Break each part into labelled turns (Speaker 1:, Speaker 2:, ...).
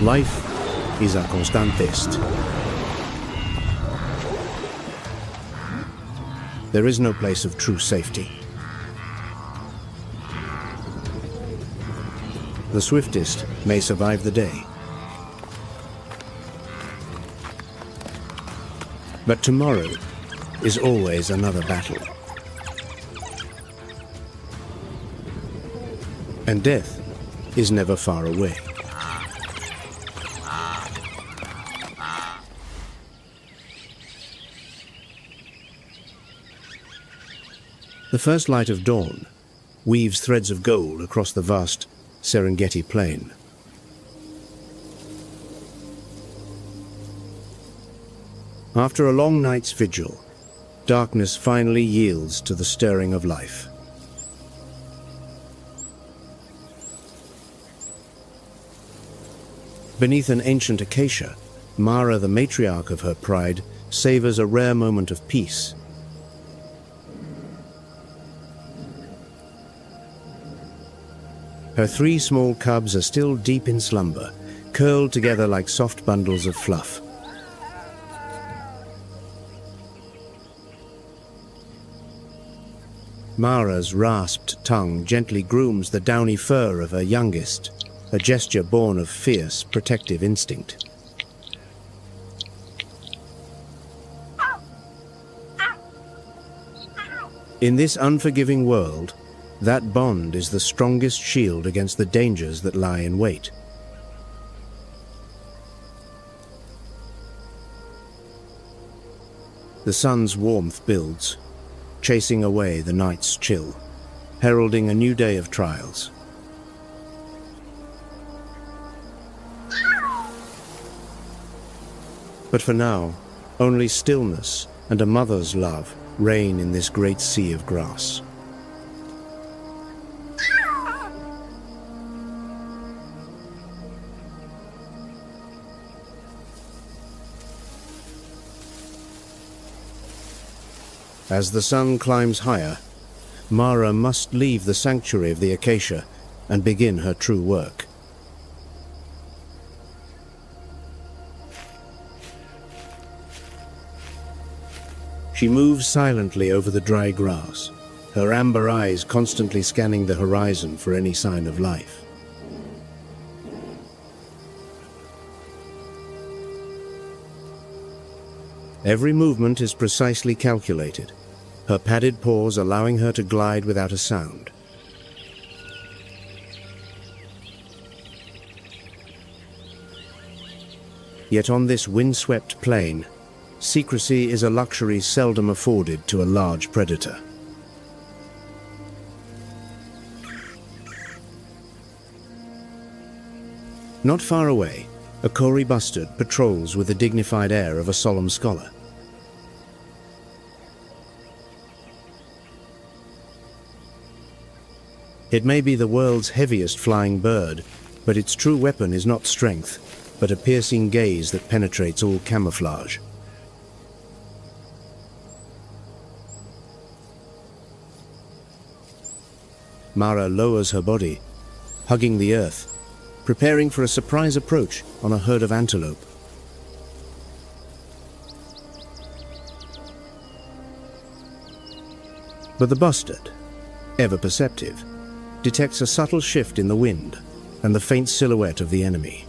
Speaker 1: Life is a constant test. There is no place of true safety. The swiftest may survive the day. But tomorrow is always another battle. And death is never far away. The first light of dawn weaves threads of gold across the vast Serengeti plain. After a long night's vigil, darkness finally yields to the stirring of life. Beneath an ancient acacia, Mara, the matriarch of her pride, savors a rare moment of peace. Her 3 small cubs are still deep in slumber, curled together like soft bundles of fluff. Mara's rasped tongue gently grooms the downy fur of her youngest, a gesture born of fierce, protective instinct. In this unforgiving world, that bond is the strongest shield against the dangers that lie in wait. The sun's warmth builds, chasing away the night's chill, heralding a new day of trials. But for now, only stillness and a mother's love reign in this great sea of grass. As the sun climbs higher, Mara must leave the sanctuary of the acacia and begin her true work. She moves silently over the dry grass, her amber eyes constantly scanning the horizon for any sign of life. Every movement is precisely calculated, her padded paws allowing her to glide without a sound. Yet on this windswept plain, secrecy is a luxury seldom afforded to a large predator. Not far away, a Kori bustard patrols with the dignified air of a solemn scholar. It may be the world's heaviest flying bird, but its true weapon is not strength, but a piercing gaze that penetrates all camouflage. Mara lowers her body, hugging the earth, preparing for a surprise approach on a herd of antelope. But the bustard, ever perceptive, detects a subtle shift in the wind and the faint silhouette of the enemy.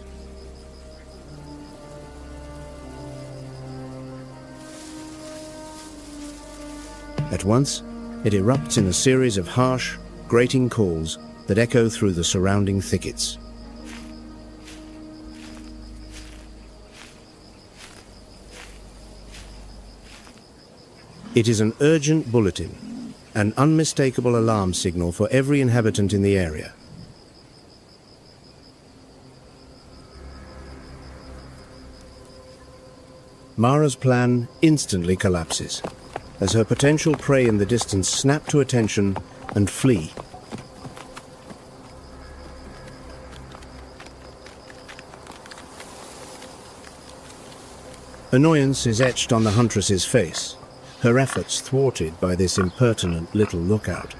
Speaker 1: At once, it erupts in a series of harsh, grating calls that echo through the surrounding thickets. It is an urgent bulletin, an unmistakable alarm signal for every inhabitant in the area. Mara's plan instantly collapses, as her potential prey in the distance snap to attention and flee. Annoyance is etched on the huntress's face, her efforts thwarted by this impertinent little lookout.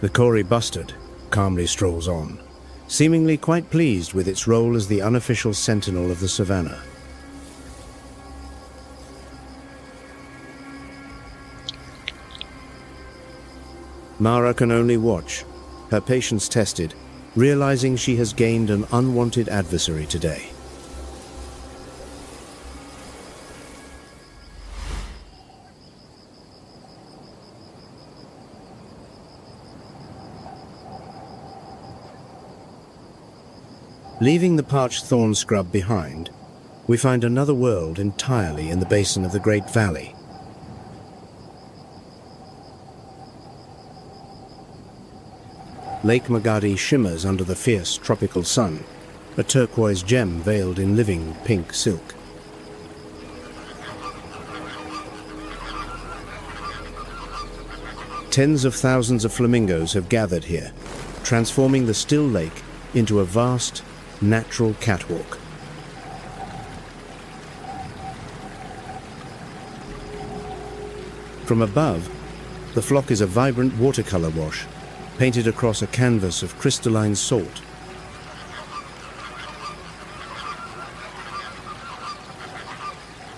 Speaker 1: The Kori bustard calmly strolls on, seemingly quite pleased with its role as the unofficial sentinel of the savannah. Mara can only watch, her patience tested, realizing she has gained an unwanted adversary today. Leaving the parched thorn scrub behind, we find another world entirely in the basin of the Great Valley. Lake Magadi shimmers under the fierce tropical sun, a turquoise gem veiled in living pink silk. Tens of thousands of flamingos have gathered here, transforming the still lake into a vast, natural catwalk. From above, the flock is a vibrant watercolor wash, painted across a canvas of crystalline salt.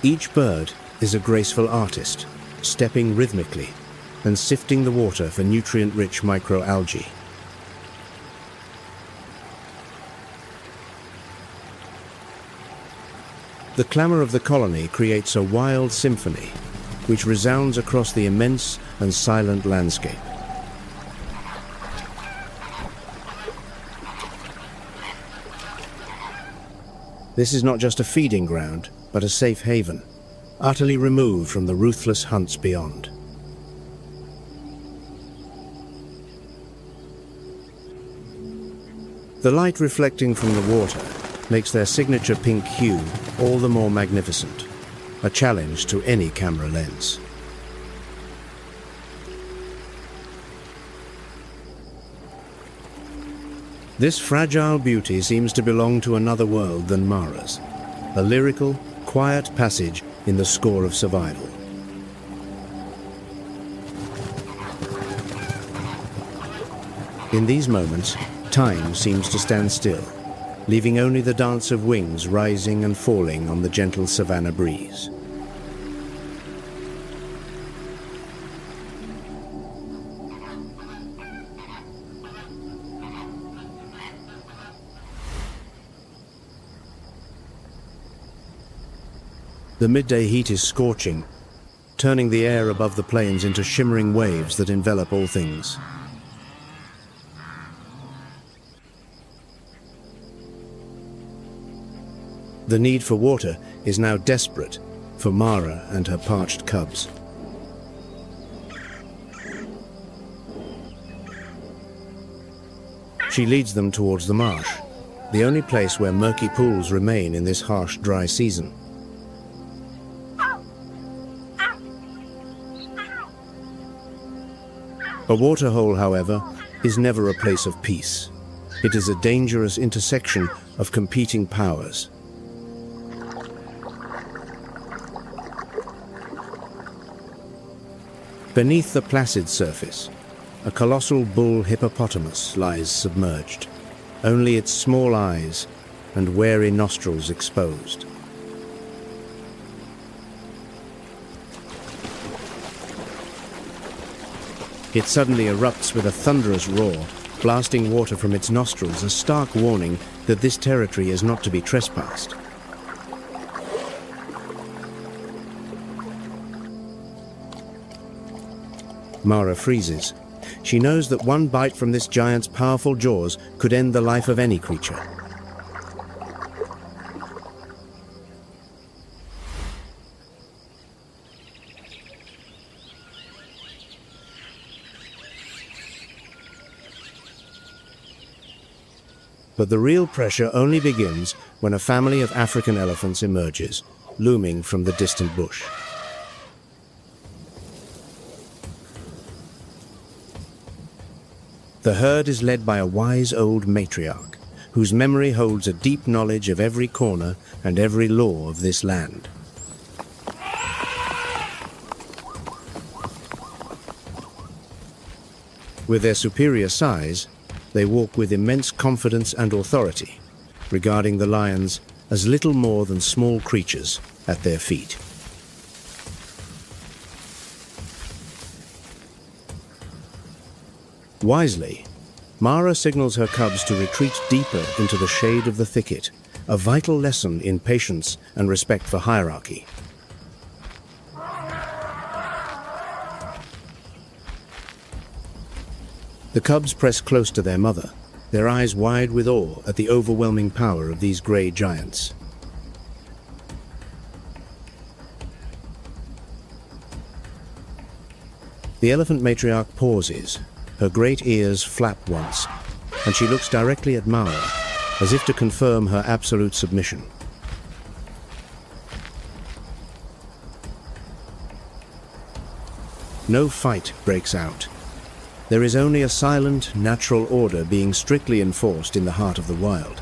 Speaker 1: Each bird is a graceful artist, stepping rhythmically and sifting the water for nutrient-rich microalgae. The clamor of the colony creates a wild symphony, which resounds across the immense and silent landscape. This is not just a feeding ground, but a safe haven, utterly removed from the ruthless hunts beyond. The light reflecting from the water makes their signature pink hue all the more magnificent, a challenge to any camera lens. This fragile beauty seems to belong to another world than Mara's, a lyrical, quiet passage in the score of survival. In these moments, time seems to stand still, leaving only the dance of wings rising and falling on the gentle savanna breeze. The midday heat is scorching, turning the air above the plains into shimmering waves that envelop all things. The need for water is now desperate for Mara and her parched cubs. She leads them towards the marsh, the only place where murky pools remain in this harsh, dry season. A waterhole, however, is never a place of peace. It is a dangerous intersection of competing powers. Beneath the placid surface, a colossal bull hippopotamus lies submerged, only its small eyes and wary nostrils exposed. It suddenly erupts with a thunderous roar, blasting water from its nostrils, a stark warning that this territory is not to be trespassed. Mara freezes. She knows that one bite from this giant's powerful jaws could end the life of any creature. But the real pressure only begins when a family of African elephants emerges, looming from the distant bush. The herd is led by a wise old matriarch, whose memory holds a deep knowledge of every corner and every law of this land. With their superior size, they walk with immense confidence and authority, regarding the lions as little more than small creatures at their feet. Wisely, Mara signals her cubs to retreat deeper into the shade of the thicket, a vital lesson in patience and respect for hierarchy. The cubs press close to their mother, their eyes wide with awe at the overwhelming power of these grey giants. The elephant matriarch pauses. Her great ears flap once, and she looks directly at Mara, as if to confirm her absolute submission. No fight breaks out. There is only a silent, natural order being strictly enforced in the heart of the wild.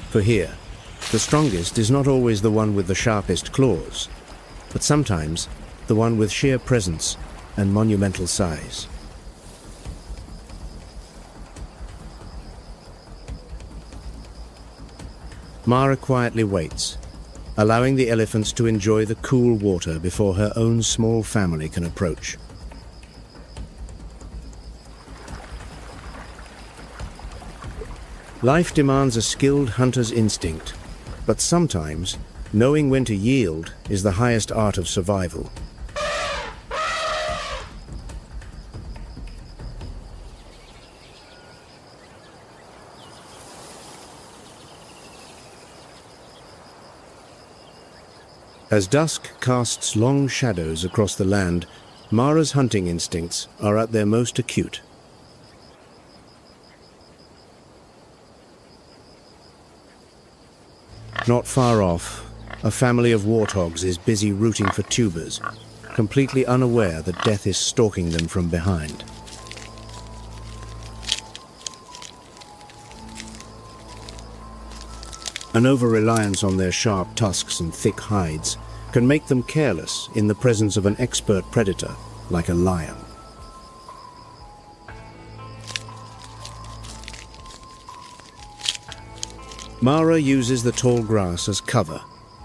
Speaker 1: For here, the strongest is not always the one with the sharpest claws, but sometimes the one with sheer presence and monumental size. Mara quietly waits, allowing the elephants to enjoy the cool water before her own small family can approach. Life demands a skilled hunter's instinct, but sometimes knowing when to yield is the highest art of survival. As dusk casts long shadows across the land, Mara's hunting instincts are at their most acute. Not far off, a family of warthogs is busy rooting for tubers, completely unaware that death is stalking them from behind. An over-reliance on their sharp tusks and thick hides can make them careless in the presence of an expert predator like a lion. Mara uses the tall grass as cover,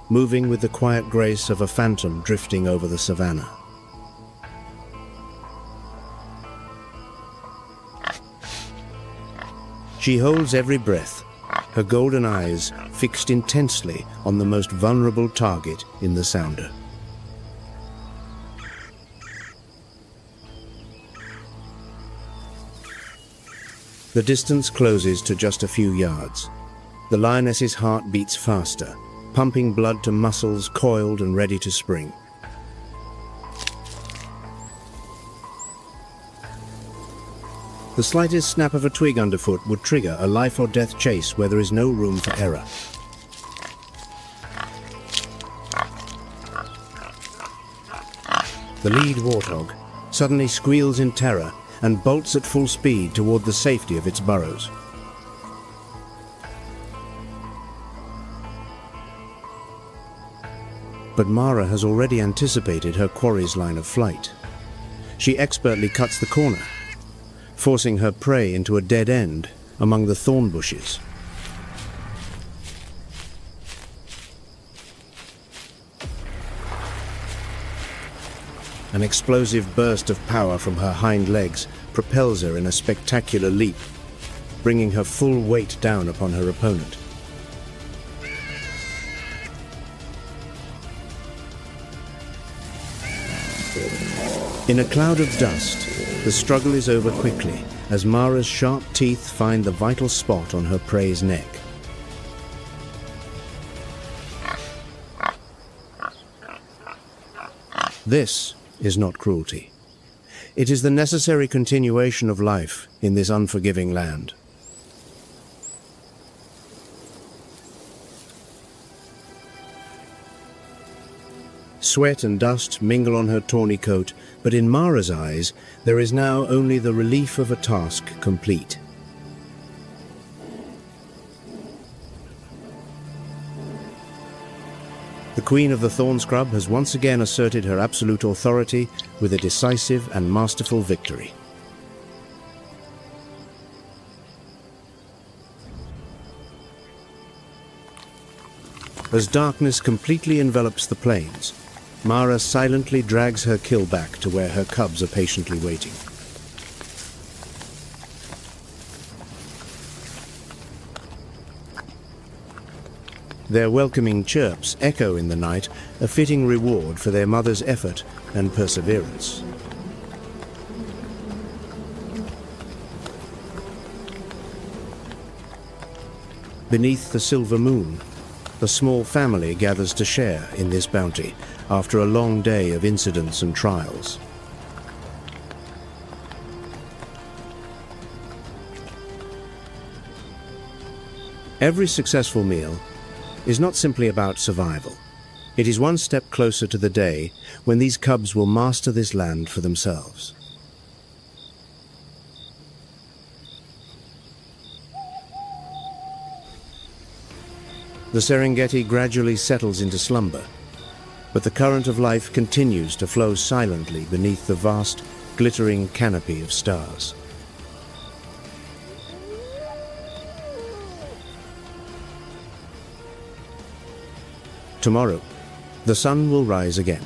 Speaker 1: moving with the quiet grace of a phantom drifting over the savannah. She holds every breath, her golden eyes fixed intensely on the most vulnerable target in the sounder. The distance closes to just a few yards. The lioness's heart beats faster, pumping blood to muscles coiled and ready to spring. The slightest snap of a twig underfoot would trigger a life-or-death chase where there is no room for error. The lead warthog suddenly squeals in terror and bolts at full speed toward the safety of its burrows. But Mara has already anticipated her quarry's line of flight. She expertly cuts the corner, forcing her prey into a dead end among the thorn bushes. An explosive burst of power from her hind legs propels her in a spectacular leap, bringing her full weight down upon her opponent. In a cloud of dust, the struggle is over quickly as Mara's sharp teeth find the vital spot on her prey's neck. This is not cruelty. It is the necessary continuation of life in this unforgiving land. Sweat and dust mingle on her tawny coat, but in Mara's eyes, there is now only the relief of a task complete. The Queen of the Thorn Scrub has once again asserted her absolute authority with a decisive and masterful victory. As darkness completely envelops the plains, Mara silently drags her kill back to where her cubs are patiently waiting. Their welcoming chirps echo in the night, a fitting reward for their mother's effort and perseverance. Beneath the silver moon, the small family gathers to share in this bounty after a long day of incidents and trials. Every successful meal is not simply about survival. It is one step closer to the day when these cubs will master this land for themselves. The Serengeti gradually settles into slumber, but the current of life continues to flow silently beneath the vast, glittering canopy of stars. Tomorrow, the sun will rise again,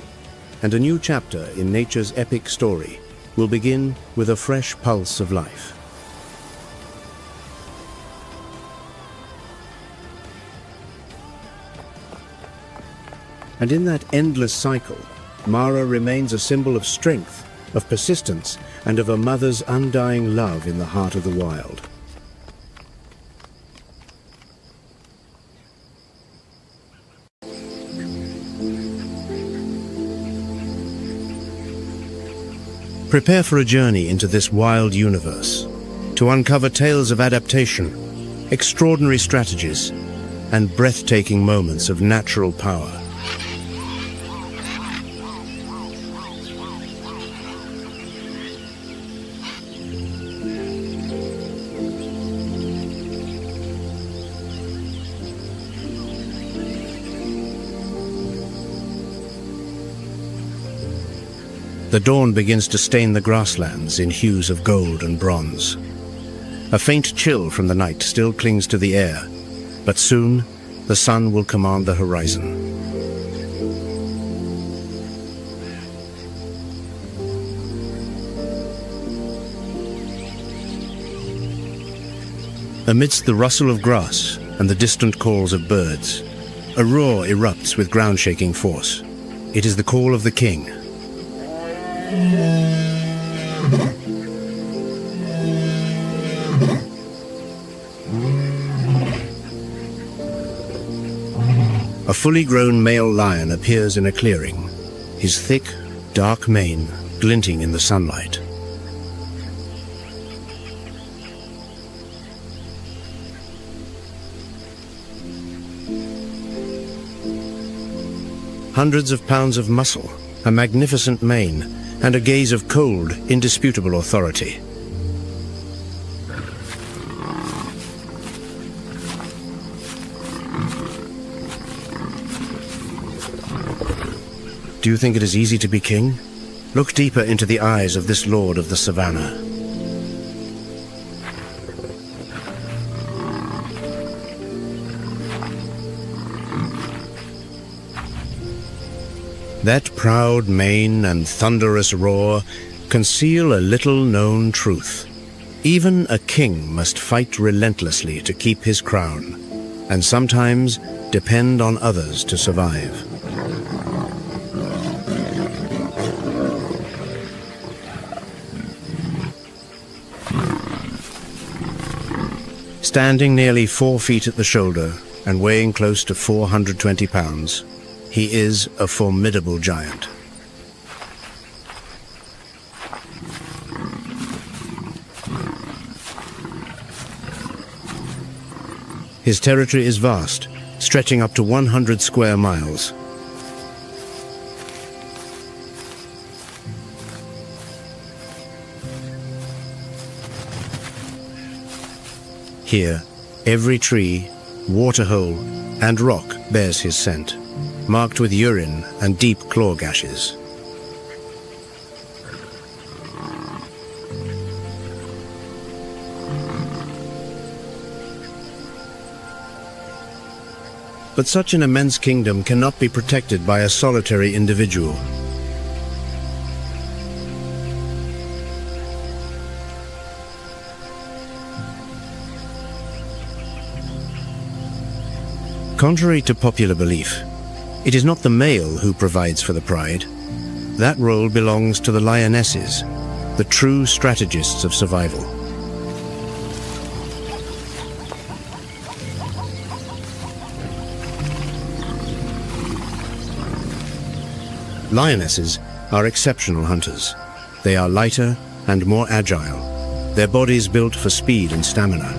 Speaker 1: and a new chapter in nature's epic story will begin with a fresh pulse of life. And in that endless cycle, Mara remains a symbol of strength, of persistence, and of a mother's undying love in the heart of the wild. Prepare for a journey into this wild universe, to uncover tales of adaptation, extraordinary strategies, and breathtaking moments of natural power. The dawn begins to stain the grasslands in hues of gold and bronze. A faint chill from the night still clings to the air, but soon the sun will command the horizon. Amidst the rustle of grass and the distant calls of birds, a roar erupts with ground-shaking force. It is the call of the king. A fully grown male lion appears in a clearing, his thick, dark mane glinting in the sunlight. Hundreds of pounds of muscle, a magnificent mane, and a gaze of cold, indisputable authority. Do you think it is easy to be king? Look deeper into the eyes of this lord of the savannah. That proud mane and thunderous roar conceal a little-known truth. Even a king must fight relentlessly to keep his crown, and sometimes depend on others to survive. Standing nearly 4 feet at the shoulder and weighing close to 420 pounds, he is a formidable giant. His territory is vast, stretching up to 100 square miles. Here, every tree, waterhole, and rock bears his scent. marked with urine and deep claw gashes. But such an immense kingdom cannot be protected by a solitary individual. Contrary to popular belief, it is not the male who provides for the pride. That role belongs to the lionesses, the true strategists of survival. Lionesses are exceptional hunters. They are lighter and more agile, their bodies built for speed and stamina.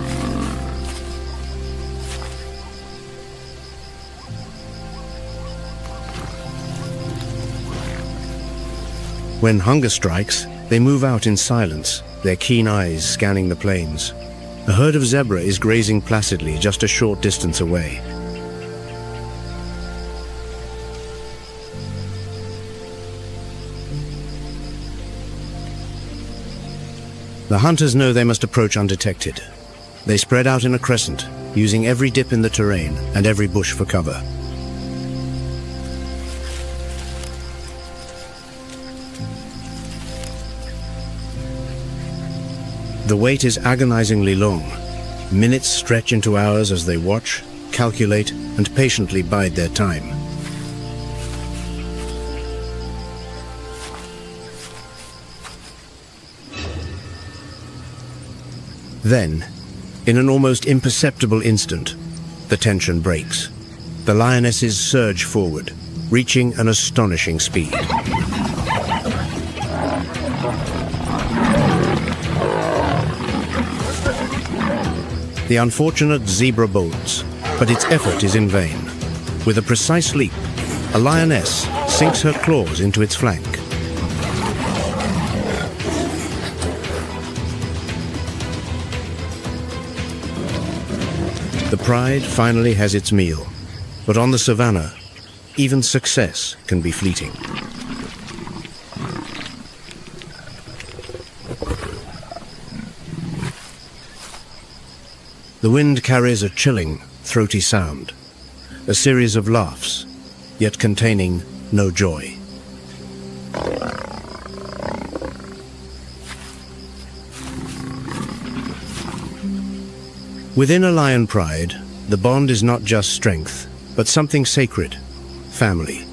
Speaker 1: When hunger strikes, they move out in silence, their keen eyes scanning the plains. A herd of zebra is grazing placidly just a short distance away. The hunters know they must approach undetected. They spread out in a crescent, using every dip in the terrain and every bush for cover. The wait is agonizingly long. Minutes stretch into hours as they watch, calculate, and patiently bide their time. Then, in an almost imperceptible instant, the tension breaks. The lionesses surge forward, reaching an astonishing speed. The unfortunate zebra bolts, but its effort is in vain. With a precise leap, a lioness sinks her claws into its flank. The pride finally has its meal, but on the savannah, even success can be fleeting. The wind carries a chilling, throaty sound, a series of laughs, yet containing no joy. Within a lion pride, the bond is not just strength, but something sacred, family.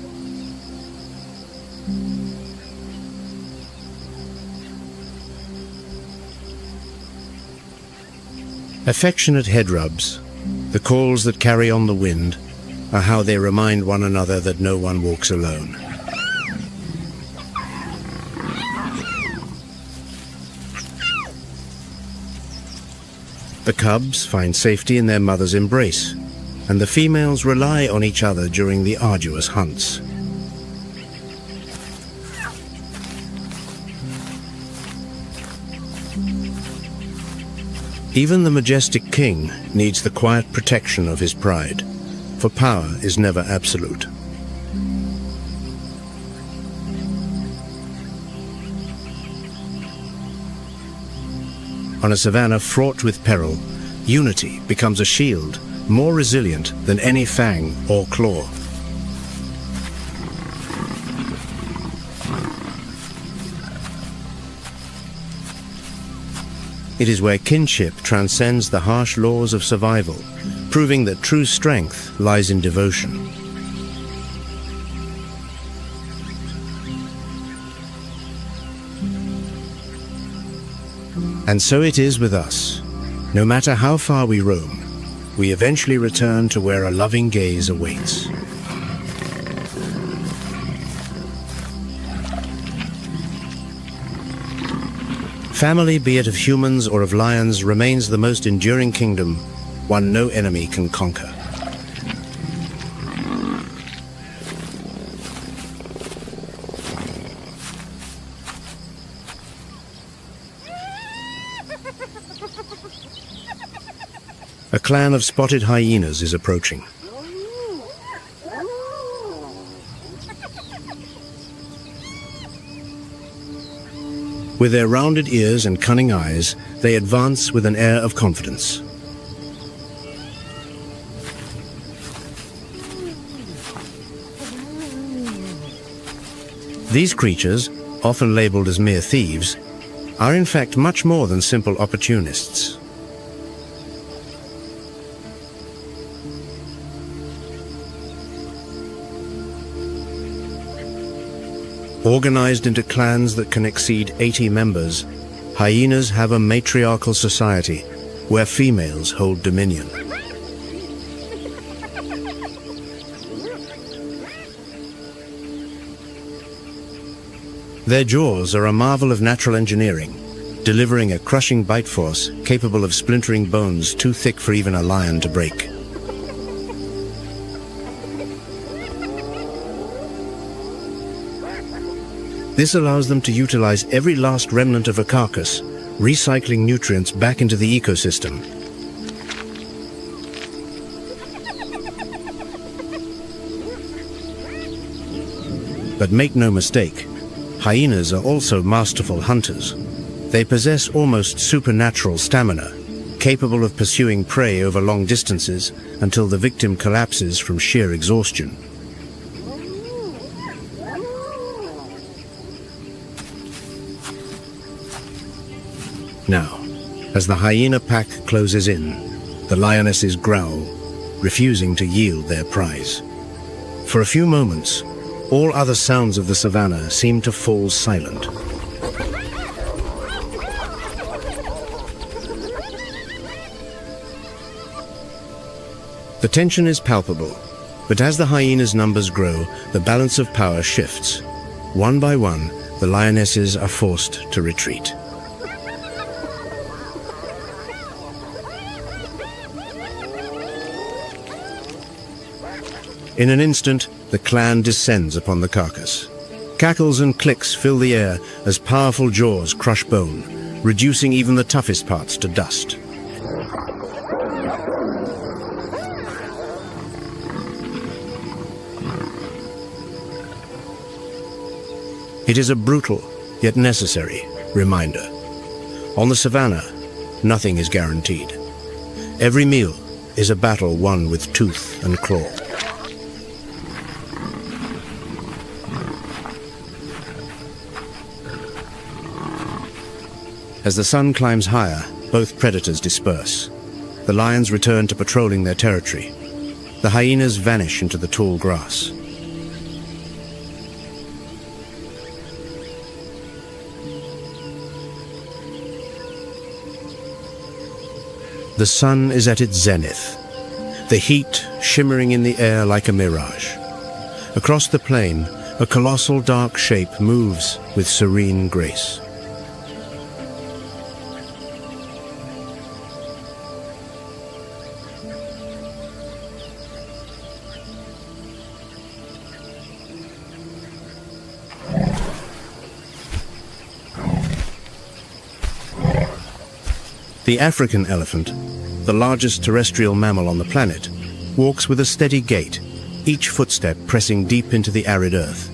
Speaker 1: Affectionate head rubs, the calls that carry on the wind, are how they remind one another that no one walks alone. The cubs find safety in their mother's embrace, and the females rely on each other during the arduous hunts. Even the majestic king needs the quiet protection of his pride, for power is never absolute. On a savannah fraught with peril, unity becomes a shield, more resilient than any fang or claw. It is where kinship transcends the harsh laws of survival, proving that true strength lies in devotion. And so it is with us. No matter how far we roam, we eventually return to where a loving gaze awaits. Family, be it of humans or of lions, remains the most enduring kingdom, one no enemy can conquer. A clan of spotted hyenas is approaching. With their rounded ears and cunning eyes, they advance with an air of confidence. These creatures, often labeled as mere thieves, are in fact much more than simple opportunists. Organized into clans that can exceed 80 members, hyenas have a matriarchal society where females hold dominion. Their jaws are a marvel of natural engineering, delivering a crushing bite force capable of splintering bones too thick for even a lion to break. This allows them to utilize every last remnant of a carcass, recycling nutrients back into the ecosystem. But make no mistake, hyenas are also masterful hunters. They possess almost supernatural stamina, capable of pursuing prey over long distances until the victim collapses from sheer exhaustion. Now, as the hyena pack closes in, the lionesses growl, refusing to yield their prize. For a few moments, all other sounds of the savannah seem to fall silent. The tension is palpable, but as the hyenas' numbers grow, the balance of power shifts. One by one, the lionesses are forced to retreat. In an instant, the clan descends upon the carcass. Cackles and clicks fill the air as powerful jaws crush bone, reducing even the toughest parts to dust. It is a brutal, yet necessary, reminder. On the savannah, nothing is guaranteed. Every meal is a battle won with tooth and claw. As the sun climbs higher, both predators disperse. The lions return to patrolling their territory. The hyenas vanish into the tall grass. The sun is at its zenith, the heat shimmering in the air like a mirage. Across the plain, a colossal dark shape moves with serene grace. The African elephant, the largest terrestrial mammal on the planet, walks with a steady gait, each footstep pressing deep into the arid earth.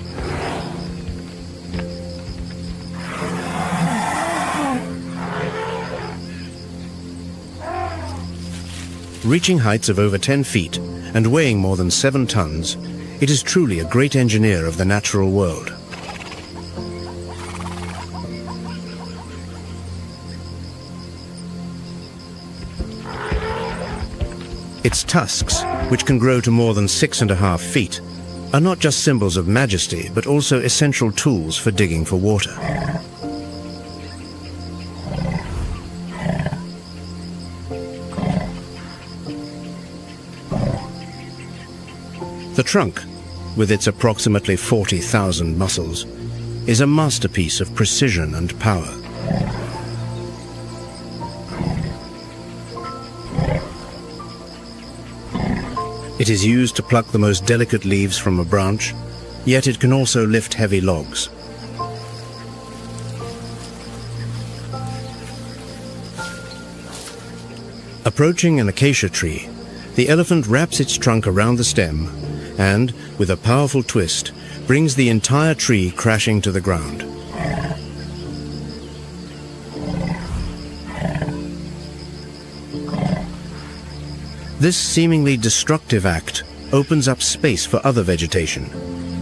Speaker 1: Reaching heights of over 10 feet and weighing more than 7 tons, it is truly a great engineer of the natural world. Its tusks, which can grow to more than 6.5 feet, are not just symbols of majesty, but also essential tools for digging for water. The trunk, with its approximately 40,000 muscles, is a masterpiece of precision and power. It is used to pluck the most delicate leaves from a branch, yet it can also lift heavy logs. Approaching an acacia tree, the elephant wraps its trunk around the stem and, with a powerful twist, brings the entire tree crashing to the ground. This seemingly destructive act opens up space for other vegetation,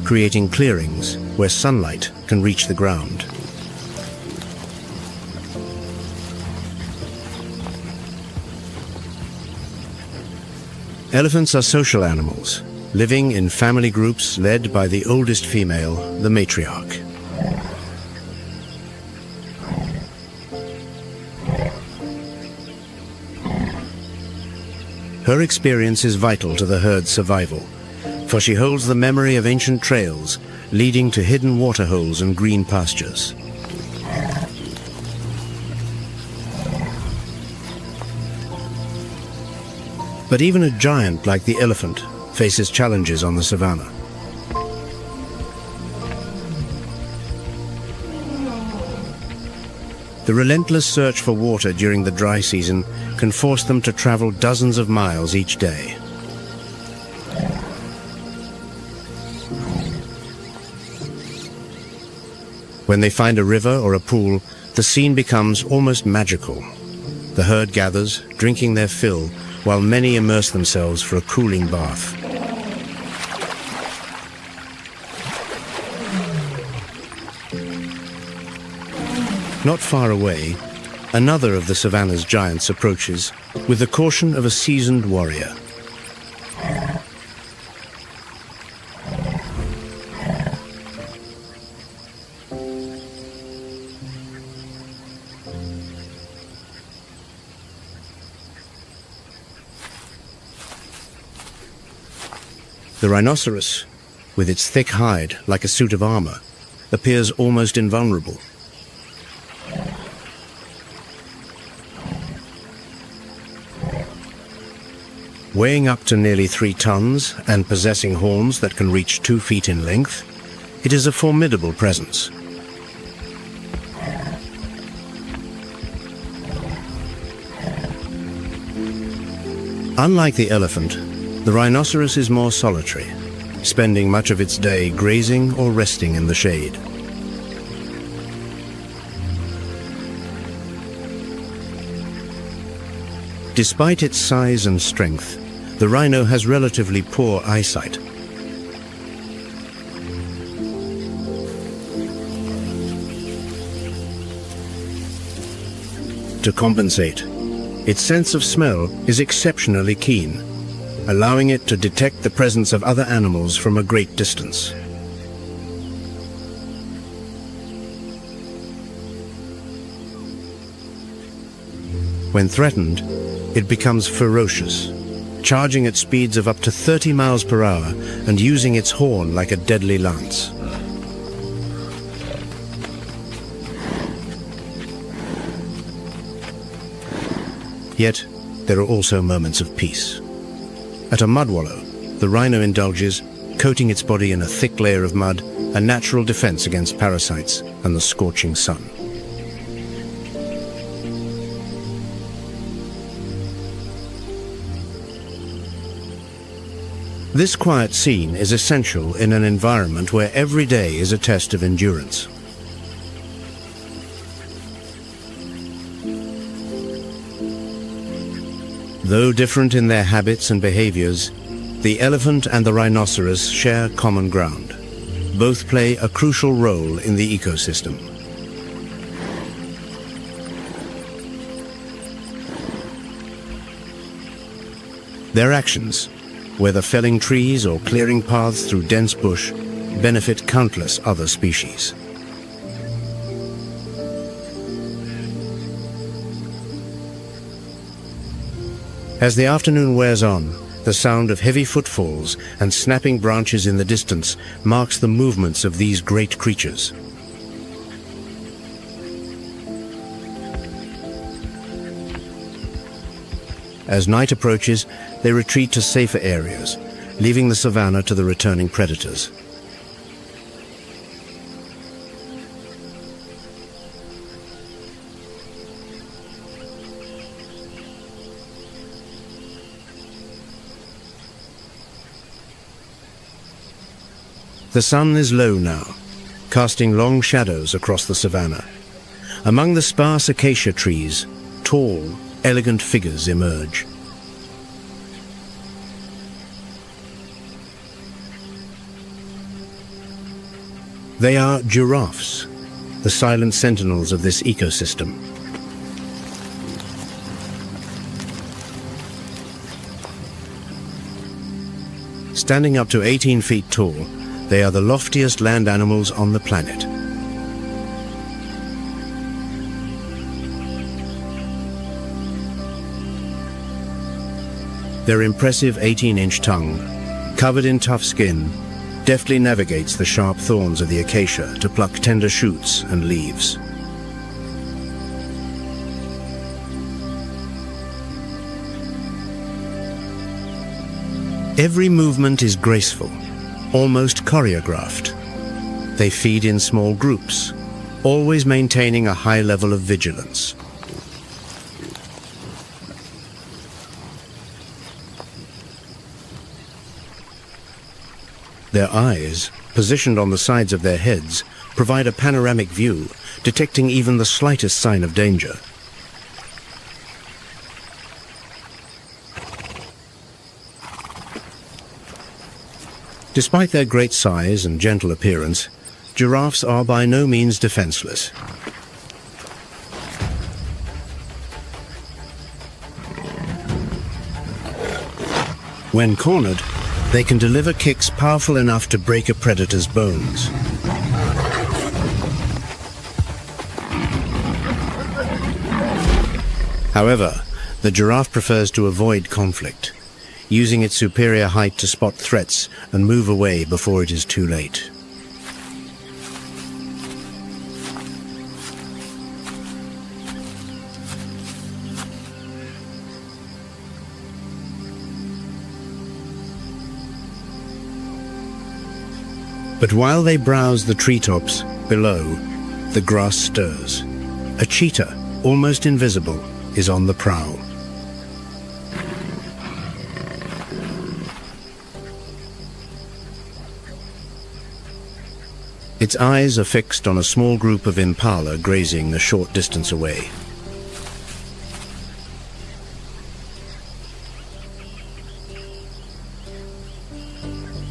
Speaker 1: creating clearings where sunlight can reach the ground. Elephants are social animals, living in family groups led by the oldest female, the matriarch. Her experience is vital to the herd's survival, for she holds the memory of ancient trails leading to hidden waterholes and green pastures. But even a giant like the elephant faces challenges on the savannah. The relentless search for water during the dry season can force them to travel dozens of miles each day. When they find a river or a pool, the scene becomes almost magical. The herd gathers, drinking their fill, while many immerse themselves for a cooling bath. Not far away, another of the savannah's giants approaches with the caution of a seasoned warrior. The rhinoceros, with its thick hide like a suit of armor, appears almost invulnerable. Weighing up to nearly 3 tons and possessing horns that can reach 2 feet in length, it is a formidable presence. Unlike the elephant, the rhinoceros is more solitary, spending much of its day grazing or resting in the shade. Despite its size and strength, the rhino has relatively poor eyesight. To compensate, its sense of smell is exceptionally keen, allowing it to detect the presence of other animals from a great distance. When threatened, it becomes ferocious, charging at speeds of up to 30 miles per hour and using its horn like a deadly lance. Yet, there are also moments of peace. At a mud wallow, the rhino indulges, coating its body in a thick layer of mud, a natural defense against parasites and the scorching sun. This quiet scene is essential in an environment where every day is a test of endurance. Though different in their habits and behaviors, the elephant and the rhinoceros share common ground. Both play a crucial role in the ecosystem. Their actions, whether felling trees or clearing paths through dense bush, benefit countless other species. As the afternoon wears on, the sound of heavy footfalls and snapping branches in the distance marks the movements of these great creatures. As night approaches, they retreat to safer areas, leaving the savannah to the returning predators. The sun is low now, casting long shadows across the savannah. Among the sparse acacia trees, tall, elegant figures emerge. They are giraffes, the silent sentinels of this ecosystem. Standing up to 18 feet tall, they are the loftiest land animals on the planet. Their impressive 18-inch tongue, covered in tough skin, deftly navigates the sharp thorns of the acacia to pluck tender shoots and leaves. Every movement is graceful, almost choreographed. They feed in small groups, always maintaining a high level of vigilance. Their eyes, positioned on the sides of their heads, provide a panoramic view, detecting even the slightest sign of danger. Despite their great size and gentle appearance, giraffes are by no means defenseless. When cornered, they can deliver kicks powerful enough to break a predator's bones. However, the giraffe prefers to avoid conflict, using its superior height to spot threats and move away before it is too late. But while they browse the treetops below, the grass stirs. A cheetah, almost invisible, is on the prowl. Its eyes are fixed on a small group of impala grazing a short distance away.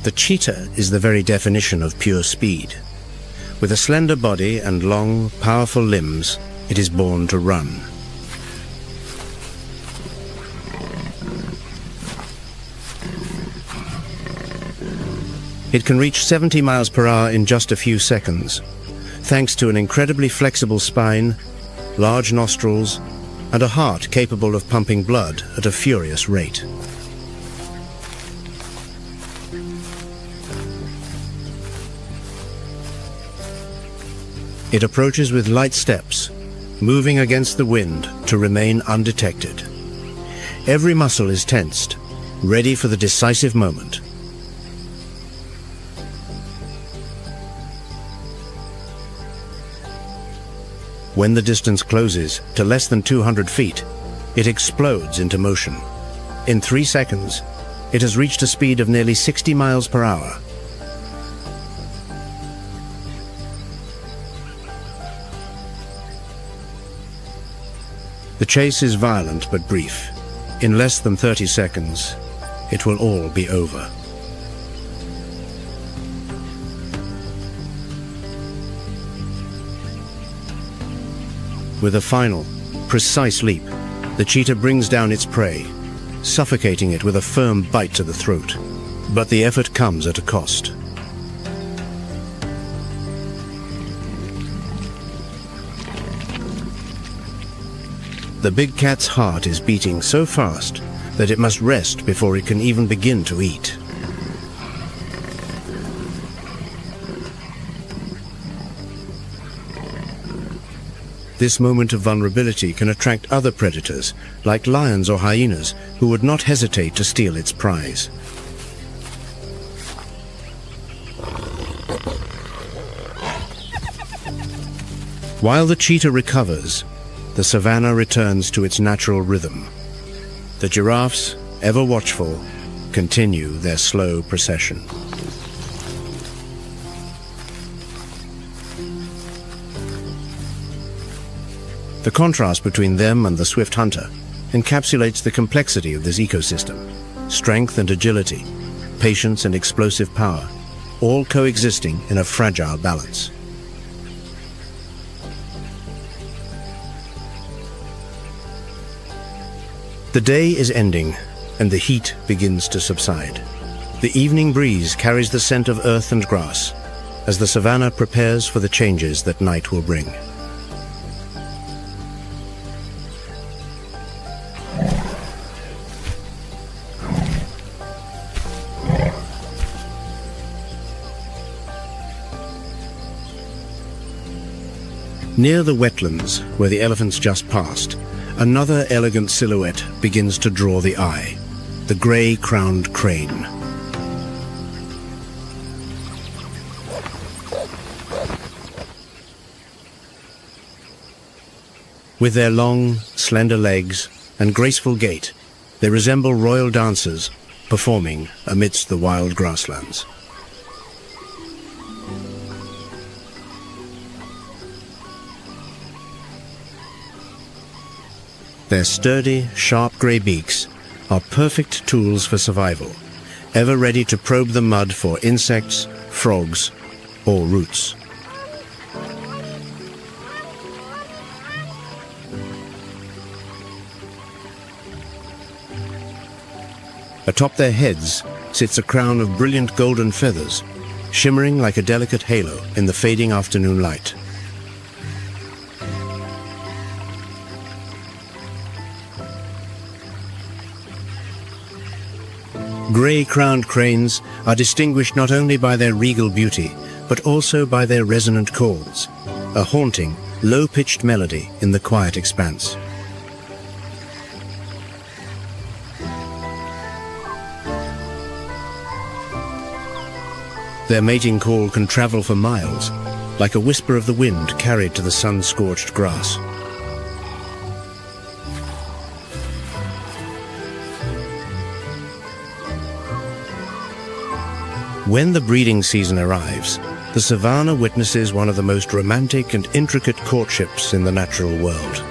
Speaker 1: The cheetah is the very definition of pure speed. With a slender body and long, powerful limbs, it is born to run. It can reach 70 miles per hour in just a few seconds, thanks to an incredibly flexible spine, large nostrils, and a heart capable of pumping blood at a furious rate. It approaches with light steps, moving against the wind to remain undetected. Every muscle is tensed, ready for the decisive moment. When the distance closes to less than 200 feet, it explodes into motion. In 3 seconds, it has reached a speed of nearly 60 miles per hour. The chase is violent but brief. In less than 30 seconds, it will all be over. With a final, precise leap, the cheetah brings down its prey, suffocating it with a firm bite to the throat. But the effort comes at a cost. The big cat's heart is beating so fast that it must rest before it can even begin to eat. This moment of vulnerability can attract other predators, like lions or hyenas, who would not hesitate to steal its prize. While the cheetah recovers, the savannah returns to its natural rhythm. The giraffes, ever watchful, continue their slow procession. The contrast between them and the swift hunter encapsulates the complexity of this ecosystem: strength and agility, patience and explosive power, all coexisting in a fragile balance. The day is ending, and the heat begins to subside. The evening breeze carries the scent of earth and grass, as the savannah prepares for the changes that night will bring. Near the wetlands, where the elephants just passed, another elegant silhouette begins to draw the eye, the grey-crowned crane. With their long, slender legs and graceful gait, they resemble royal dancers performing amidst the wild grasslands. Their sturdy, sharp grey beaks are perfect tools for survival, ever ready to probe the mud for insects, frogs, or roots. Atop their heads sits a crown of brilliant golden feathers, shimmering like a delicate halo in the fading afternoon light. Grey-crowned cranes are distinguished not only by their regal beauty, but also by their resonant calls, a haunting, low-pitched melody in the quiet expanse. Their mating call can travel for miles, like a whisper of the wind carried to the sun-scorched grass. When the breeding season arrives, the savannah witnesses one of the most romantic and intricate courtships in the natural world.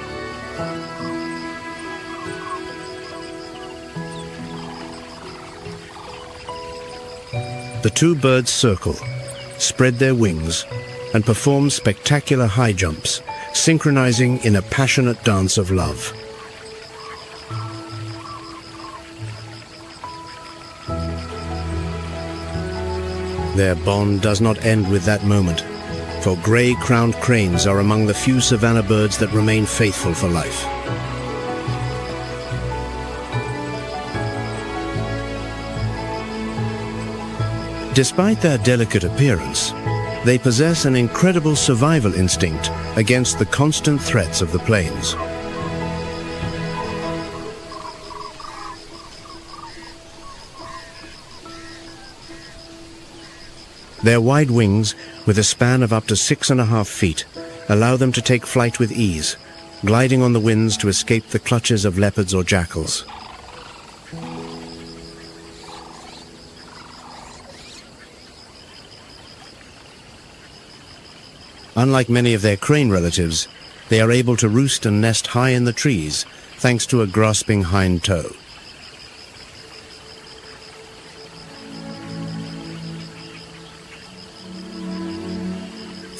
Speaker 1: The two birds circle, spread their wings, and perform spectacular high jumps, synchronizing in a passionate dance of love. Their bond does not end with that moment, for grey-crowned cranes are among the few savannah birds that remain faithful for life. Despite their delicate appearance, they possess an incredible survival instinct against the constant threats of the plains. Their wide wings, with a span of up to 6.5 feet, allow them to take flight with ease, gliding on the winds to escape the clutches of leopards or jackals. Unlike many of their crane relatives, they are able to roost and nest high in the trees, thanks to a grasping hind toe.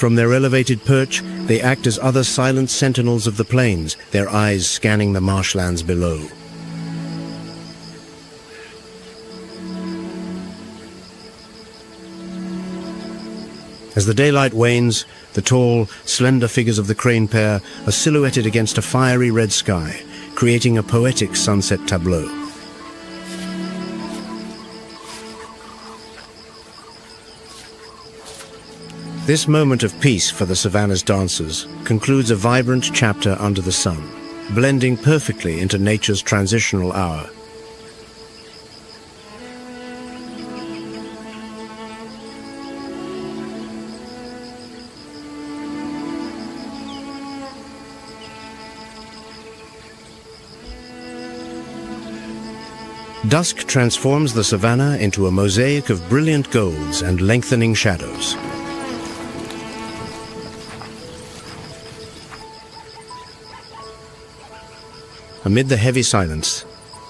Speaker 1: From their elevated perch, they act as other silent sentinels of the plains, their eyes scanning the marshlands below. As the daylight wanes, the tall, slender figures of the crane pair are silhouetted against a fiery red sky, creating a poetic sunset tableau. This moment of peace for the savannah's dancers concludes a vibrant chapter under the sun, blending perfectly into nature's transitional hour. Dusk transforms the savannah into a mosaic of brilliant golds and lengthening shadows. Amid the heavy silence,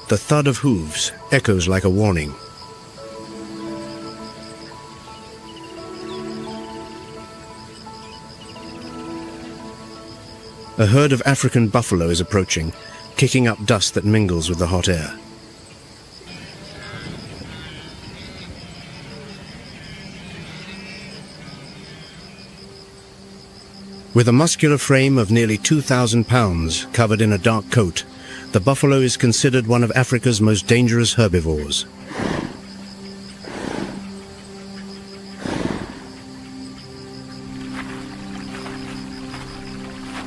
Speaker 1: the thud of hooves echoes like a warning. A herd of African buffalo is approaching, kicking up dust that mingles with the hot air. With a muscular frame of nearly 2,000 pounds covered in a dark coat, the buffalo is considered one of Africa's most dangerous herbivores.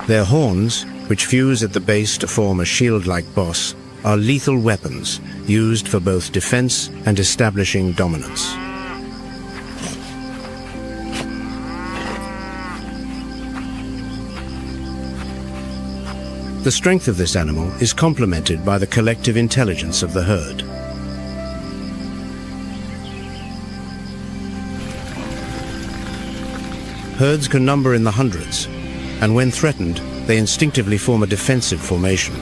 Speaker 1: Their horns, which fuse at the base to form a shield-like boss, are lethal weapons used for both defense and establishing dominance. The strength of this animal is complemented by the collective intelligence of the herd. Herds can number in the hundreds, and when threatened, they instinctively form a defensive formation.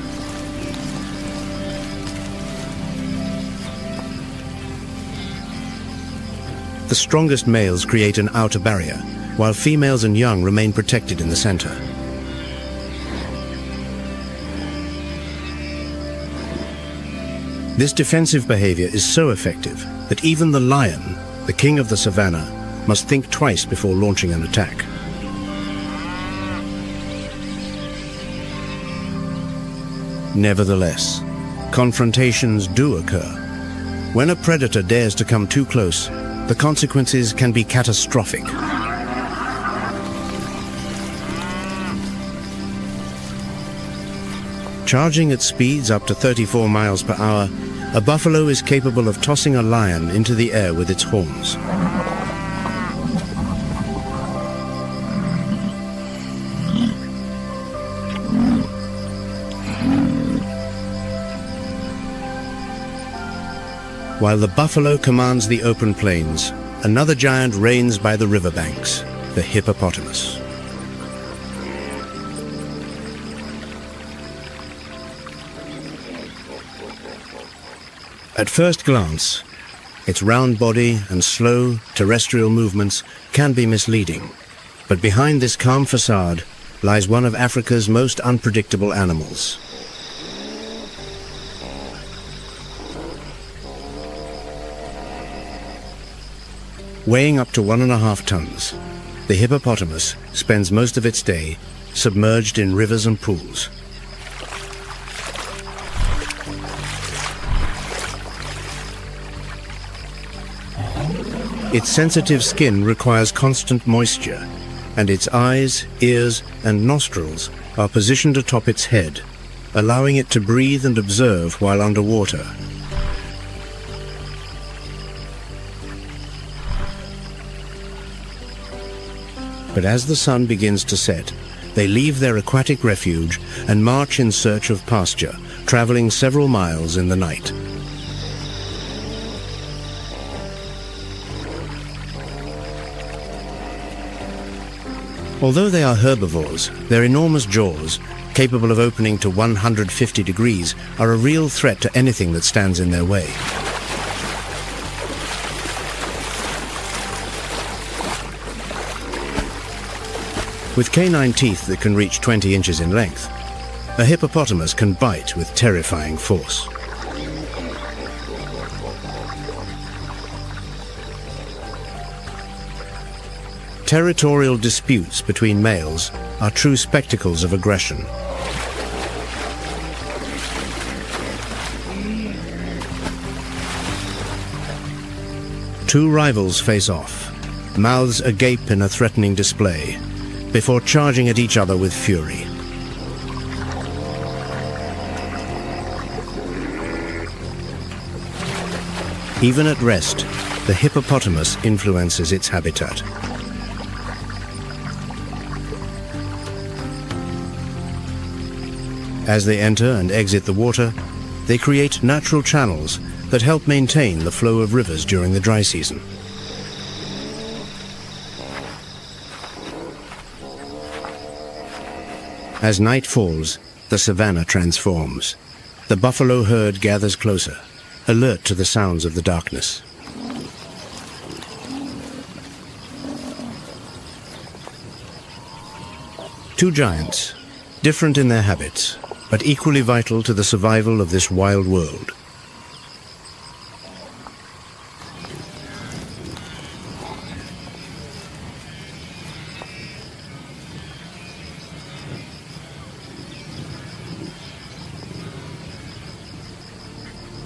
Speaker 1: The strongest males create an outer barrier, while females and young remain protected in the center. This defensive behavior is so effective that even the lion, the king of the savannah, must think twice before launching an attack. Nevertheless, confrontations do occur. When a predator dares to come too close, the consequences can be catastrophic. Charging at speeds up to 34 miles per hour, a buffalo is capable of tossing a lion into the air with its horns. While the buffalo commands the open plains, another giant reigns by the riverbanks, the hippopotamus. At first glance, its round body and slow terrestrial movements can be misleading, but behind this calm facade lies one of Africa's most unpredictable animals. Weighing up to 1.5 tons, the hippopotamus spends most of its day submerged in rivers and pools. Its sensitive skin requires constant moisture, and its eyes, ears, and nostrils are positioned atop its head, allowing it to breathe and observe while underwater. But as the sun begins to set, they leave their aquatic refuge and march in search of pasture, traveling several miles in the night. Although they are herbivores, their enormous jaws, capable of opening to 150 degrees, are a real threat to anything that stands in their way. With canine teeth that can reach 20 inches in length, a hippopotamus can bite with terrifying force. Territorial disputes between males are true spectacles of aggression. Two rivals face off, mouths agape in a threatening display, before charging at each other with fury. Even at rest, the hippopotamus influences its habitat. As they enter and exit the water, they create natural channels that help maintain the flow of rivers during the dry season. As night falls, the savannah transforms. The buffalo herd gathers closer, alert to the sounds of the darkness. Two giants, different in their habits, but equally vital to the survival of this wild world.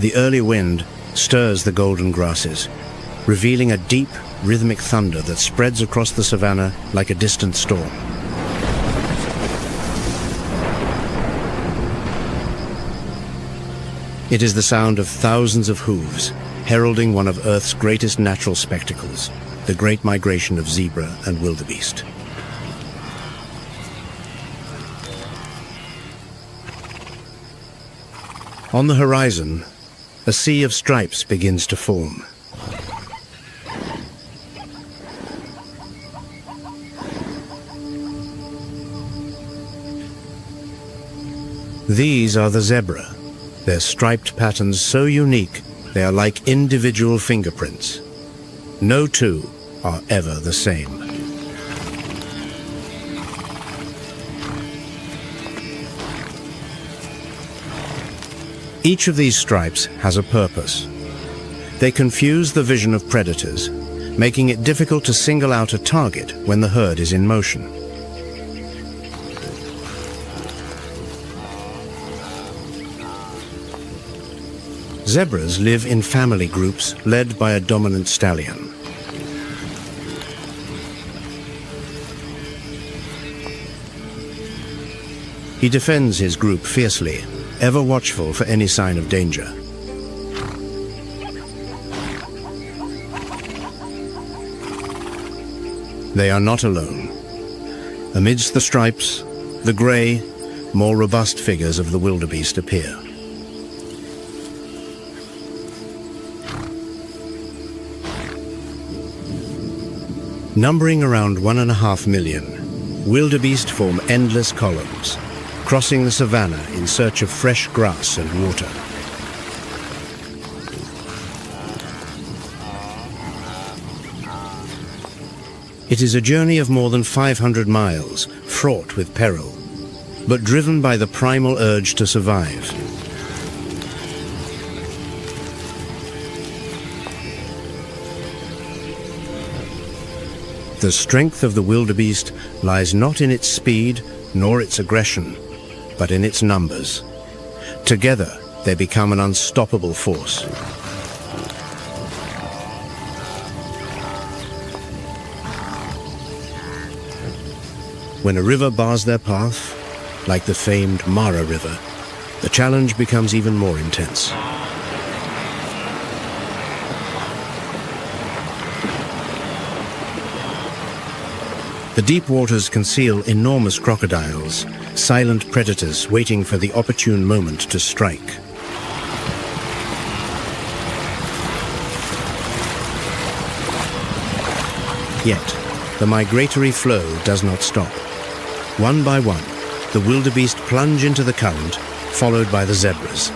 Speaker 1: The early wind stirs the golden grasses, revealing a deep, rhythmic thunder that spreads across the savannah like a distant storm. It is the sound of thousands of hooves, heralding one of Earth's greatest natural spectacles, the great migration of zebra and wildebeest. On the horizon, a sea of stripes begins to form. These are the zebra, their striped patterns so unique they are like individual fingerprints. No two are ever the same. Each of these stripes has a purpose. They confuse the vision of predators, making it difficult to single out a target when the herd is in motion. Zebras live in family groups led by a dominant stallion. He defends his group fiercely, ever watchful for any sign of danger. They are not alone. Amidst the stripes, the grey, more robust figures of the wildebeest appear. Numbering around 1.5 million, wildebeest form endless columns, crossing the savannah in search of fresh grass and water. It is a journey of more than 500 miles, fraught with peril, but driven by the primal urge to survive. The strength of the wildebeest lies not in its speed nor its aggression, but in its numbers. Together, they become an unstoppable force. When a river bars their path, like the famed Mara River, the challenge becomes even more intense. The deep waters conceal enormous crocodiles, silent predators waiting for the opportune moment to strike. Yet, the migratory flow does not stop. One by one, the wildebeest plunge into the current, followed by the zebras.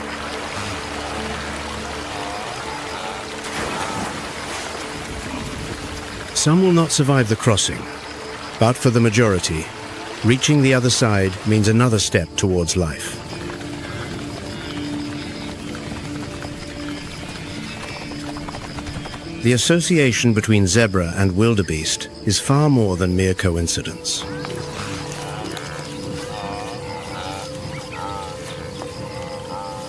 Speaker 1: Some will not survive the crossing, but for the majority, reaching the other side means another step towards life. The association between zebra and wildebeest is far more than mere coincidence.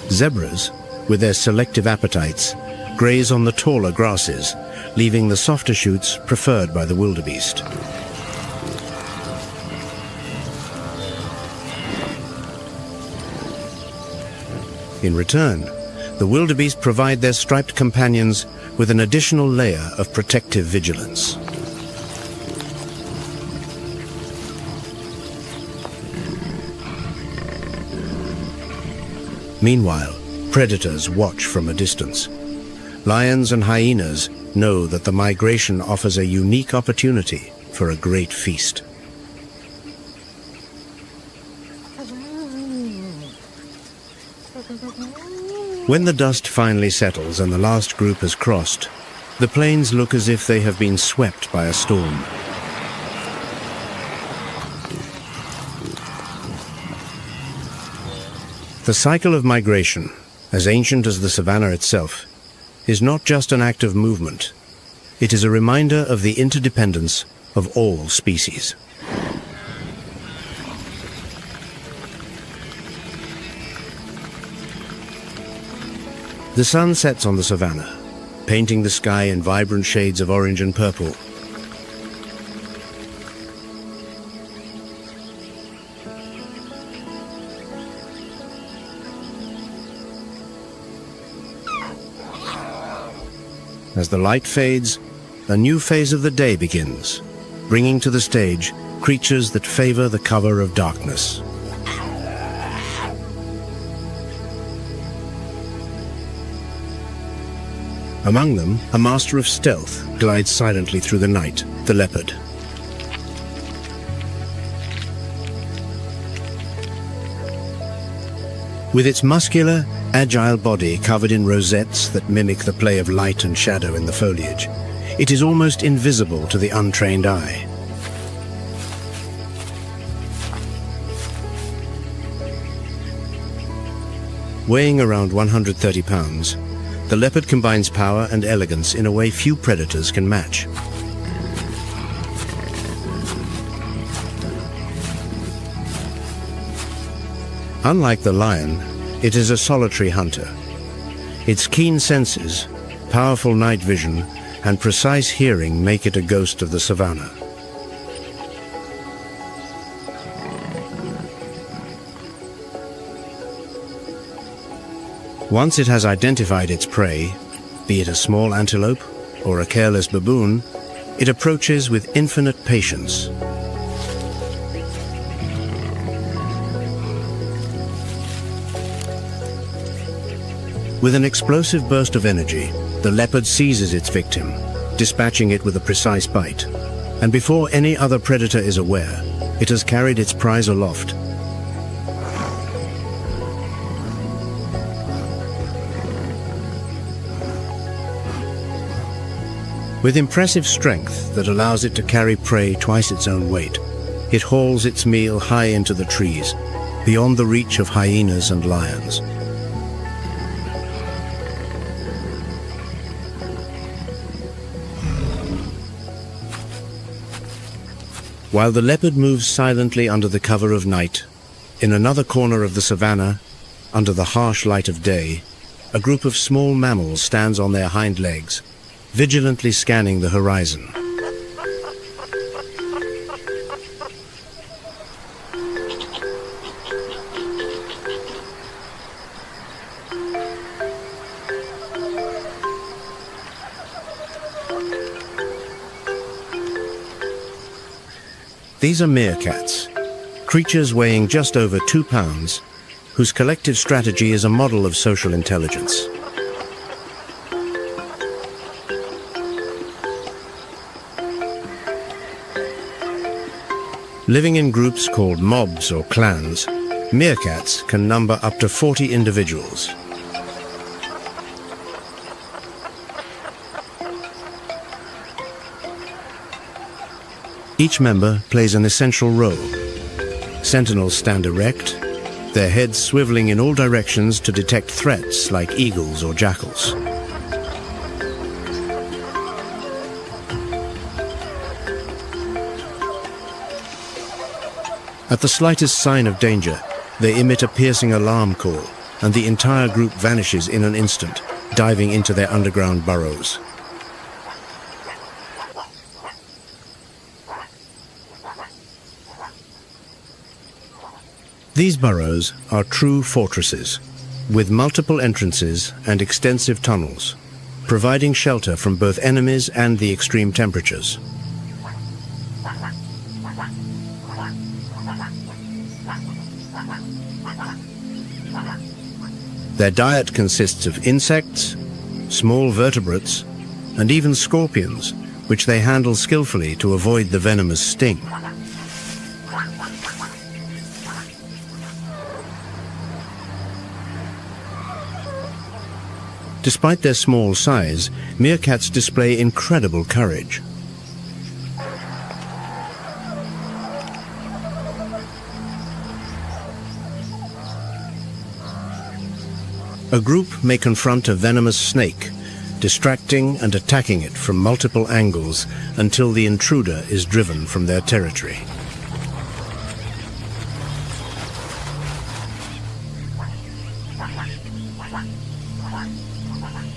Speaker 1: Zebras, with their selective appetites, graze on the taller grasses, leaving the softer shoots preferred by the wildebeest. In return, the wildebeest provide their striped companions with an additional layer of protective vigilance. Meanwhile, predators watch from a distance. Lions and hyenas know that the migration offers a unique opportunity for a great feast. When the dust finally settles and the last group has crossed, the plains look as if they have been swept by a storm. The cycle of migration, as ancient as the savannah itself, is not just an act of movement. It is a reminder of the interdependence of all species. The sun sets on the savannah, painting the sky in vibrant shades of orange and purple. As the light fades, a new phase of the day begins, bringing to the stage creatures that favor the cover of darkness. Among them, a master of stealth glides silently through the night, the leopard. With its muscular, agile body covered in rosettes that mimic the play of light and shadow in the foliage, it is almost invisible to the untrained eye. Weighing around 130 pounds, the leopard combines power and elegance in a way few predators can match. Unlike the lion, it is a solitary hunter. Its keen senses, powerful night vision, and precise hearing make it a ghost of the savannah. Once it has identified its prey, be it a small antelope or a careless baboon, it approaches with infinite patience. With an explosive burst of energy, the leopard seizes its victim, dispatching it with a precise bite. And before any other predator is aware, it has carried its prize aloft. With impressive strength that allows it to carry prey twice its own weight, it hauls its meal high into the trees, beyond the reach of hyenas and lions. While the leopard moves silently under the cover of night, in another corner of the savannah, under the harsh light of day, a group of small mammals stands on their hind legs, vigilantly scanning the horizon. These are meerkats, creatures weighing just over 2 pounds, whose collective strategy is a model of social intelligence. Living in groups called mobs or clans, meerkats can number up to 40 individuals. Each member plays an essential role. Sentinels stand erect, their heads swiveling in all directions to detect threats like eagles or jackals. At the slightest sign of danger, they emit a piercing alarm call, and the entire group vanishes in an instant, diving into their underground burrows. These burrows are true fortresses, with multiple entrances and extensive tunnels, providing shelter from both enemies and the extreme temperatures. Their diet consists of insects, small vertebrates, and even scorpions, which they handle skillfully to avoid the venomous sting. Despite their small size, meerkats display incredible courage. A group may confront a venomous snake, distracting and attacking it from multiple angles until the intruder is driven from their territory.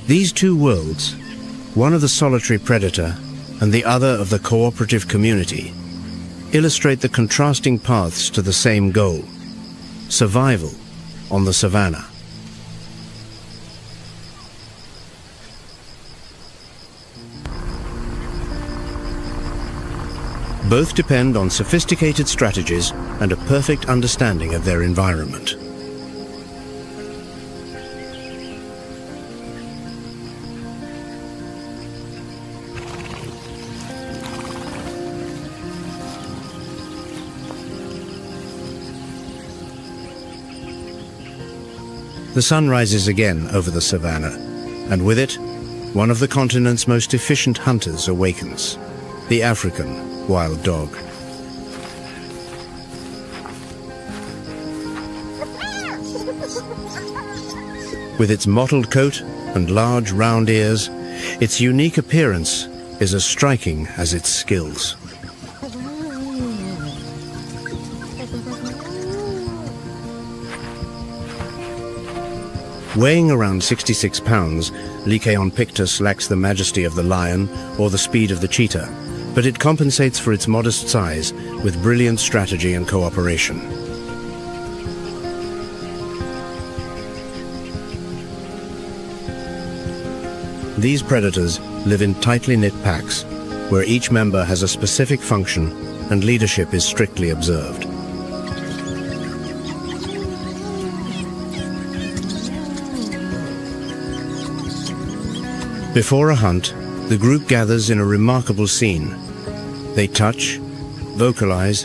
Speaker 1: These two worlds, one of the solitary predator and the other of the cooperative community, illustrate the contrasting paths to the same goal: survival on the savannah. Both depend on sophisticated strategies and a perfect understanding of their environment. The sun rises again over the savannah, and with it, one of the continent's most efficient hunters awakens, the African wild dog. With its mottled coat and large round ears, its unique appearance is as striking as its skills. Weighing around 66 pounds, Lycaon pictus lacks the majesty of the lion or the speed of the cheetah, but it compensates for its modest size with brilliant strategy and cooperation. These predators live in tightly knit packs, where each member has a specific function and leadership is strictly observed. Before a hunt, the group gathers in a remarkable scene. They touch, vocalize,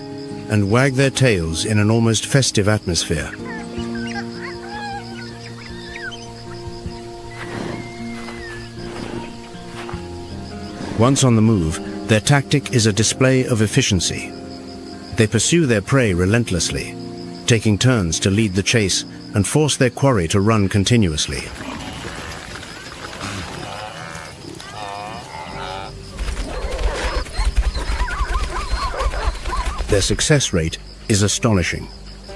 Speaker 1: and wag their tails in an almost festive atmosphere. Once on the move, their tactic is a display of efficiency. They pursue their prey relentlessly, taking turns to lead the chase and force their quarry to run continuously. Their success rate is astonishing.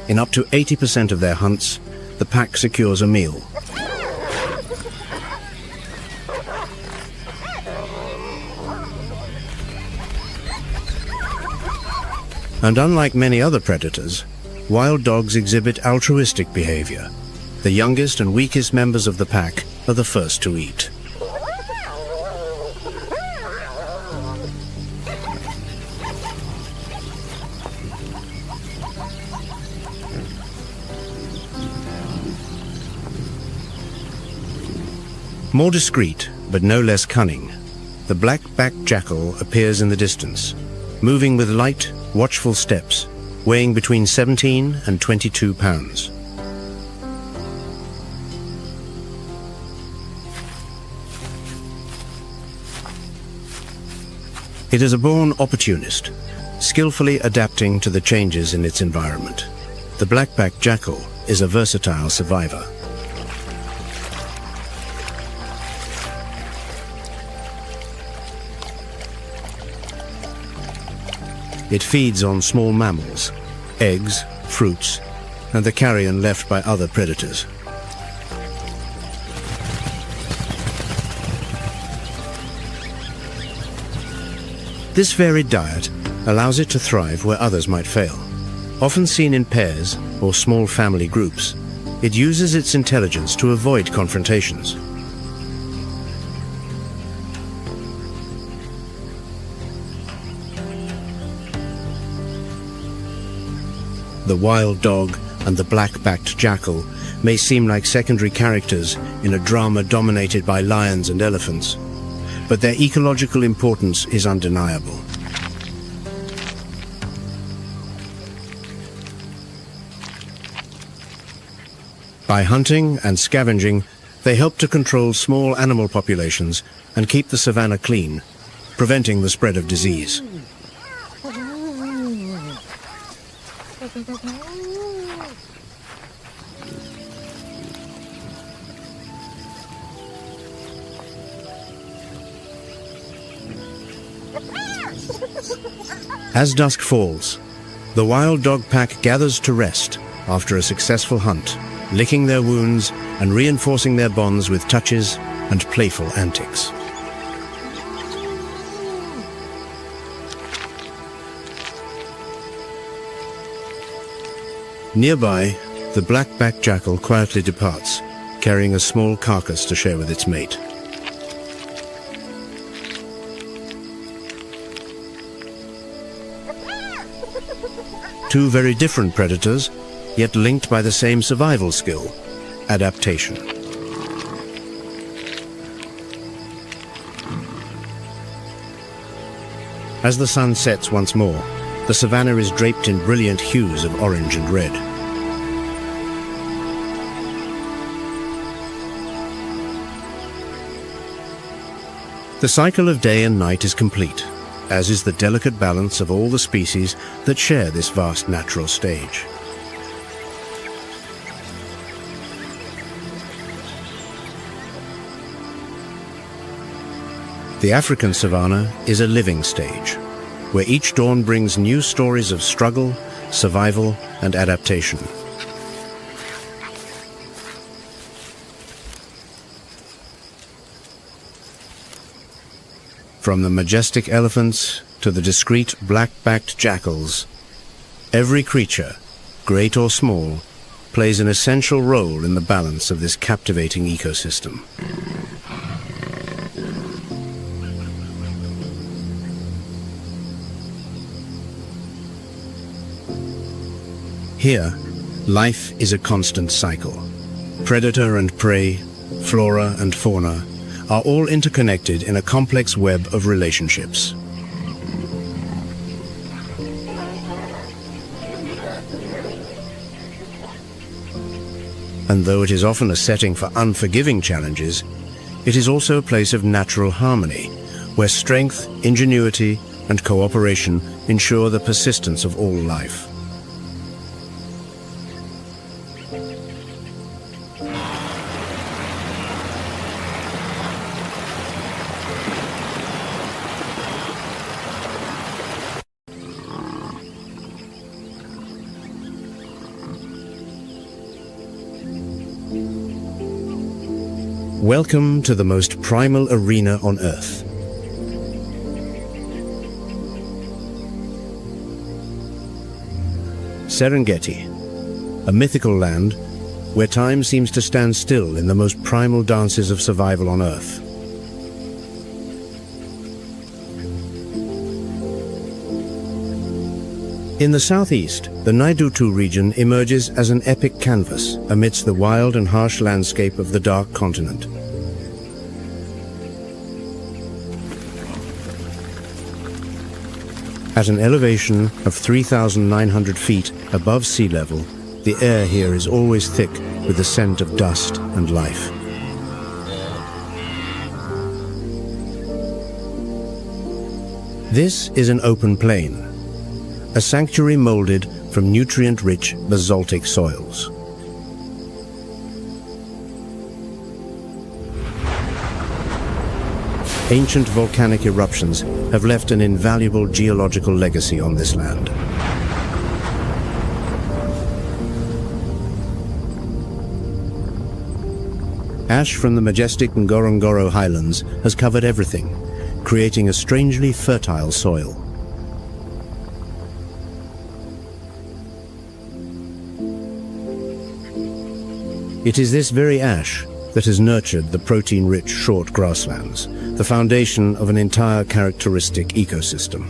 Speaker 1: In up to 80% of their hunts, the pack secures a meal. And unlike many other predators, wild dogs exhibit altruistic behavior. The youngest and weakest members of the pack are the first to eat. More discreet, but no less cunning, the black-backed jackal appears in the distance, moving with light, watchful steps, weighing between 17 and 22 pounds. It is a born opportunist, skillfully adapting to the changes in its environment. The black-backed jackal is a versatile survivor. It feeds on small mammals, eggs, fruits, and the carrion left by other predators. This varied diet allows it to thrive where others might fail. Often seen in pairs or small family groups, it uses its intelligence to avoid confrontations. The wild dog and the black-backed jackal may seem like secondary characters in a drama dominated by lions and elephants, but their ecological importance is undeniable. By hunting and scavenging, they help to control small animal populations and keep the savannah clean, preventing the spread of disease. As dusk falls, the wild dog pack gathers to rest after a successful hunt, licking their wounds and reinforcing their bonds with touches and playful antics. Nearby, the black-backed jackal quietly departs, carrying a small carcass to share with its mate. Two very different predators, yet linked by the same survival skill, adaptation. As the sun sets once more, the savannah is draped in brilliant hues of orange and red. The cycle of day and night is complete, as is the delicate balance of all the species that share this vast natural stage. The African savanna is a living stage, where each dawn brings new stories of struggle, survival, and adaptation. From the majestic elephants to the discreet black-backed jackals, every creature, great or small, plays an essential role in the balance of this captivating ecosystem. Here, life is a constant cycle. Predator and prey, flora and fauna, are all interconnected in a complex web of relationships. And though it is often a setting for unforgiving challenges, it is also a place of natural harmony, where strength, ingenuity, and cooperation ensure the persistence of all life. Welcome to the most primal arena on Earth. Serengeti, a mythical land where time seems to stand still in the most primal dances of survival on Earth. In the southeast, the Naidutu region emerges as an epic canvas amidst the wild and harsh landscape of the dark continent. At an elevation of 3,900 feet above sea level, the air here is always thick with the scent of dust and life. This is an open plain, a sanctuary molded from nutrient-rich basaltic soils. Ancient volcanic eruptions have left an invaluable geological legacy on this land. Ash from the majestic Ngorongoro highlands has covered everything, creating a strangely fertile soil. It is this very ash that has nurtured the protein-rich short grasslands, the foundation of an entire characteristic ecosystem.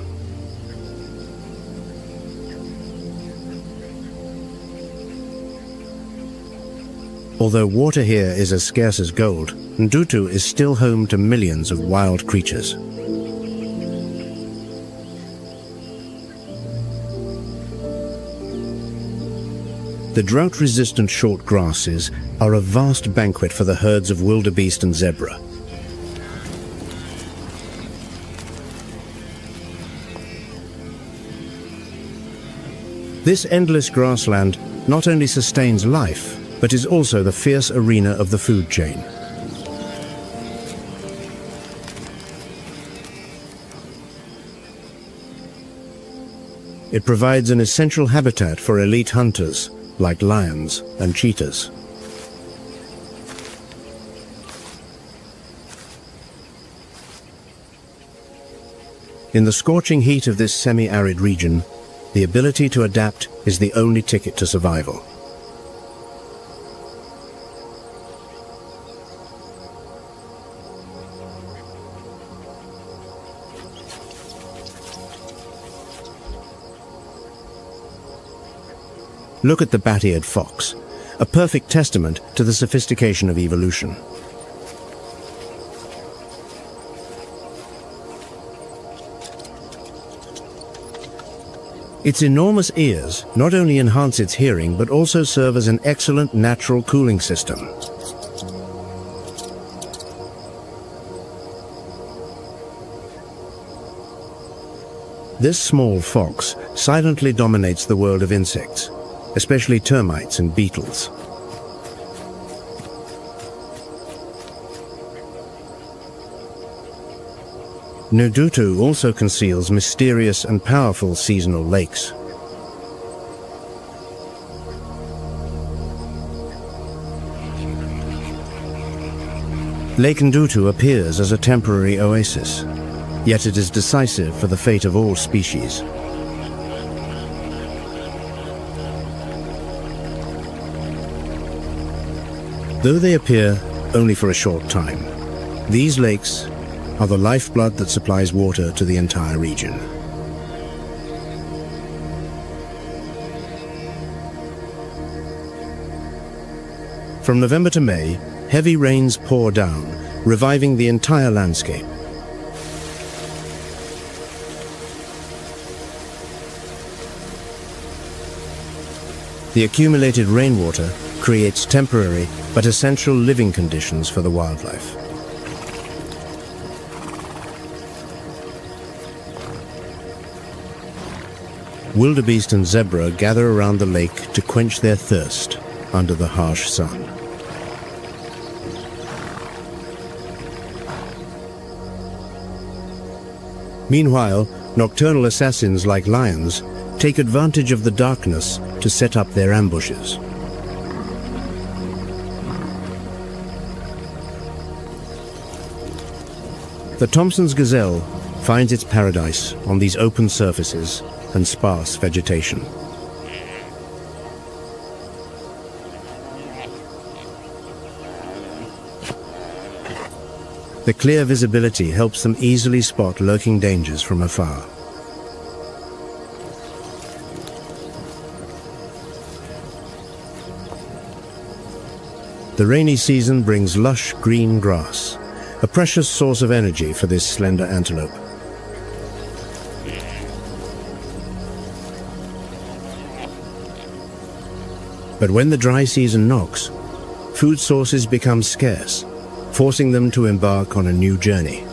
Speaker 1: Although water here is as scarce as gold, Ndutu is still home to millions of wild creatures. The drought-resistant short grasses are a vast banquet for the herds of wildebeest and zebra. This endless grassland not only sustains life, but is also the fierce arena of the food chain. It provides an essential habitat for elite hunters, like lions and cheetahs. In the scorching heat of this semi-arid region, the ability to adapt is the only ticket to survival. Look at the bat-eared fox, a perfect testament to the sophistication of evolution. Its enormous ears not only enhance its hearing but also serve as an excellent natural cooling system. This small fox silently dominates the world of insects, especially termites and beetles. Nudutu also conceals mysterious and powerful seasonal lakes. Lake Ndutu appears as a temporary oasis, yet it is decisive for the fate of all species. Though they appear only for a short time, these lakes are the lifeblood that supplies water to the entire region. From November to May, heavy rains pour down, reviving the entire landscape. The accumulated rainwater creates temporary but essential living conditions for the wildlife. Wildebeest and zebra gather around the lake to quench their thirst under the harsh sun. Meanwhile, nocturnal assassins like lions take advantage of the darkness to set up their ambushes. The Thompson's gazelle finds its paradise on these open surfaces and sparse vegetation. The clear visibility helps them easily spot lurking dangers from afar. The rainy season brings lush green grass, a precious source of energy for this slender antelope. But when the dry season knocks, food sources become scarce, forcing them to embark on a new journey.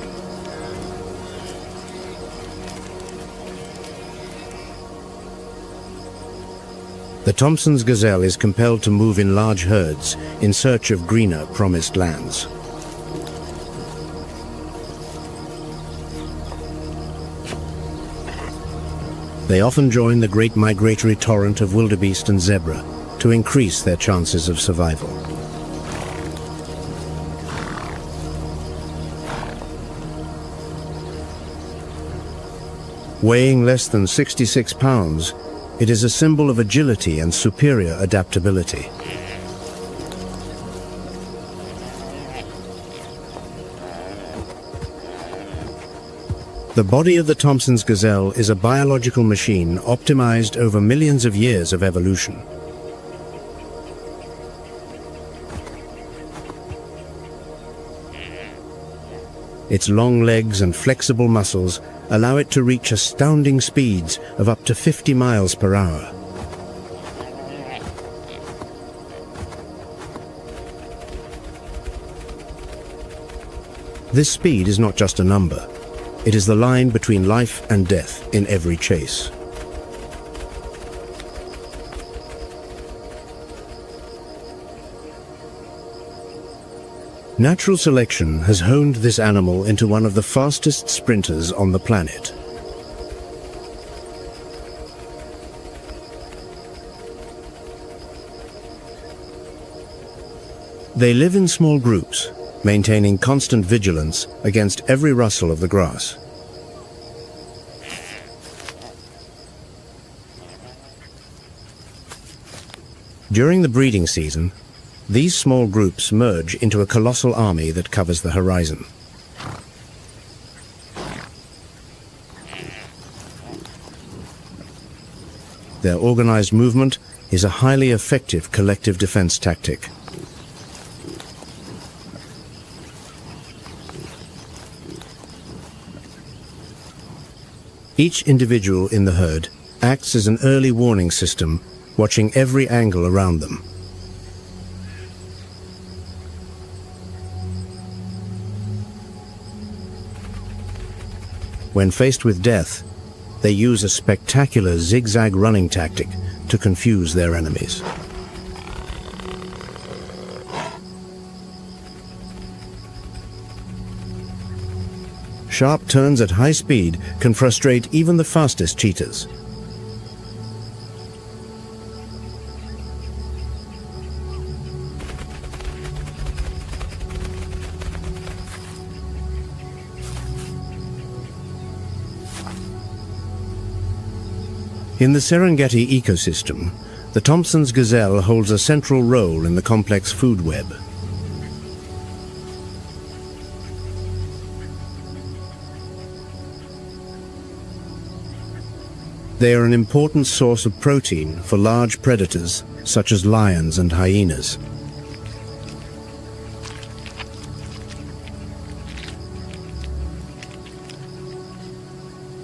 Speaker 1: The Thompson's gazelle is compelled to move in large herds in search of greener promised lands. They often join the great migratory torrent of wildebeest and zebra to increase their chances of survival. Weighing less than 66 pounds, it is a symbol of agility and superior adaptability. The body of the Thompson's gazelle is a biological machine optimized over millions of years of evolution. Its long legs and flexible muscles allow it to reach astounding speeds of up to 50 miles per hour. This speed is not just a number. It is the line between life and death in every chase. Natural selection has honed this animal into one of the fastest sprinters on the planet. They live in small groups, maintaining constant vigilance against every rustle of the grass. During the breeding season, these small groups merge into a colossal army that covers the horizon. Their organized movement is a highly effective collective defense tactic. Each individual in the herd acts as an early warning system, watching every angle around them. When faced with death, they use a spectacular zigzag running tactic to confuse their enemies. Sharp turns at high speed can frustrate even the fastest cheetahs. In the Serengeti ecosystem, the Thompson's gazelle holds a central role in the complex food web. They are an important source of protein for large predators such as lions and hyenas.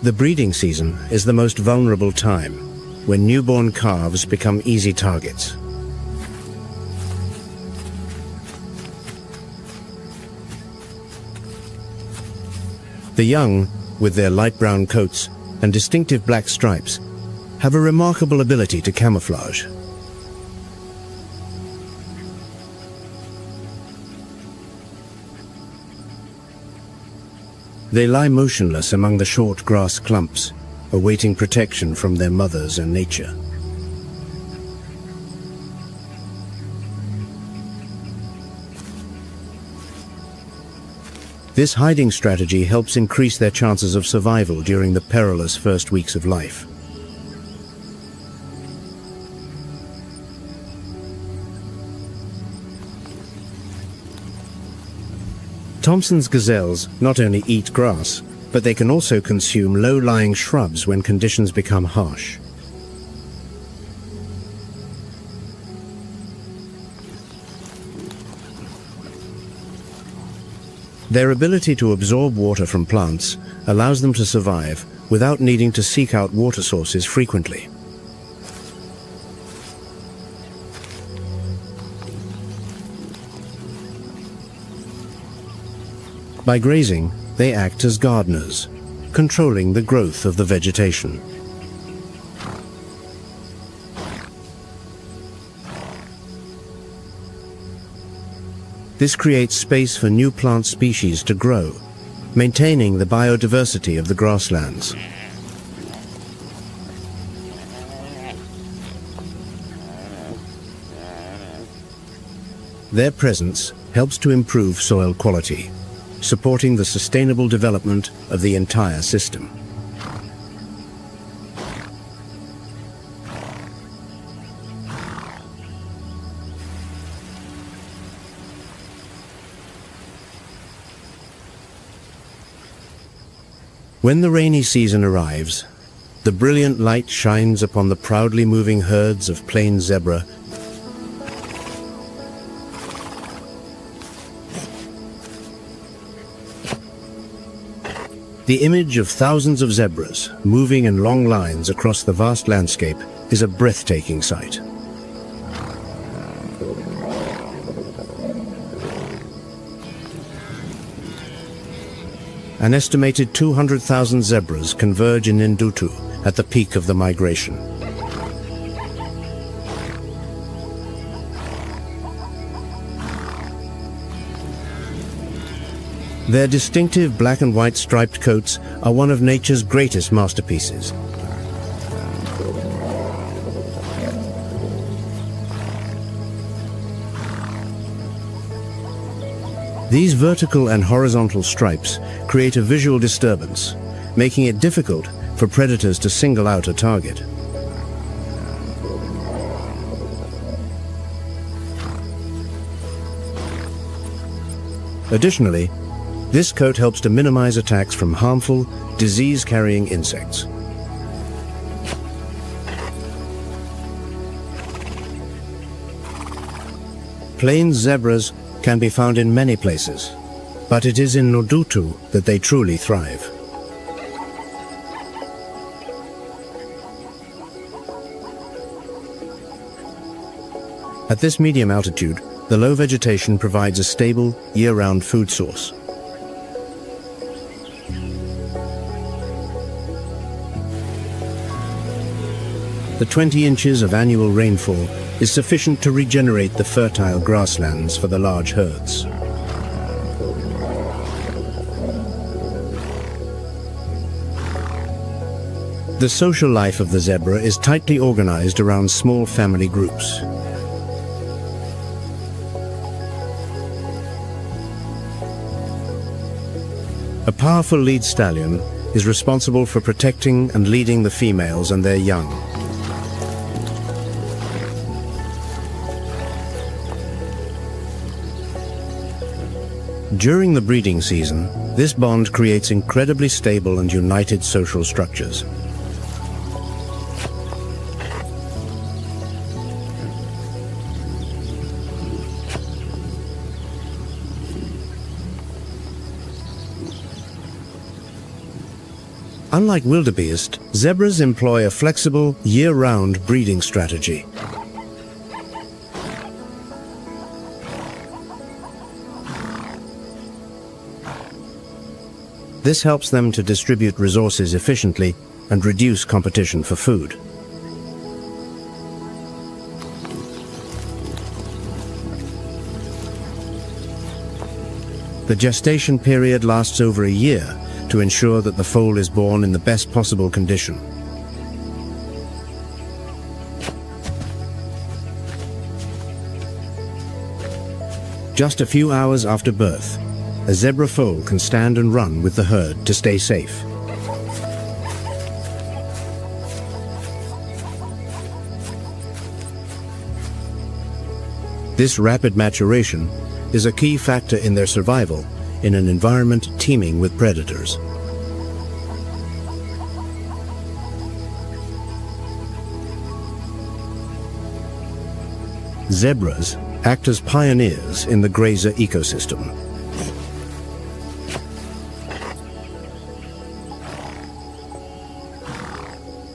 Speaker 1: The breeding season is the most vulnerable time, when newborn calves become easy targets. The young, with their light brown coats and distinctive black stripes, have a remarkable ability to camouflage. They lie motionless among the short grass clumps, awaiting protection from their mothers and nature. This hiding strategy helps increase their chances of survival during the perilous first weeks of life. Thompson's gazelles not only eat grass, but they can also consume low-lying shrubs when conditions become harsh. Their ability to absorb water from plants allows them to survive without needing to seek out water sources frequently. By grazing, they act as gardeners, controlling the growth of the vegetation. This creates space for new plant species to grow, maintaining the biodiversity of the grasslands. Their presence helps to improve soil quality, supporting the sustainable development of the entire system. When the rainy season arrives, the brilliant light shines upon the proudly moving herds of plain zebra. The image of thousands of zebras moving in long lines across the vast landscape is a breathtaking sight. An estimated 200,000 zebras converge in Ndutu at the peak of the migration. Their distinctive black and white striped coats are one of nature's greatest masterpieces. These vertical and horizontal stripes create a visual disturbance, making it difficult for predators to single out a target. Additionally, this coat helps to minimize attacks from harmful, disease-carrying insects. Plains zebras can be found in many places, but it is in Nodutu that they truly thrive. At this medium altitude, the low vegetation provides a stable, year-round food source. The 20 inches of annual rainfall is sufficient to regenerate the fertile grasslands for the large herds. The social life of the zebra is tightly organized around small family groups. A powerful lead stallion is responsible for protecting and leading the females and their young. During the breeding season, this bond creates incredibly stable and united social structures. Unlike wildebeest, zebras employ a flexible, year-round breeding strategy. This helps them to distribute resources efficiently and reduce competition for food. The gestation period lasts over a year to ensure that the foal is born in the best possible condition. Just a few hours after birth, a zebra foal can stand and run with the herd to stay safe. This rapid maturation is a key factor in their survival in an environment teeming with predators. Zebras act as pioneers in the grazer ecosystem.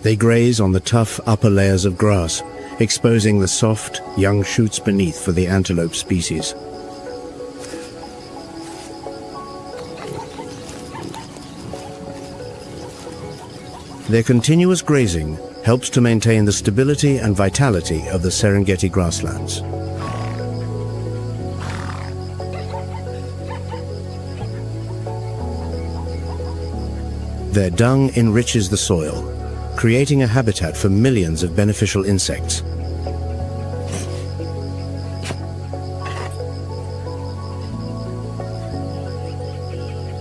Speaker 1: They graze on the tough upper layers of grass, exposing the soft, young shoots beneath for the antelope species. Their continuous grazing helps to maintain the stability and vitality of the Serengeti grasslands. Their dung enriches the soil, creating a habitat for millions of beneficial insects.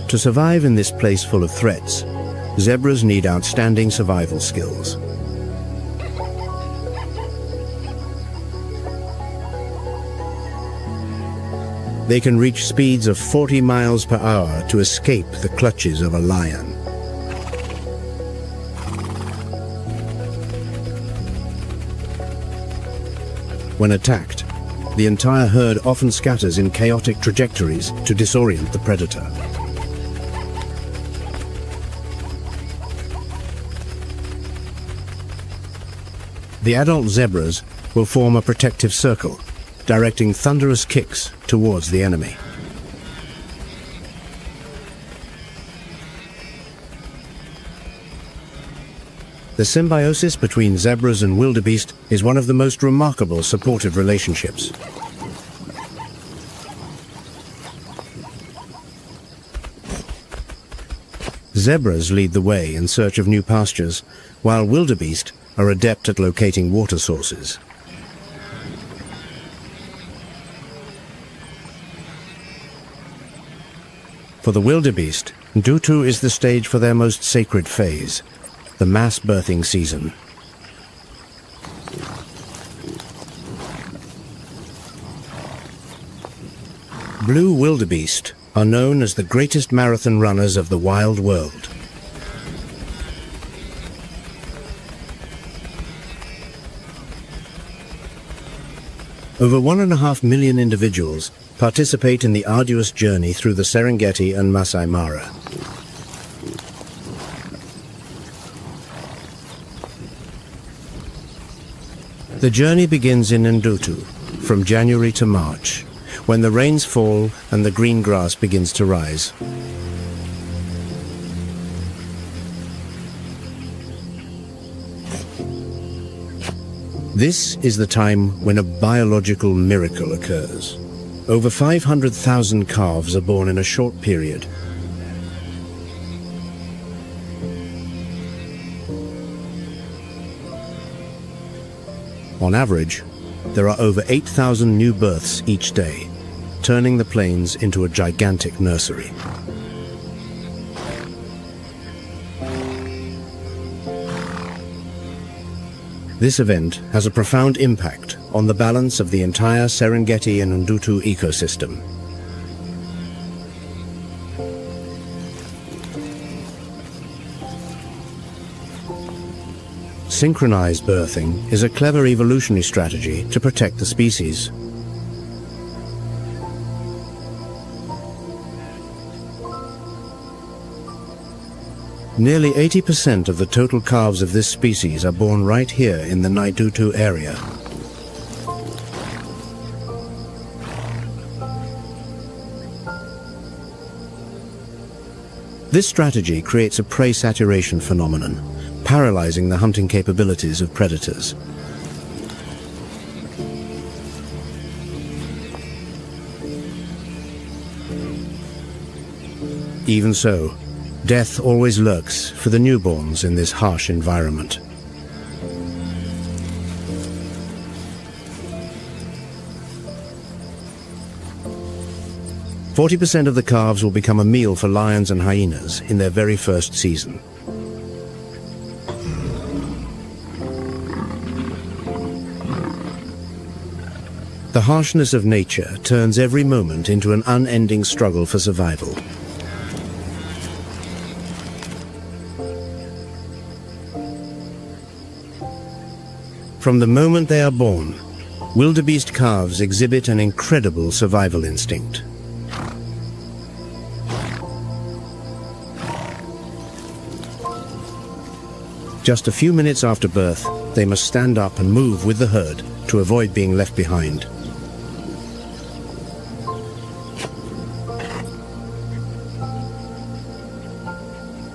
Speaker 1: To survive in this place full of threats, zebras need outstanding survival skills. They can reach speeds of 40 miles per hour to escape the clutches of a lion. When attacked, the entire herd often scatters in chaotic trajectories to disorient the predator. The adult zebras will form a protective circle, directing thunderous kicks towards the enemy. The symbiosis between zebras and wildebeest is one of the most remarkable supportive relationships. Zebras lead the way in search of new pastures, while wildebeest are adept at locating water sources. For the wildebeest, Ndutu is the stage for their most sacred phase, the mass birthing season. Blue wildebeest are known as the greatest marathon runners of the wild world. Over 1.5 million individuals participate in the arduous journey through the Serengeti and Masai Mara. The journey begins in Ndutu from January to March, when the rains fall and the green grass begins to rise. This is the time when a biological miracle occurs. Over 500,000 calves are born in a short period. On average, there are over 8,000 new births each day, turning the plains into a gigantic nursery. This event has a profound impact on the balance of the entire Serengeti and Ndutu ecosystem. Synchronized birthing is a clever evolutionary strategy to protect the species. Nearly 80% of the total calves of this species are born right here in the Ndutu area. This strategy creates a prey saturation phenomenon, paralyzing the hunting capabilities of predators. Even so, death always lurks for the newborns in this harsh environment. "40% of the calves will become a meal for lions and hyenas in their very first season. The harshness of nature turns every moment into an unending struggle for survival. From the moment they are born, wildebeest calves exhibit an incredible survival instinct. Just a few minutes after birth, they must stand up and move with the herd to avoid being left behind.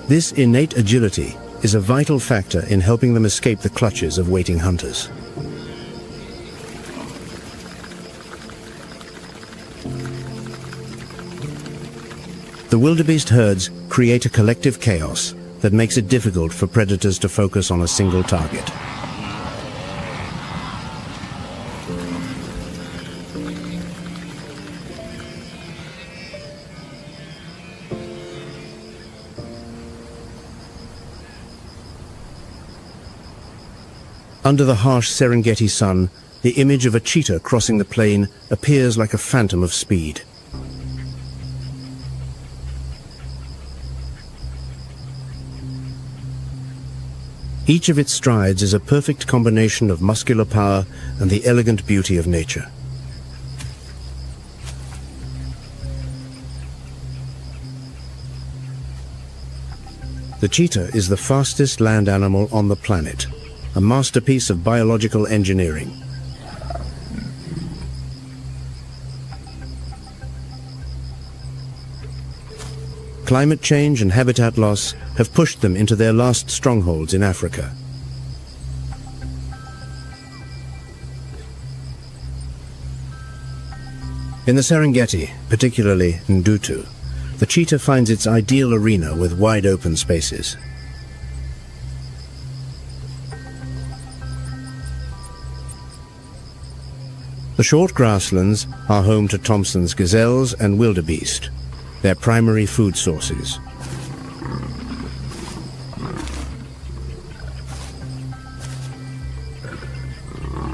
Speaker 1: This innate agility is a vital factor in helping them escape the clutches of waiting hunters. The wildebeest herds create a collective chaos that makes it difficult for predators to focus on a single target. Under the harsh Serengeti sun, the image of a cheetah crossing the plain appears like a phantom of speed. Each of its strides is a perfect combination of muscular power and the elegant beauty of nature. The cheetah is the fastest land animal on the planet, a masterpiece of biological engineering. Climate change and habitat loss have pushed them into their last strongholds in Africa. In the Serengeti, particularly Ndutu, the cheetah finds its ideal arena with wide open spaces. The short grasslands are home to Thompson's gazelles and wildebeest, their primary food sources.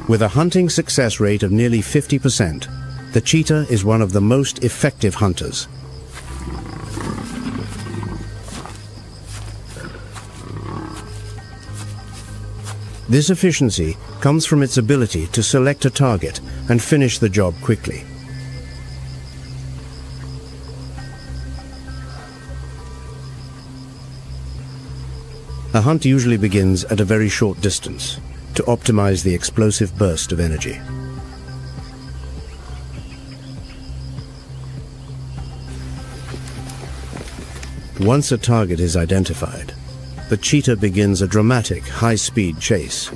Speaker 1: With a hunting success rate of nearly 50%, the cheetah is one of the most effective hunters. This efficiency comes from its ability to select a target and finish the job quickly. A hunt usually begins at a very short distance to optimize the explosive burst of energy. Once a target is identified, the cheetah begins a dramatic, high-speed chase.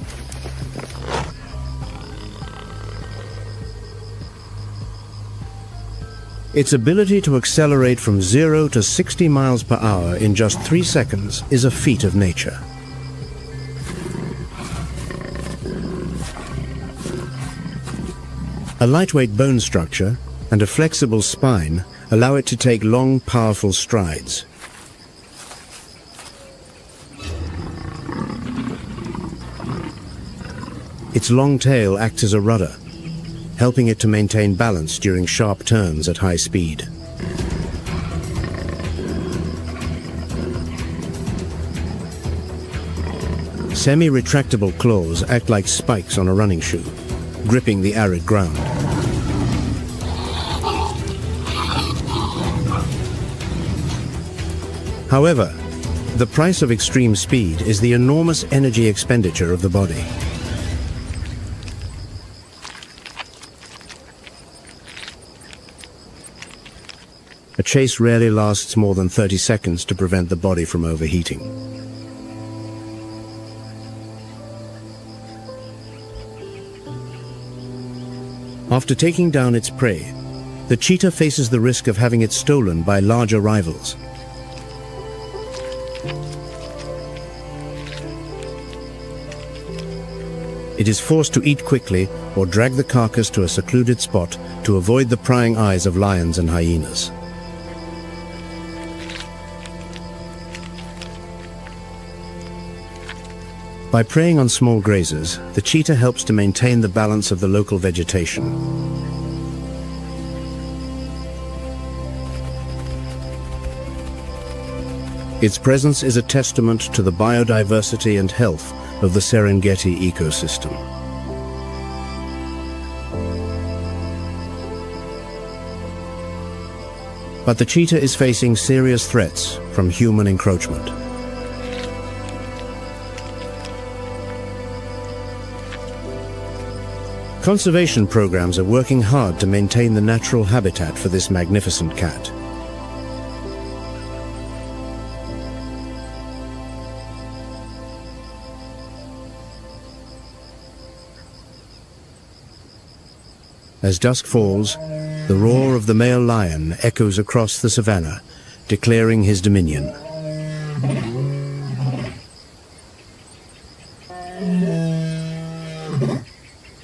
Speaker 1: Its ability to accelerate from 0 to 60 miles per hour in just 3 seconds is a feat of nature. A lightweight bone structure and a flexible spine allow it to take long, powerful strides. Its long tail acts as a rudder, helping it to maintain balance during sharp turns at high speed. Semi-retractable claws act like spikes on a running shoe, gripping the arid ground. However, the price of extreme speed is the enormous energy expenditure of the body. A chase rarely lasts more than 30 seconds to prevent the body from overheating. After taking down its prey, the cheetah faces the risk of having it stolen by larger rivals. It is forced to eat quickly or drag the carcass to a secluded spot to avoid the prying eyes of lions and hyenas. By preying on small grazers, the cheetah helps to maintain the balance of the local vegetation. Its presence is a testament to the biodiversity and health of the Serengeti ecosystem. But the cheetah is facing serious threats from human encroachment. Conservation programs are working hard to maintain the natural habitat for this magnificent cat. As dusk falls, the roar of the male lion echoes across the savannah, declaring his dominion.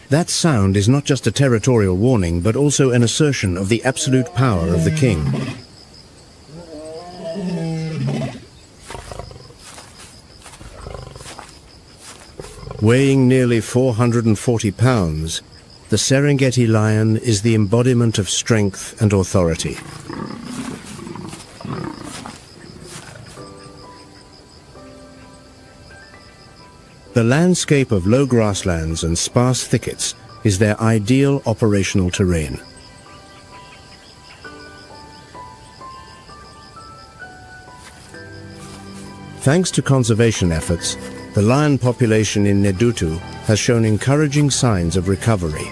Speaker 1: That sound is not just a territorial warning, but also an assertion of the absolute power of the king. Weighing nearly 440 pounds, the Serengeti lion is the embodiment of strength and authority. The landscape of low grasslands and sparse thickets is their ideal operational terrain. Thanks to conservation efforts, the lion population in Nedutu has shown encouraging signs of recovery.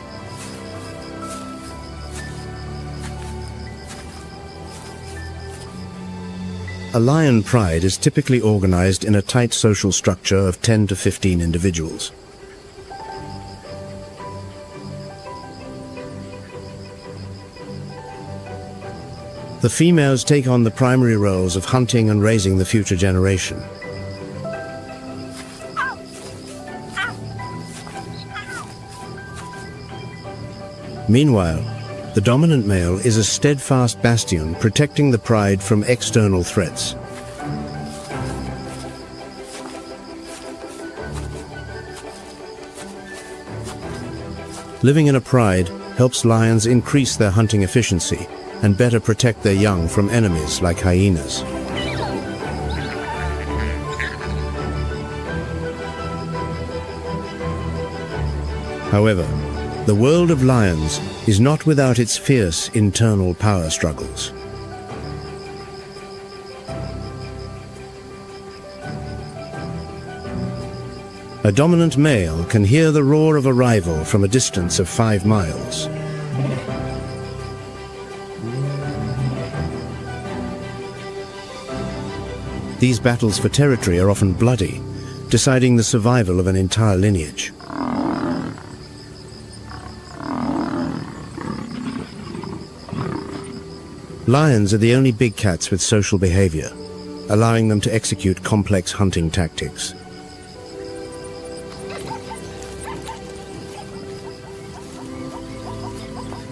Speaker 1: A lion pride is typically organized in a tight social structure of 10 to 15 individuals. The females take on the primary roles of hunting and raising the future generation. Meanwhile, The dominant male is a steadfast bastion protecting the pride from external threats. Living in a pride helps lions increase their hunting efficiency and better protect their young from enemies like hyenas. However, the world of lions is not without its fierce internal power struggles. A dominant male can hear the roar of a rival from a distance of 5 miles. These battles for territory are often bloody, deciding the survival of an entire lineage. Lions are the only big cats with social behavior, allowing them to execute complex hunting tactics.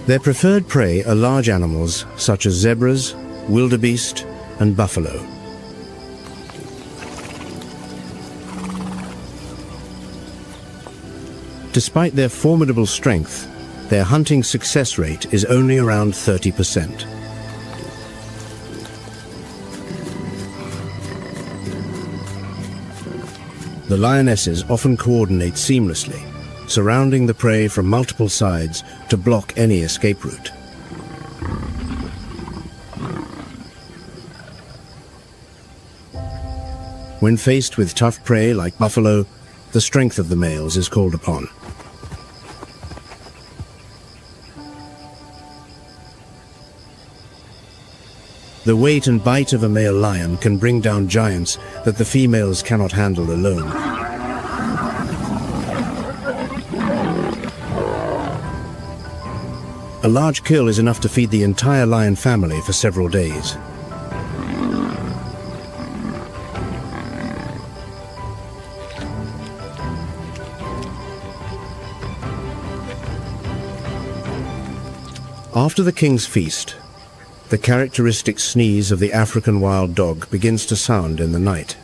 Speaker 1: Their preferred prey are large animals such as zebras, wildebeest, and buffalo. Despite their formidable strength, their hunting success rate is only around 30%. The lionesses often coordinate seamlessly, surrounding the prey from multiple sides to block any escape route. When faced with tough prey like buffalo, the strength of the males is called upon. The weight and bite of a male lion can bring down giants that the females cannot handle alone. A large kill is enough to feed the entire lion family for several days. After the king's feast, the characteristic sneeze of the African wild dog begins to sound in the night.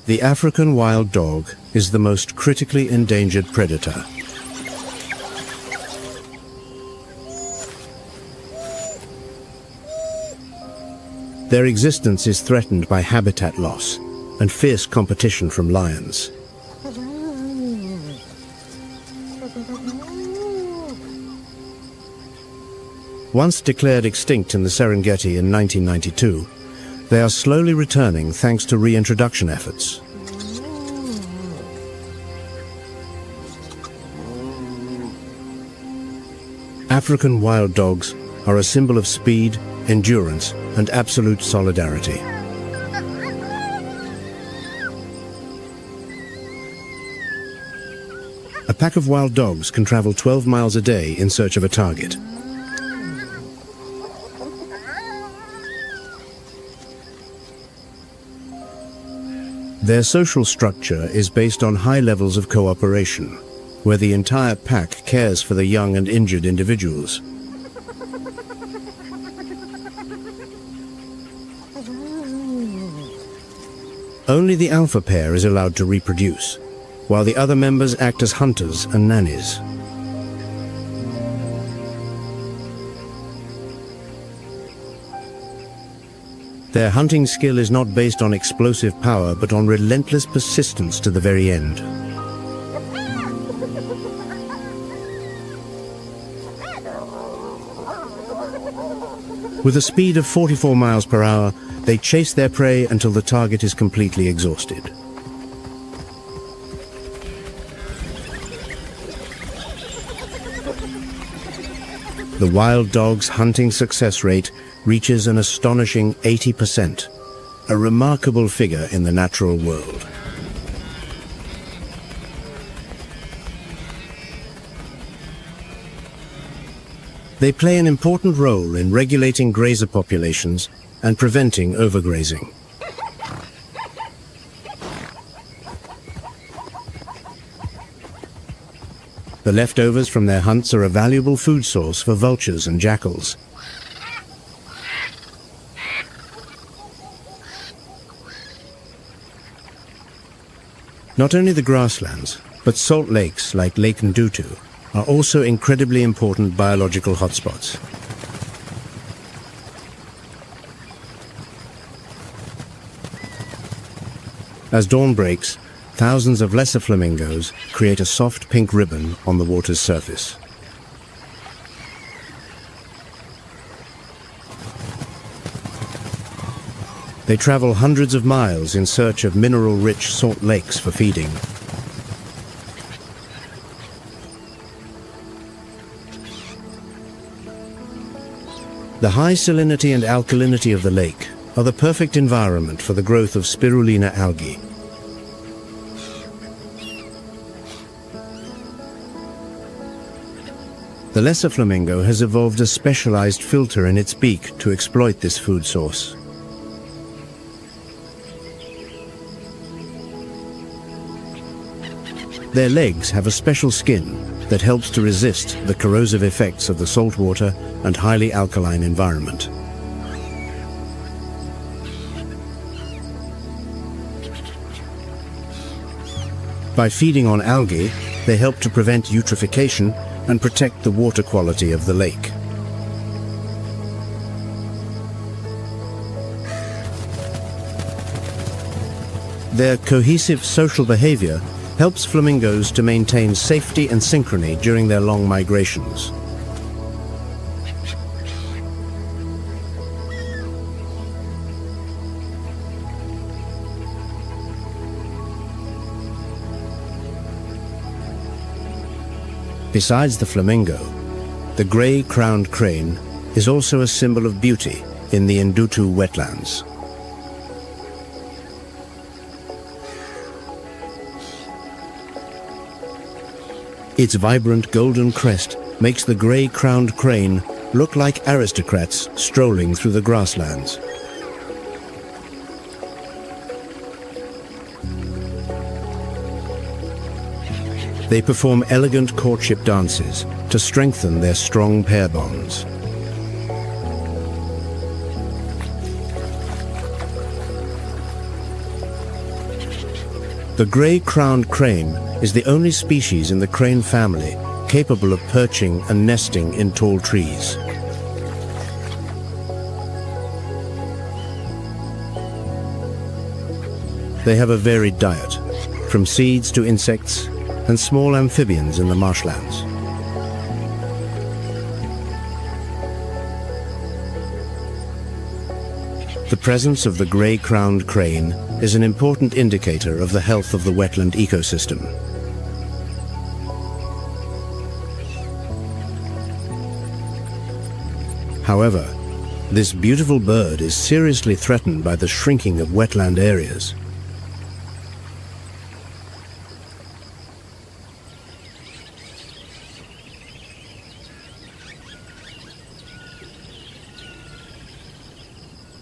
Speaker 1: The African wild dog is the most critically endangered predator. Their existence is threatened by habitat loss and fierce competition from lions. Once declared extinct in the Serengeti in 1992, they are slowly returning thanks to reintroduction efforts. African wild dogs are a symbol of speed, endurance, and absolute solidarity. A pack of wild dogs can travel 12 miles a day in search of a target. Their social structure is based on high levels of cooperation, where the entire pack cares for the young and injured individuals. Only the alpha pair is allowed to reproduce, while the other members act as hunters and nannies. Their hunting skill is not based on explosive power, but on relentless persistence to the very end. With a speed of 44 miles per hour, they chase their prey until the target is completely exhausted. The wild dog's hunting success rate reaches an astonishing 80%, a remarkable figure in the natural world. They play an important role in regulating grazer populations and preventing overgrazing. The leftovers from their hunts are a valuable food source for vultures and jackals. Not only the grasslands, but salt lakes like Lake Ndutu are also incredibly important biological hotspots. As dawn breaks, thousands of lesser flamingos create a soft pink ribbon on the water's surface. They travel hundreds of miles in search of mineral-rich salt lakes for feeding. The high salinity and alkalinity of the lake are the perfect environment for the growth of spirulina algae. The lesser flamingo has evolved a specialized filter in its beak to exploit this food source. Their legs have a special skin that helps to resist the corrosive effects of the saltwater and highly alkaline environment. By feeding on algae, they help to prevent eutrophication and protect the water quality of the lake. Their cohesive social behavior helps flamingos to maintain safety and synchrony during their long migrations. Besides the flamingo, the grey-crowned crane is also a symbol of beauty in the Ndutu wetlands. Its vibrant golden crest makes the grey-crowned crane look like aristocrats strolling through the grasslands. They perform elegant courtship dances to strengthen their strong pair bonds. The grey-crowned crane is the only species in the crane family capable of perching and nesting in tall trees. They have a varied diet, from seeds to insects and small amphibians in the marshlands. The presence of the grey-crowned crane is an important indicator of the health of the wetland ecosystem. However, this beautiful bird is seriously threatened by the shrinking of wetland areas.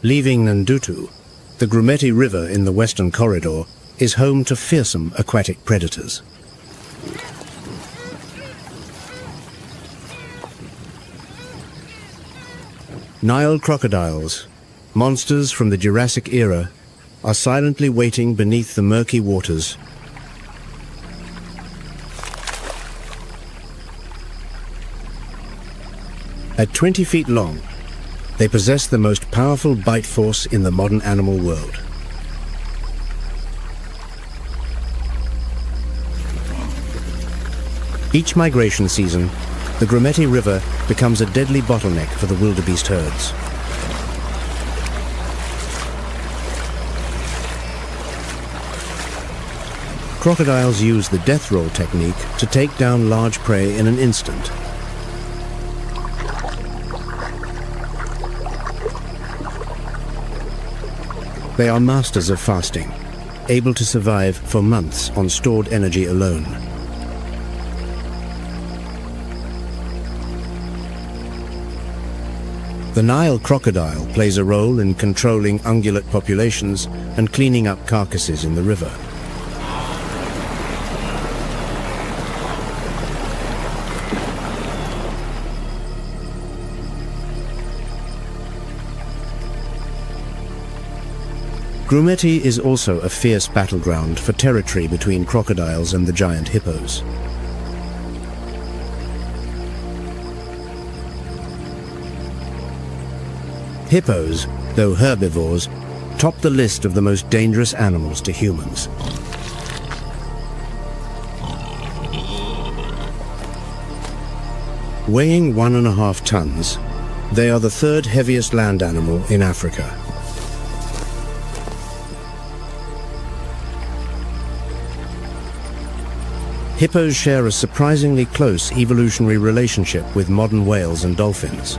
Speaker 1: Leaving Ndutu, the Grumeti River in the western corridor is home to fearsome aquatic predators. Nile crocodiles, monsters from the Jurassic era, are silently waiting beneath the murky waters. At 20 feet long, they possess the most powerful bite force in the modern animal world. Each migration season, the Grumeti River becomes a deadly bottleneck for the wildebeest herds. Crocodiles use the death roll technique to take down large prey in an instant. They are masters of fasting, able to survive for months on stored energy alone. The Nile crocodile plays a role in controlling ungulate populations and cleaning up carcasses in the river. Grumeti is also a fierce battleground for territory between crocodiles and the giant hippos. Hippos, though herbivores, top the list of the most dangerous animals to humans. Weighing 1.5 tons, they are the third heaviest land animal in Africa. Hippos share a surprisingly close evolutionary relationship with modern whales and dolphins.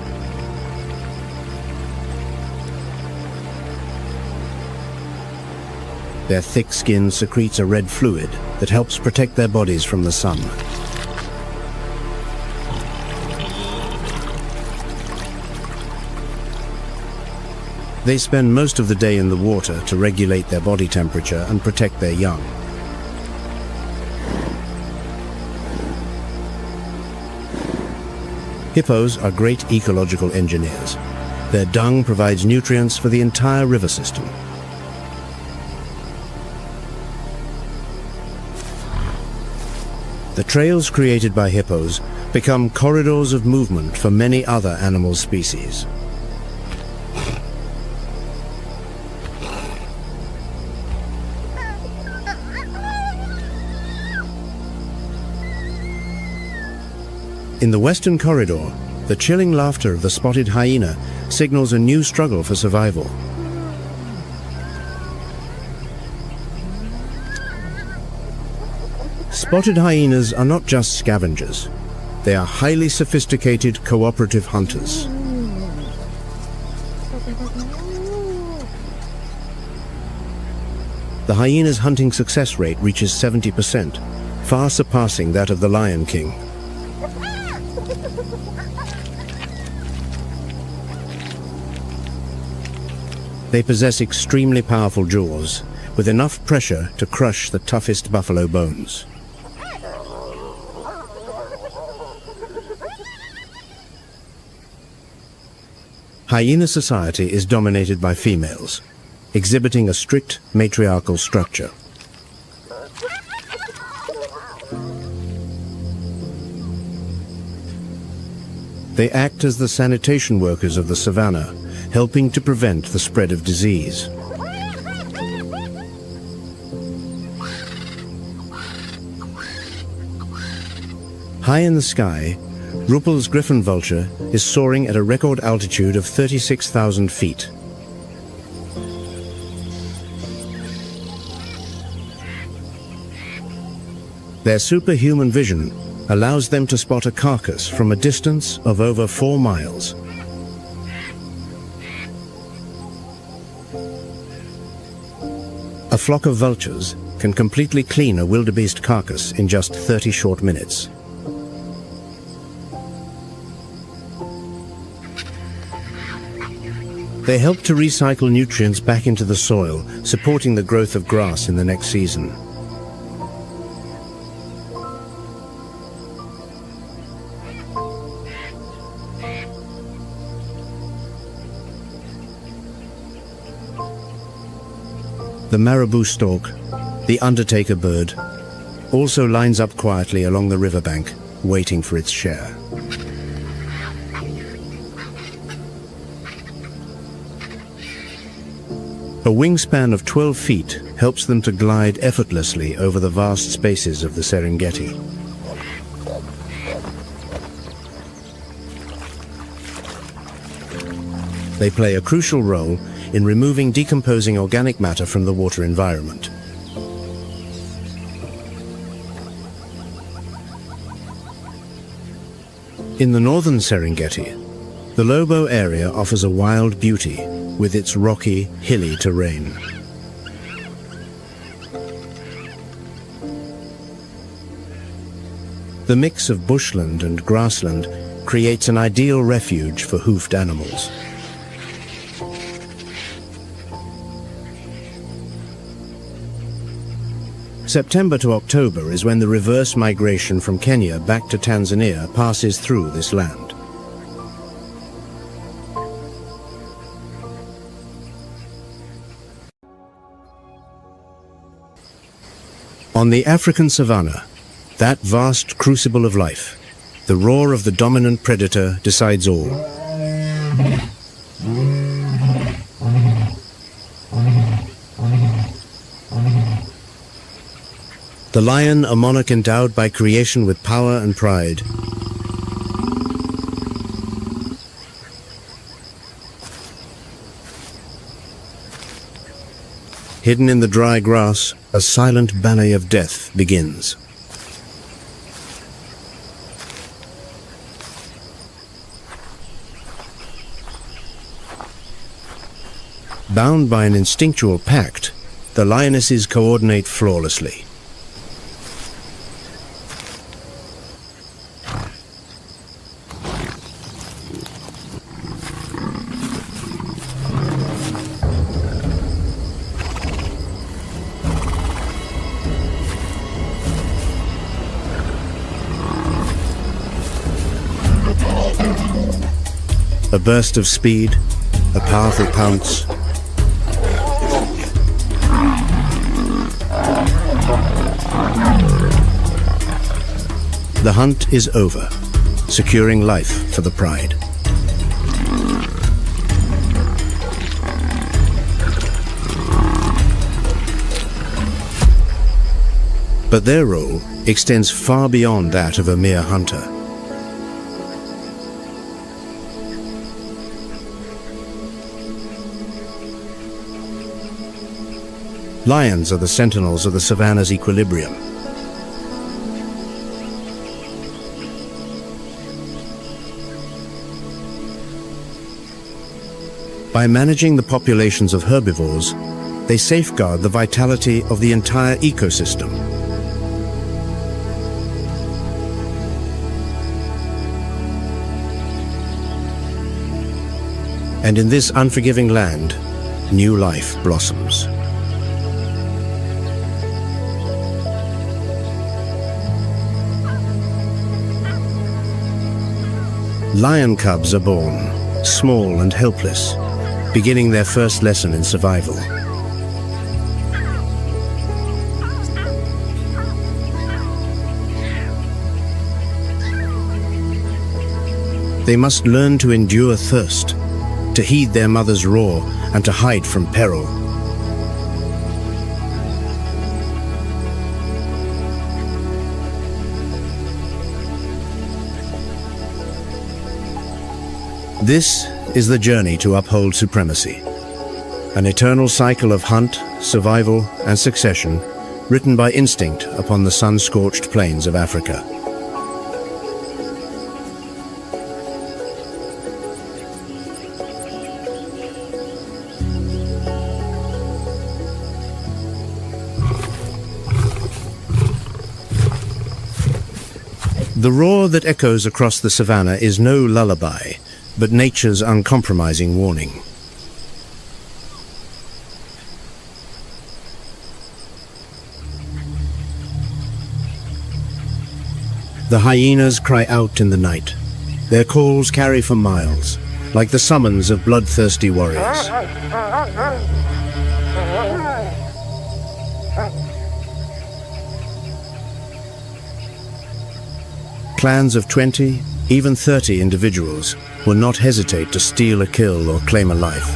Speaker 1: Their thick skin secretes a red fluid that helps protect their bodies from the sun. They spend most of the day in the water to regulate their body temperature and protect their young. Hippos are great ecological engineers. Their dung provides nutrients for the entire river system. The trails created by hippos become corridors of movement for many other animal species. In the western corridor, the chilling laughter of the spotted hyena signals a new struggle for survival. Spotted hyenas are not just scavengers. They are highly sophisticated cooperative hunters. The hyena's hunting success rate reaches 70%, far surpassing that of the lion king. They possess extremely powerful jaws, with enough pressure to crush the toughest buffalo bones. Hyena society is dominated by females, exhibiting a strict matriarchal structure. They act as the sanitation workers of the savannah, helping to prevent the spread of disease. High in the sky, Ruppel's griffon vulture is soaring at a record altitude of 36,000 feet. Their superhuman vision allows them to spot a carcass from a distance of over 4 miles. A flock of vultures can completely clean a wildebeest carcass in just 30 short minutes. They help to recycle nutrients back into the soil, supporting the growth of grass in the next season. The marabou stork, the undertaker bird, also lines up quietly along the riverbank, waiting for its share. A wingspan of 12 feet helps them to glide effortlessly over the vast spaces of the Serengeti. They play a crucial role in removing decomposing organic matter from the water environment. In the northern Serengeti, the Lobo area offers a wild beauty with its rocky, hilly terrain. The mix of bushland and grassland creates an ideal refuge for hoofed animals. September to October is when the reverse migration from Kenya back to Tanzania passes through this land. On the African savanna, that vast crucible of life, the roar of the dominant predator decides all. The lion, a monarch endowed by creation with power and pride. Hidden in the dry grass, a silent ballet of death begins. Bound by an instinctual pact, the lionesses coordinate flawlessly. A burst of speed, a powerful pounce. The hunt is over, securing life for the pride. But their role extends far beyond that of a mere hunter. Lions are the sentinels of the savanna's equilibrium. By managing the populations of herbivores, they safeguard the vitality of the entire ecosystem. And in this unforgiving land, new life blossoms. Lion cubs are born, small and helpless, beginning their first lesson in survival. They must learn to endure thirst, to heed their mother's roar, and to hide from peril. This is the journey to uphold supremacy, an eternal cycle of hunt, survival, and succession, written by instinct upon the sun-scorched plains of Africa. The roar that echoes across the savannah is no lullaby, but nature's uncompromising warning. The hyenas cry out in the night. Their calls carry for miles, like the summons of bloodthirsty warriors. Clans of 20, even 30 individuals will not hesitate to steal a kill or claim a life.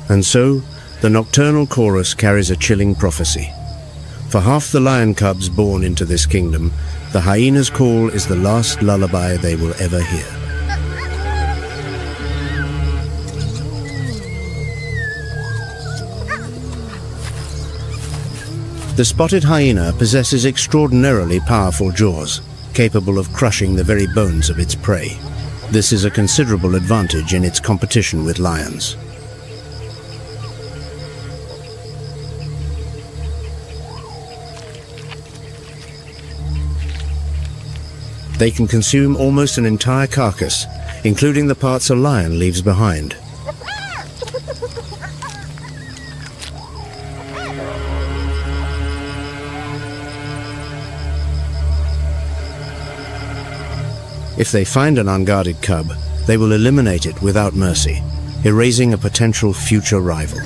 Speaker 1: And so, the nocturnal chorus carries a chilling prophecy. For half the lion cubs born into this kingdom, the hyena's call is the last lullaby they will ever hear. The spotted hyena possesses extraordinarily powerful jaws, capable of crushing the very bones of its prey. This is a considerable advantage in its competition with lions. They can consume almost an entire carcass, including the parts a lion leaves behind. If they find an unguarded cub, they will eliminate it without mercy, erasing a potential future rival.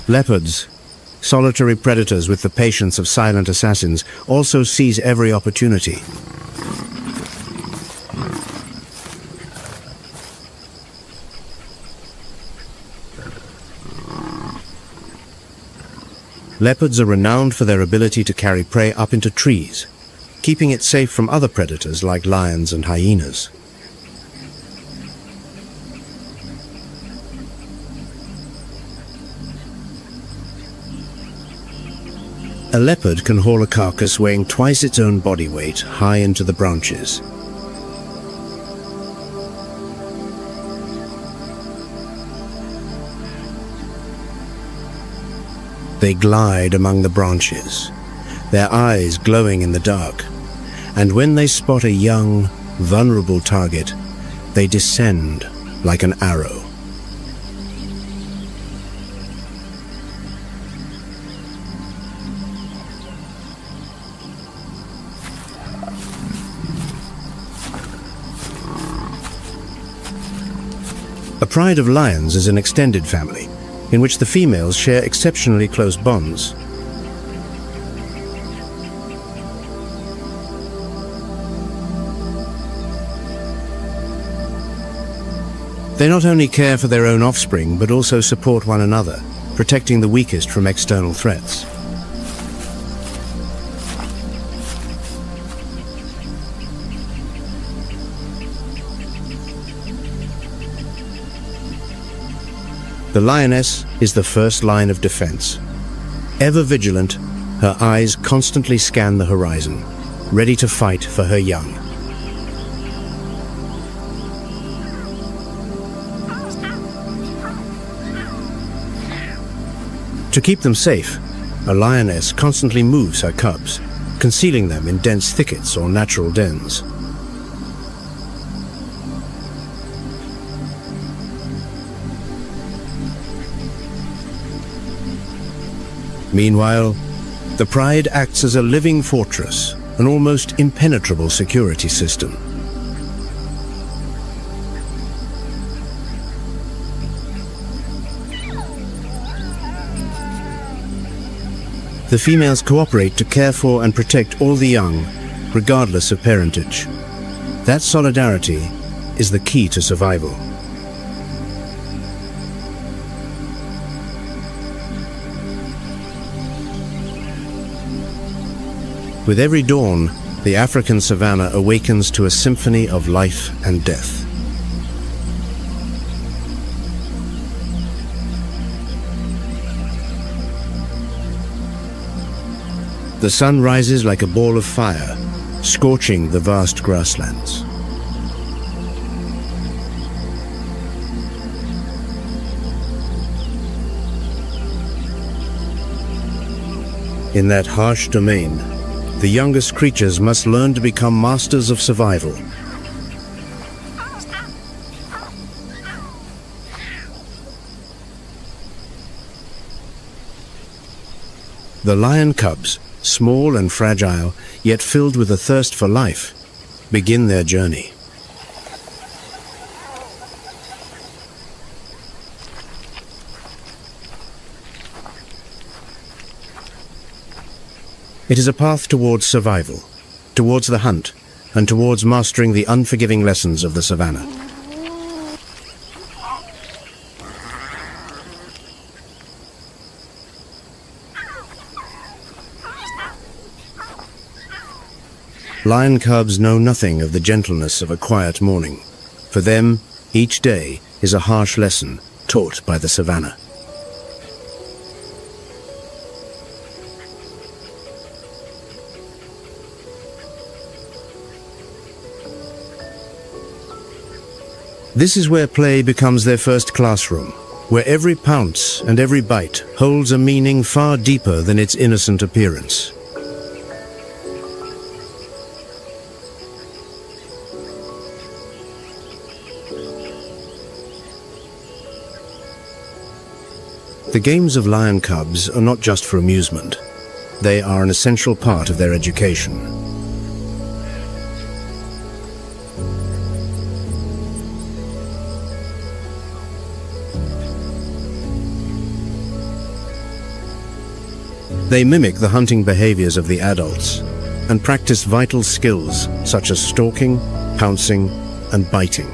Speaker 1: Leopards, solitary predators with the patience of silent assassins, also seize every opportunity. Leopards are renowned for their ability to carry prey up into trees, keeping it safe from other predators like lions and hyenas. A leopard can haul a carcass weighing twice its own body weight high into the branches. They glide among the branches, their eyes glowing in the dark, and when they spot a young, vulnerable target, they descend like an arrow. A pride of lions is an extended family, in which the females share exceptionally close bonds. They not only care for their own offspring, but also support one another, protecting the weakest from external threats. The lioness is the first line of defense. Ever vigilant, her eyes constantly scan the horizon, ready to fight for her young. To keep them safe, a lioness constantly moves her cubs, concealing them in dense thickets or natural dens. Meanwhile, the pride acts as a living fortress, an almost impenetrable security system. The females cooperate to care for and protect all the young, regardless of parentage. That solidarity is the key to survival. With every dawn, the African savannah awakens to a symphony of life and death. The sun rises like a ball of fire, scorching the vast grasslands. In that harsh domain, the youngest creatures must learn to become masters of survival. The lion cubs, small and fragile, yet filled with a thirst for life, begin their journey. It is a path towards survival, towards the hunt, and towards mastering the unforgiving lessons of the savannah. Lion cubs know nothing of the gentleness of a quiet morning. For them, each day is a harsh lesson taught by the savannah. This is where play becomes their first classroom, where every pounce and every bite holds a meaning far deeper than its innocent appearance. The games of lion cubs are not just for amusement. They are an essential part of their education. They mimic the hunting behaviors of the adults and practice vital skills such as stalking, pouncing, and biting.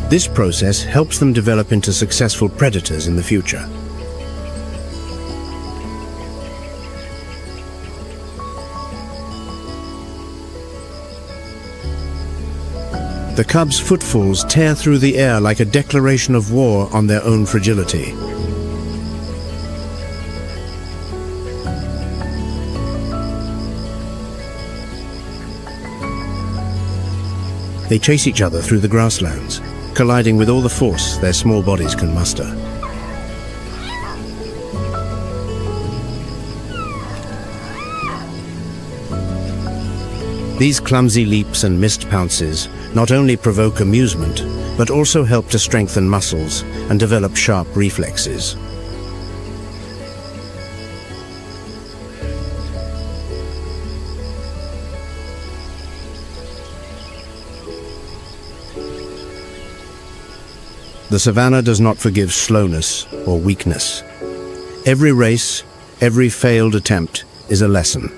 Speaker 1: This process helps them develop into successful predators in the future. The cubs' footfalls tear through the air like a declaration of war on their own fragility. They chase each other through the grasslands, colliding with all the force their small bodies can muster. These clumsy leaps and missed pounces not only provoke amusement, but also help to strengthen muscles and develop sharp reflexes. The savannah does not forgive slowness or weakness. Every race, every failed attempt is a lesson.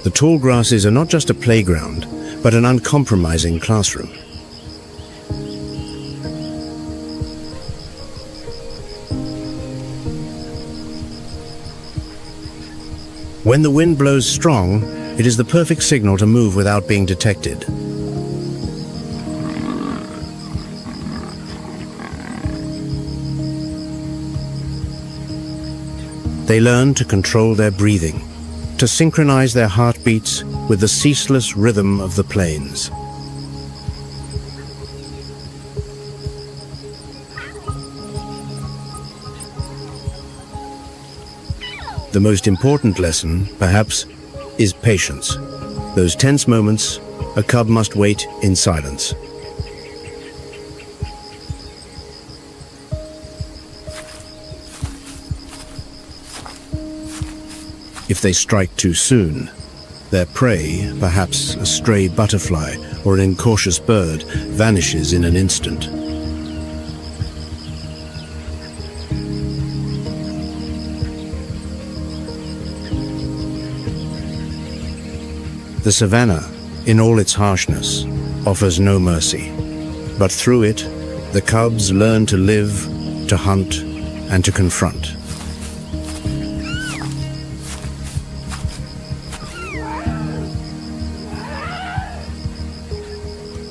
Speaker 1: The tall grasses are not just a playground, but an uncompromising classroom. When the wind blows strong, it is the perfect signal to move without being detected. They learn to control their breathing, to synchronize their heartbeats with the ceaseless rhythm of the plains. The most important lesson, perhaps, is patience. Those tense moments, a cub must wait in silence. If they strike too soon, their prey, perhaps a stray butterfly or an incautious bird, vanishes in an instant. The savannah, in all its harshness, offers no mercy. But through it, the cubs learn to live, to hunt, and to confront.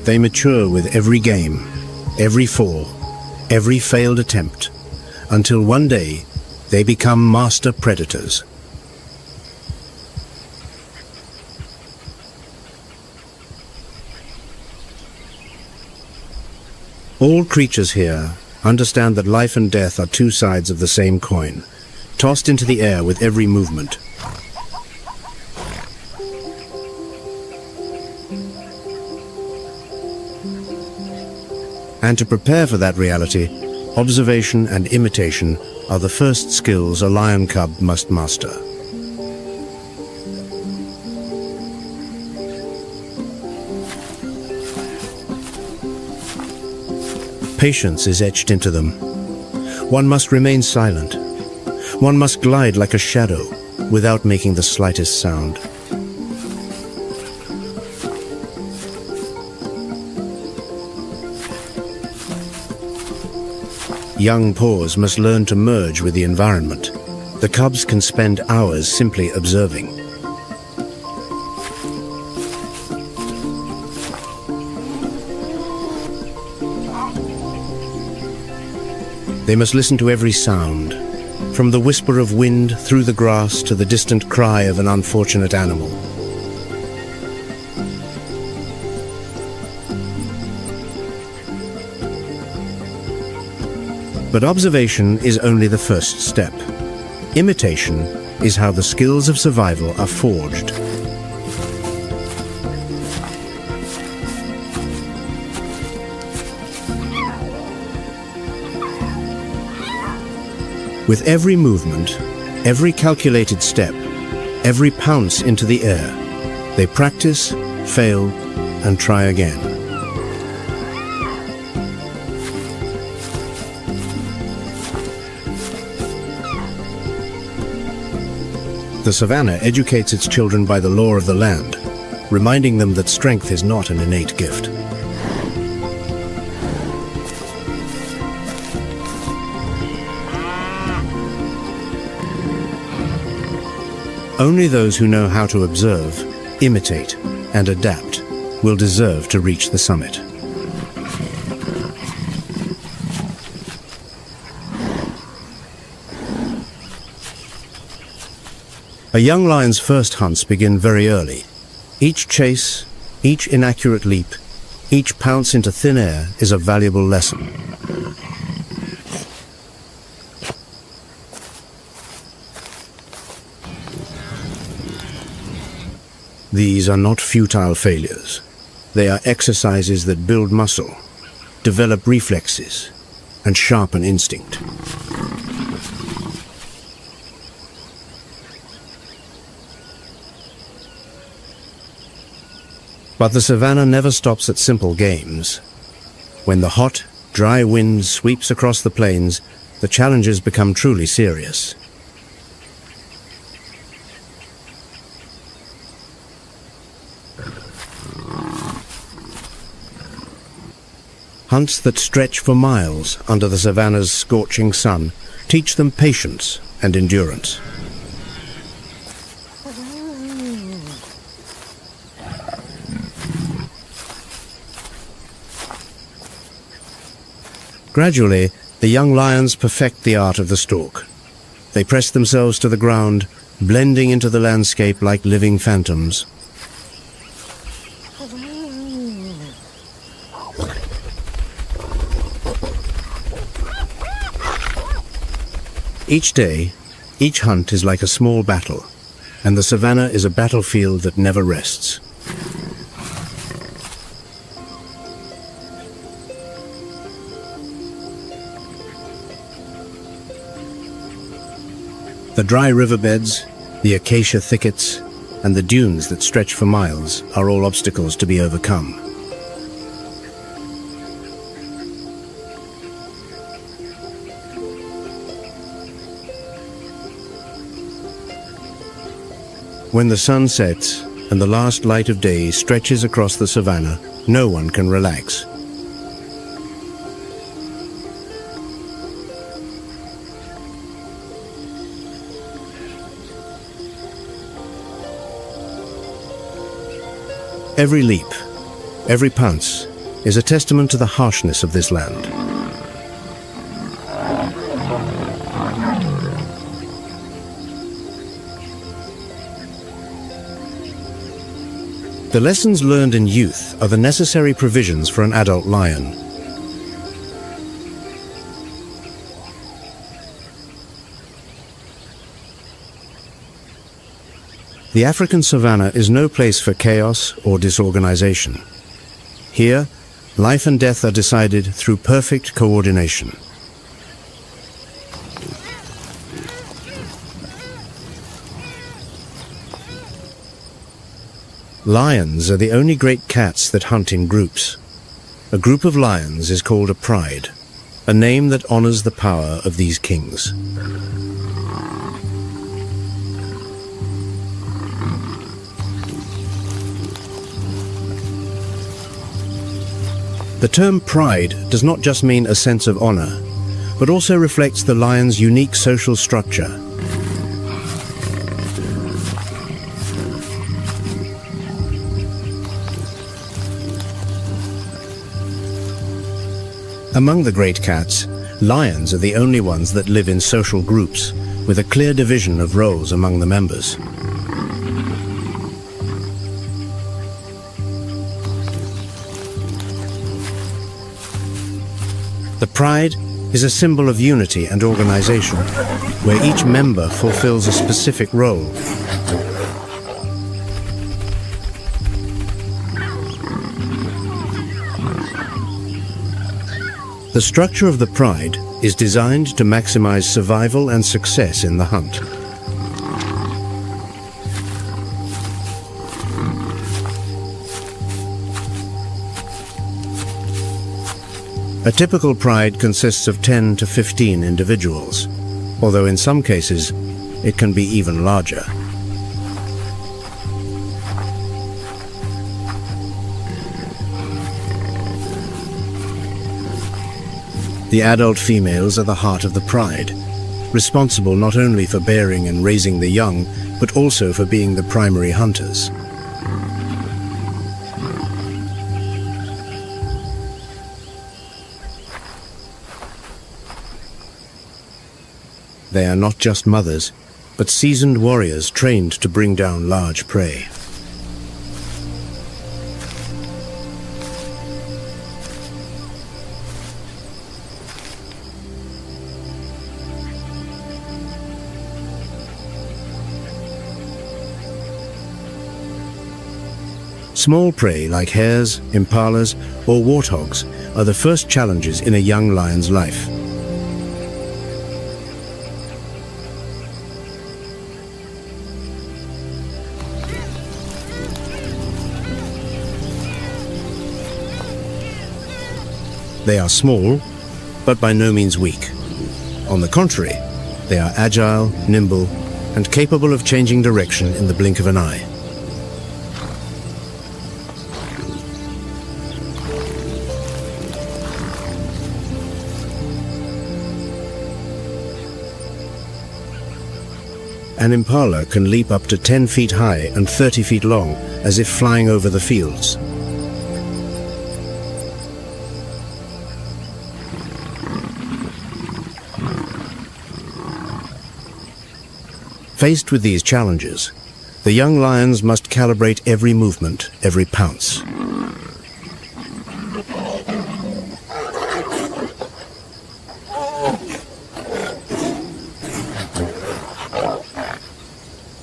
Speaker 1: They mature with every game, every fall, every failed attempt, until one day they become master predators. All creatures here understand that life and death are two sides of the same coin, tossed into the air with every movement. And to prepare for that reality, observation and imitation are the first skills a lion cub must master. Patience is etched into them. One must remain silent. One must glide like a shadow without making the slightest sound. Young paws must learn to merge with the environment. The cubs can spend hours simply observing. They must listen to every sound, from the whisper of wind through the grass to the distant cry of an unfortunate animal. But observation is only the first step. Imitation is how the skills of survival are forged. With every movement, every calculated step, every pounce into the air, they practice, fail, and try again. The savannah educates its children by the law of the land, reminding them that strength is not an innate gift. Only those who know how to observe, imitate, and adapt will deserve to reach the summit. A young lion's first hunts begin very early. Each chase, each inaccurate leap, each pounce into thin air is a valuable lesson. These are not futile failures. They are exercises that build muscle, develop reflexes, and sharpen instinct. But the savannah never stops at simple games. When the hot, dry wind sweeps across the plains, the challenges become truly serious. Hunts that stretch for miles under the savannah's scorching sun teach them patience and endurance. Gradually, the young lions perfect the art of the stalk. They press themselves to the ground, blending into the landscape like living phantoms. Each day, each hunt is like a small battle, and the savannah is a battlefield that never rests. The dry riverbeds, the acacia thickets, and the dunes that stretch for miles are all obstacles to be overcome. When the sun sets and the last light of day stretches across the savannah, no one can relax. Every leap, every pounce, is a testament to the harshness of this land. The lessons learned in youth are the necessary provisions for an adult lion. The African savannah is no place for chaos or disorganization. Here, life and death are decided through perfect coordination. Lions are the only great cats that hunt in groups. A group of lions is called a pride, a name that honors the power of these kings. The term pride does not just mean a sense of honor, but also reflects the lion's unique social structure. Among the great cats, lions are the only ones that live in social groups, with a clear division of roles among the members. The pride is a symbol of unity and organization, where each member fulfills a specific role. The structure of the pride is designed to maximize survival and success in the hunt. A typical pride consists of 10 to 15 individuals, although in some cases it can be even larger. The adult females are the heart of the pride, responsible not only for bearing and raising the young, but also for being the primary hunters. They are not just mothers, but seasoned warriors trained to bring down large prey. Small prey like hares, impalas, or warthogs are the first challenges in a young lion's life. They are small, but by no means weak. On the contrary, they are agile, nimble, and capable of changing direction in the blink of an eye. An impala can leap up to 10 feet high and 30 feet long, as if flying over the fields. Faced with these challenges, the young lions must calibrate every movement, every pounce.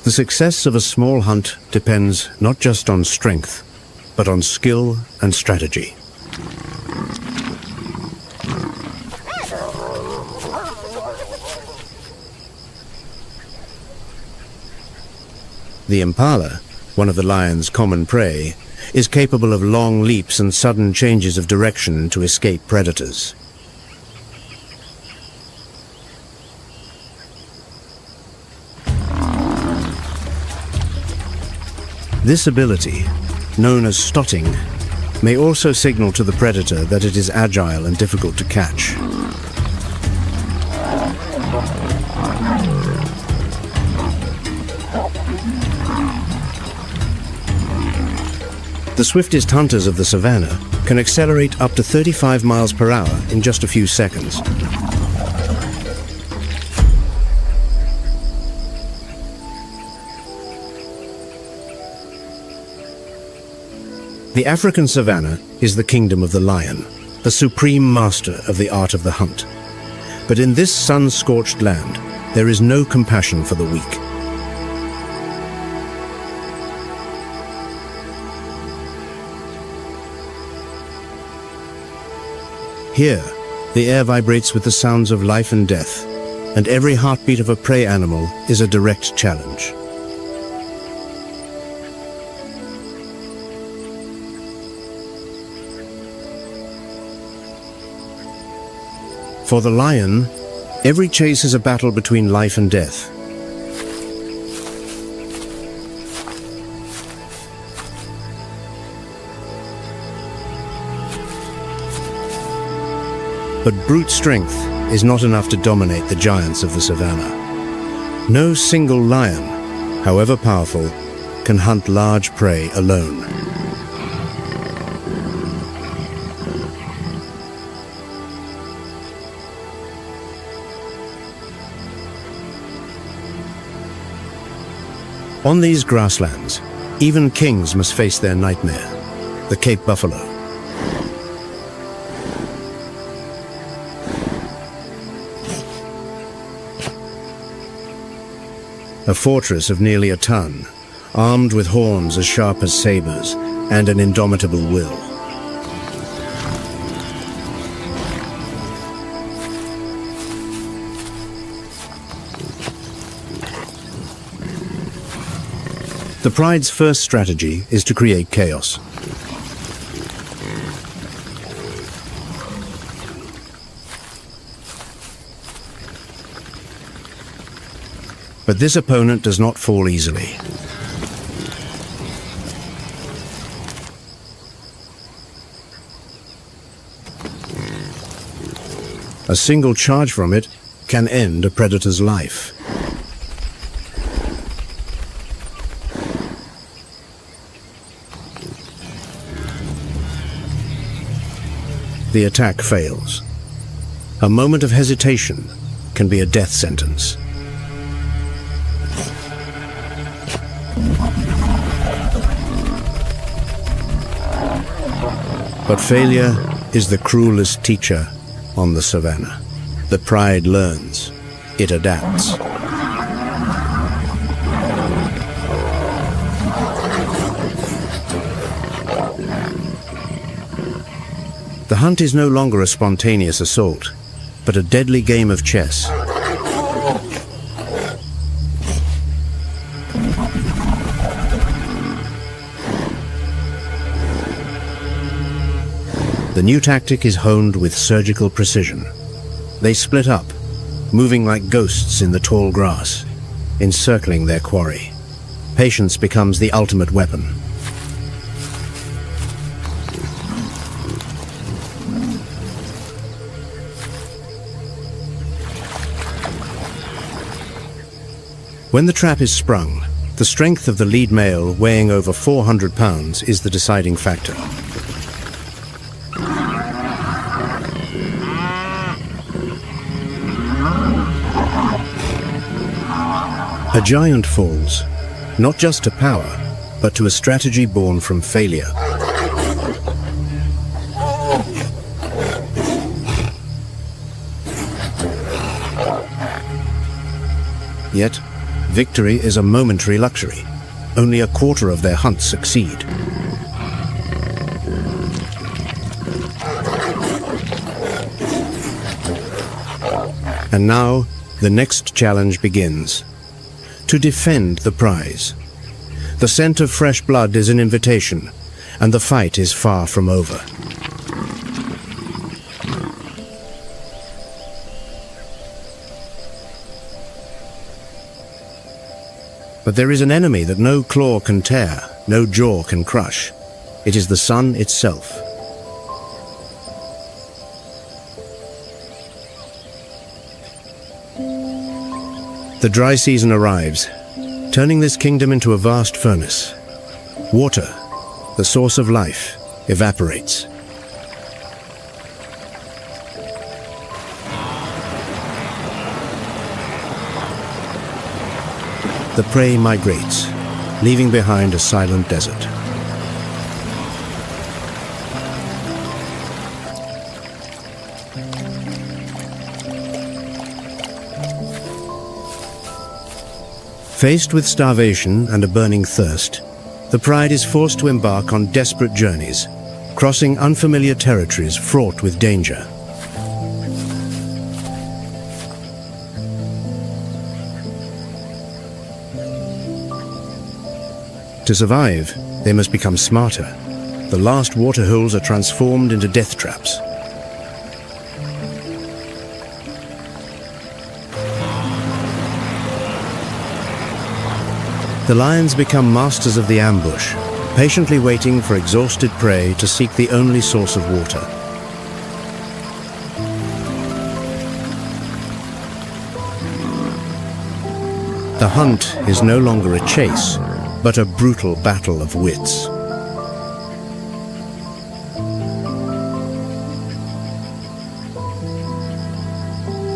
Speaker 1: The success of a small hunt depends not just on strength, but on skill and strategy. The impala, one of the lion's common prey, is capable of long leaps and sudden changes of direction to escape predators. This ability, known as stotting, may also signal to the predator that it is agile and difficult to catch. The swiftest hunters of the savannah can accelerate up to 35 miles per hour in just a few seconds. The African savannah is the kingdom of the lion, the supreme master of the art of the hunt. But in this sun-scorched land, there is no compassion for the weak. Here, the air vibrates with the sounds of life and death, and every heartbeat of a prey animal is a direct challenge. For the lion, every chase is a battle between life and death. But brute strength is not enough to dominate the giants of the savannah. No single lion, however powerful, can hunt large prey alone. On these grasslands, even kings must face their nightmare, the Cape buffalo. a fortress of nearly a ton, armed with horns as sharp as sabers and an indomitable will. The Pride's first strategy is to create chaos. But this opponent does not fall easily. A single charge from it can end a predator's life. The attack fails. A moment of hesitation can be a death sentence. But failure is the cruelest teacher on the savannah. The Pride learns. It adapts. The hunt is no longer a spontaneous assault, but a deadly game of chess. The new tactic is honed with surgical precision. They split up, moving like ghosts in the tall grass, encircling their quarry. Patience becomes the ultimate weapon. When the trap is sprung, the strength of the lead male, weighing over 400 pounds, is the deciding factor. A giant falls, not just to power, but to a strategy born from failure. Yet, victory is a momentary luxury. Only a quarter of their hunts succeed. And now, the next challenge begins. To defend the prize. The scent of fresh blood is an invitation, and the fight is far from over. But there is an enemy that no claw can tear, no jaw can crush. It is the sun itself. The dry season arrives, turning this kingdom into a vast furnace. Water, the source of life, evaporates. The prey migrates, leaving behind a silent desert. Faced with starvation and a burning thirst, the Pride is forced to embark on desperate journeys, crossing unfamiliar territories fraught with danger. To survive, they must become smarter. The last waterholes are transformed into death traps. The lions become masters of the ambush, patiently waiting for exhausted prey to seek the only source of water. The hunt is no longer a chase, but a brutal battle of wits.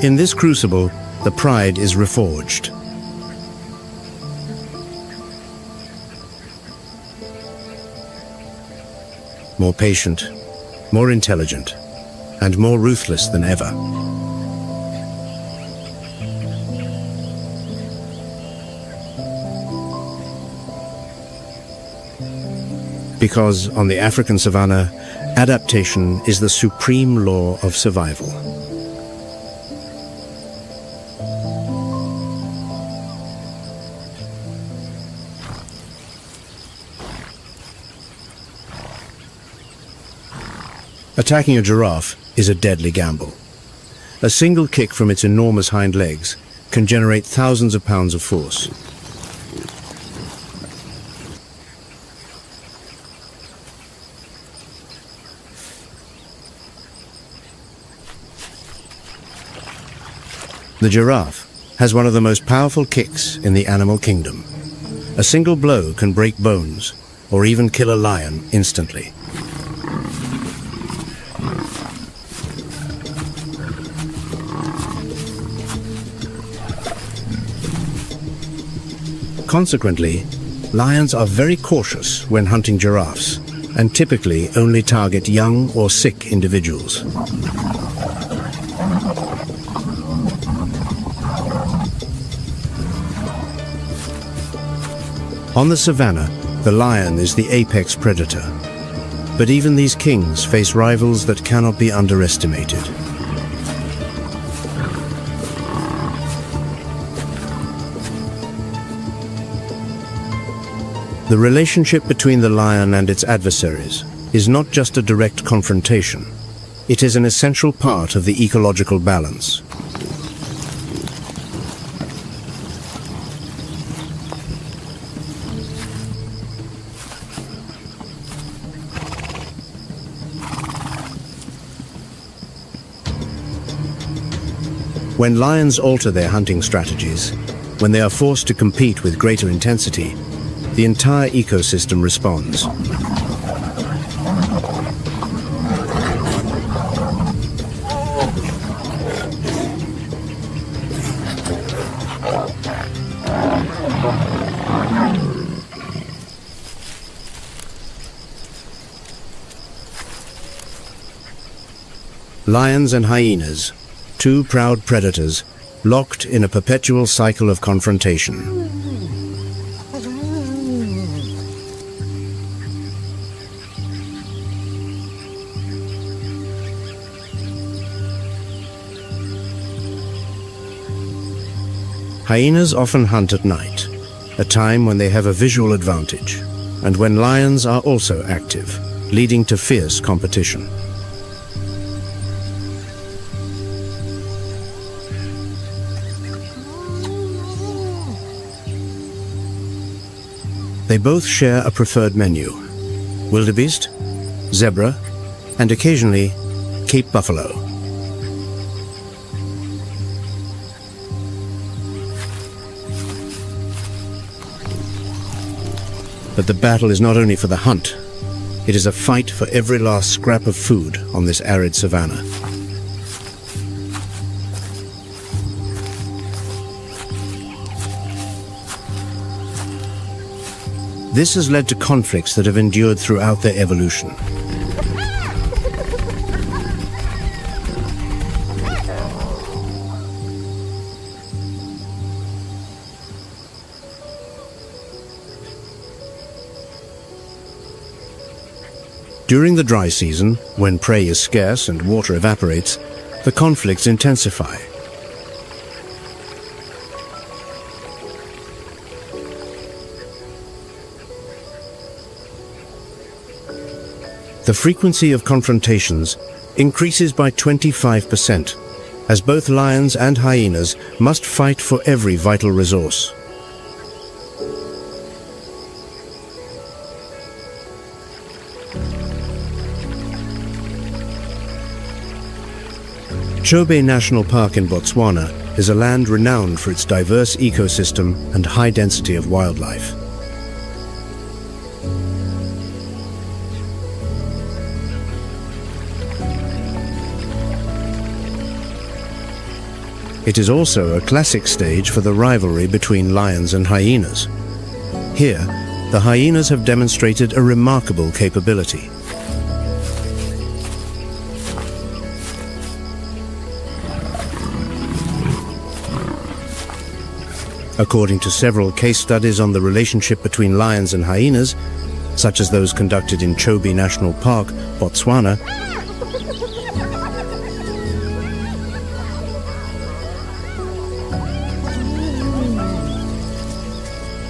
Speaker 1: In this crucible, the Pride is reforged. More patient, more intelligent, and more ruthless than ever. Because on the African savanna, adaptation is the supreme law of survival. Attacking a giraffe is a deadly gamble. A single kick from its enormous hind legs can generate thousands of pounds of force. The giraffe has one of the most powerful kicks in the animal kingdom. A single blow can break bones or even kill a lion instantly. Consequently, lions are very cautious when hunting giraffes and typically only target young or sick individuals. On the savanna, the lion is the apex predator. But even these kings face rivals that cannot be underestimated. The relationship between the lion and its adversaries is not just a direct confrontation. It is an essential part of the ecological balance. When lions alter their hunting strategies, when they are forced to compete with greater intensity, the entire ecosystem responds. Lions and hyenas, two proud predators, locked in a perpetual cycle of confrontation. Hyenas often hunt at night, a time when they have a visual advantage, and when lions are also active, leading to fierce competition. They both share a preferred menu: wildebeest, zebra, and occasionally Cape buffalo. But the battle is not only for the hunt, it is a fight for every last scrap of food on this arid savanna. This has led to conflicts that have endured throughout their evolution. During the dry season, when prey is scarce and water evaporates, the conflicts intensify. The frequency of confrontations increases by 25%, as both lions and hyenas must fight for every vital resource. Chobe National Park in Botswana is a land renowned for its diverse ecosystem and high density of wildlife. It is also a classic stage for the rivalry between lions and hyenas. Here, the hyenas have demonstrated a remarkable capability. According to several case studies on the relationship between lions and hyenas, such as those conducted in Chobe National Park, Botswana,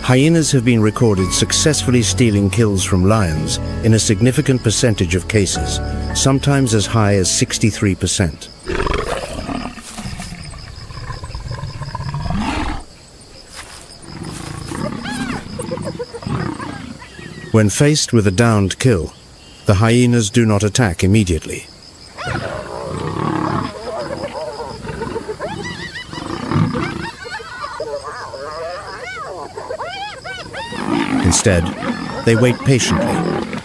Speaker 1: hyenas have been recorded successfully stealing kills from lions in a significant percentage of cases, sometimes as high as 63%. When faced with a downed kill, the hyenas do not attack immediately. Instead, they wait patiently,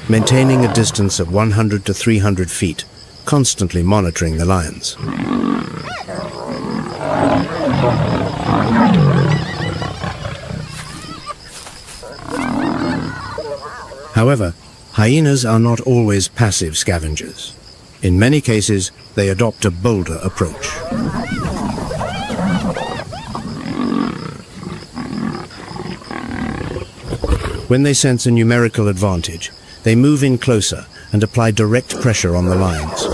Speaker 1: maintaining a distance of 100 to 300 feet, constantly monitoring the lions. However, hyenas are not always passive scavengers. In many cases, they adopt a bolder approach. When they sense a numerical advantage, they move in closer and apply direct pressure on the lions.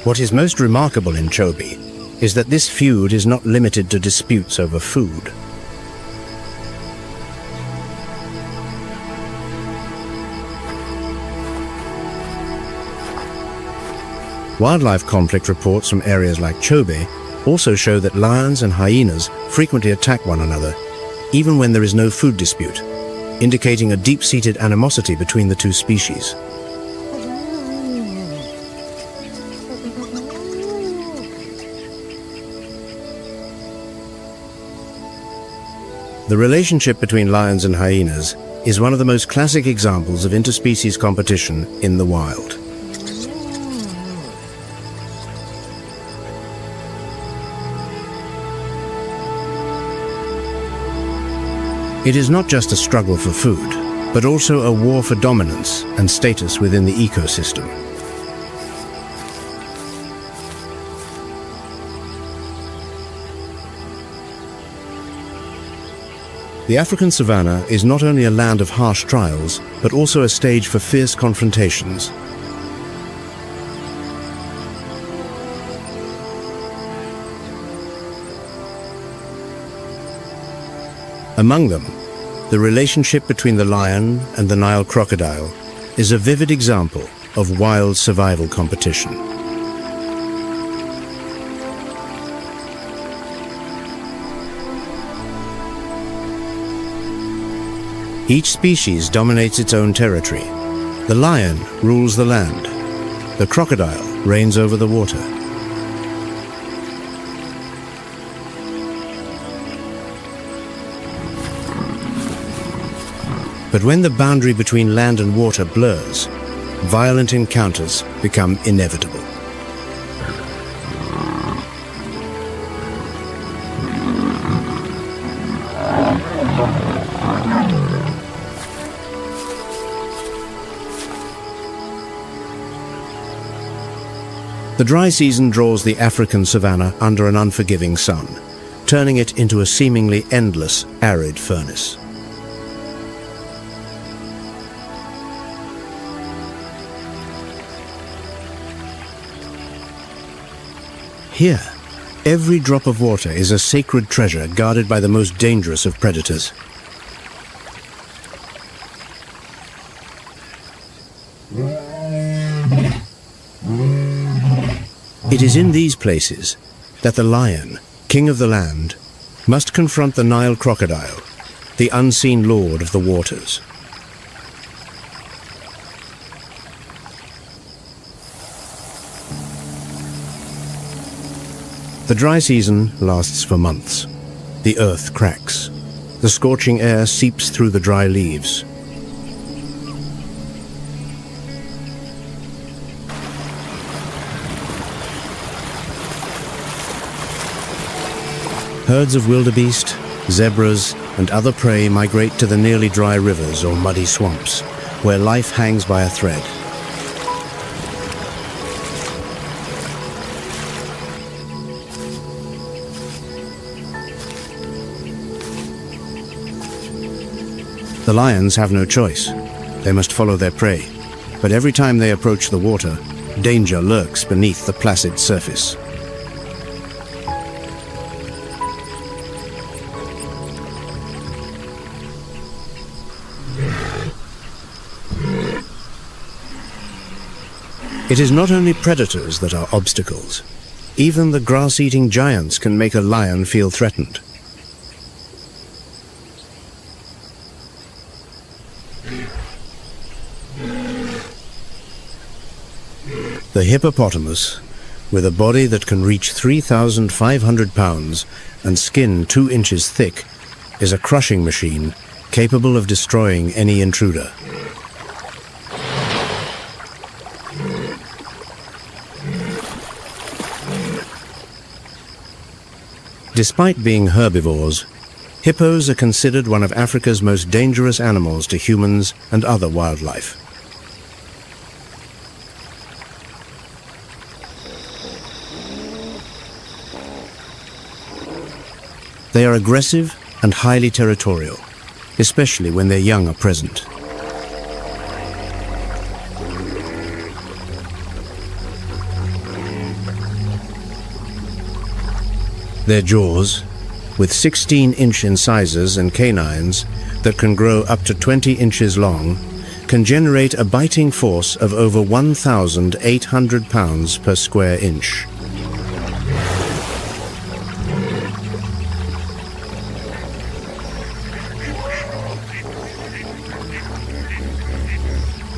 Speaker 1: What is most remarkable in Chobe is that this feud is not limited to disputes over food. Wildlife conflict reports from areas like Chobe also show that lions and hyenas frequently attack one another, even when there is no food dispute, indicating a deep-seated animosity between the two species. The relationship between lions and hyenas is one of the most classic examples of interspecies competition in the wild. It is not just a struggle for food, but also a war for dominance and status within the ecosystem. The African savanna is not only a land of harsh trials, but also a stage for fierce confrontations. Among them, the relationship between the lion and the Nile crocodile is a vivid example of wild survival competition. Each species dominates its own territory. The lion rules the land. The crocodile reigns over the water. But when the boundary between land and water blurs, violent encounters become inevitable. The dry season draws the African savanna under an unforgiving sun, turning it into a seemingly endless, arid furnace. Here, every drop of water is a sacred treasure guarded by the most dangerous of predators. It is in these places that the lion, king of the land, must confront the Nile crocodile, the unseen lord of the waters. The dry season lasts for months. The earth cracks. The scorching air seeps through the dry leaves. Herds of wildebeest, zebras, and other prey migrate to the nearly dry rivers or muddy swamps, where life hangs by a thread. The lions have no choice. They must follow their prey. But every time they approach the water, danger lurks beneath the placid surface. It is not only predators that are obstacles. Even the grass-eating giants can make a lion feel threatened. The hippopotamus, with a body that can reach 3,500 pounds and skin 2 inches thick, is a crushing machine capable of destroying any intruder. Despite being herbivores, hippos are considered one of Africa's most dangerous animals to humans and other wildlife. They are aggressive and highly territorial, especially when their young are present. Their jaws, with 16-inch incisors and canines that can grow up to 20 inches long, can generate a biting force of over 1,800 pounds per square inch.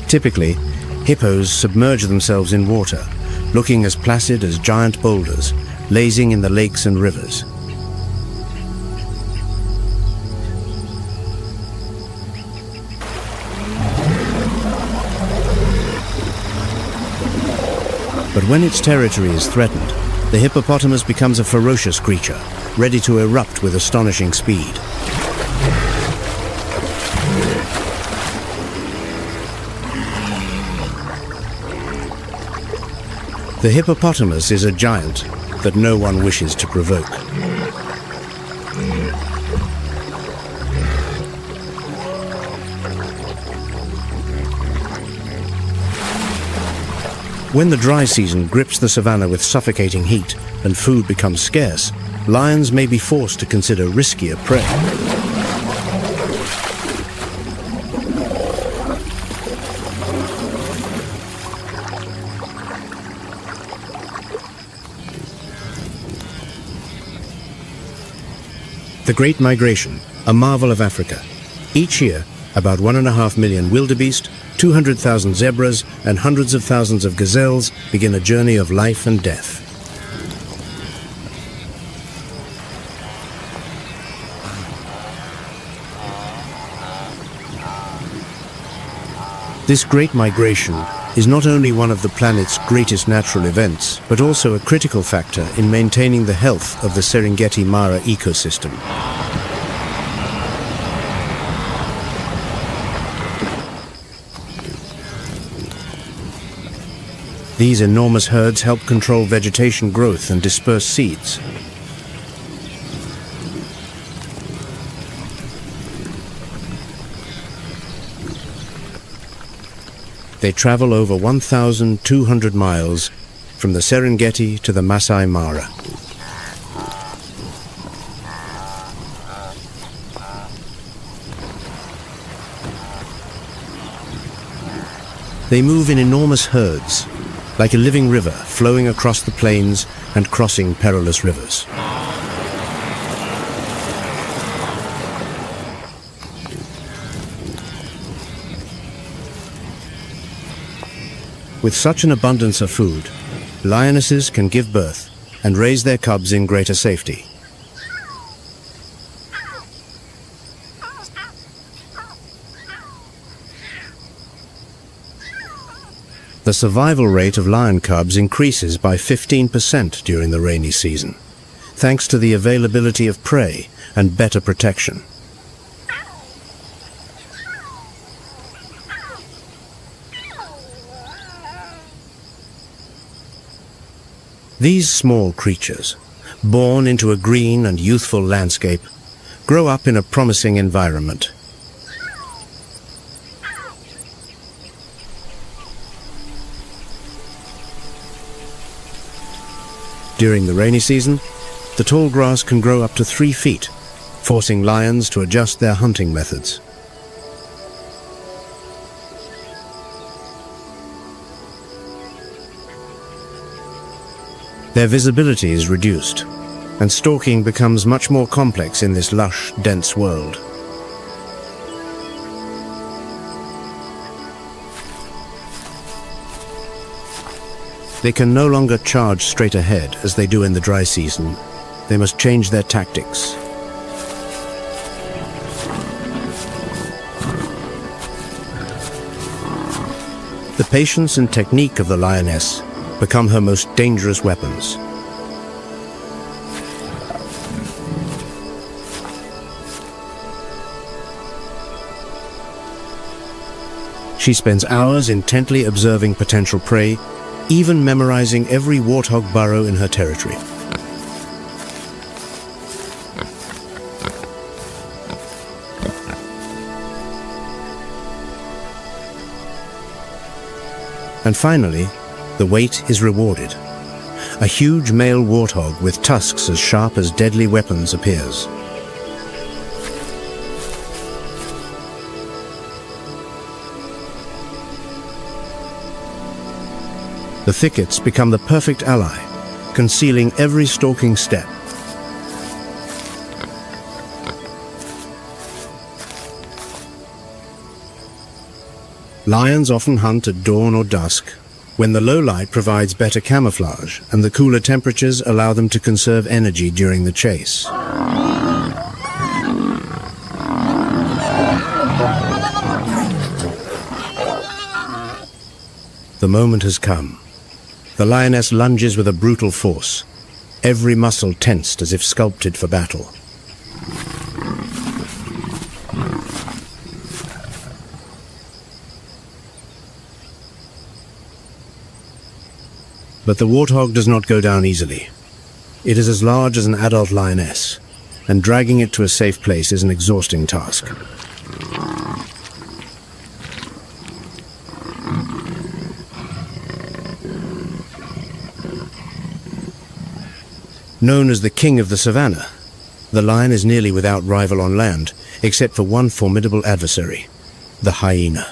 Speaker 1: Typically, hippos submerge themselves in water, looking as placid as giant boulders, lazing in the lakes and rivers. But when its territory is threatened, the hippopotamus becomes a ferocious creature, ready to erupt with astonishing speed. The hippopotamus is a giant that no one wishes to provoke. When the dry season grips the savannah with suffocating heat and food becomes scarce, lions may be forced to consider riskier prey. The Great Migration, a marvel of Africa. Each year, about 1.5 million wildebeest, 200,000 zebras, and hundreds of thousands of gazelles begin a journey of life and death. This Great Migration is not only one of the planet's greatest natural events, but also a critical factor in maintaining the health of the Serengeti Mara ecosystem. These enormous herds help control vegetation growth and disperse seeds. They travel over 1,200 miles from the Serengeti to the Masai Mara. They move in enormous herds, like a living river flowing across the plains and crossing perilous rivers. With such an abundance of food, lionesses can give birth and raise their cubs in greater safety. The survival rate of lion cubs increases by 15% during the rainy season, thanks to the availability of prey and better protection. These small creatures, born into a green and youthful landscape, grow up in a promising environment. During the rainy season, the tall grass can grow up to 3 feet, forcing lions to adjust their hunting methods. Their visibility is reduced, and stalking becomes much more complex in this lush, dense world. They can no longer charge straight ahead as they do in the dry season. They must change their tactics. The patience and technique of the lioness become her most dangerous weapons. She spends hours intently observing potential prey, even memorizing every warthog burrow in her territory. And finally, the wait is rewarded. A huge male warthog with tusks as sharp as deadly weapons appears. The thickets become the perfect ally, concealing every stalking step. Lions often hunt at dawn or dusk, when the low light provides better camouflage and the cooler temperatures allow them to conserve energy during the chase. The moment has come. The lioness lunges with a brutal force, every muscle tensed as if sculpted for battle. But the warthog does not go down easily. It is as large as an adult lioness, and dragging it to a safe place is an exhausting task. Known as the king of the savannah, the lion is nearly without rival on land, except for one formidable adversary, the hyena.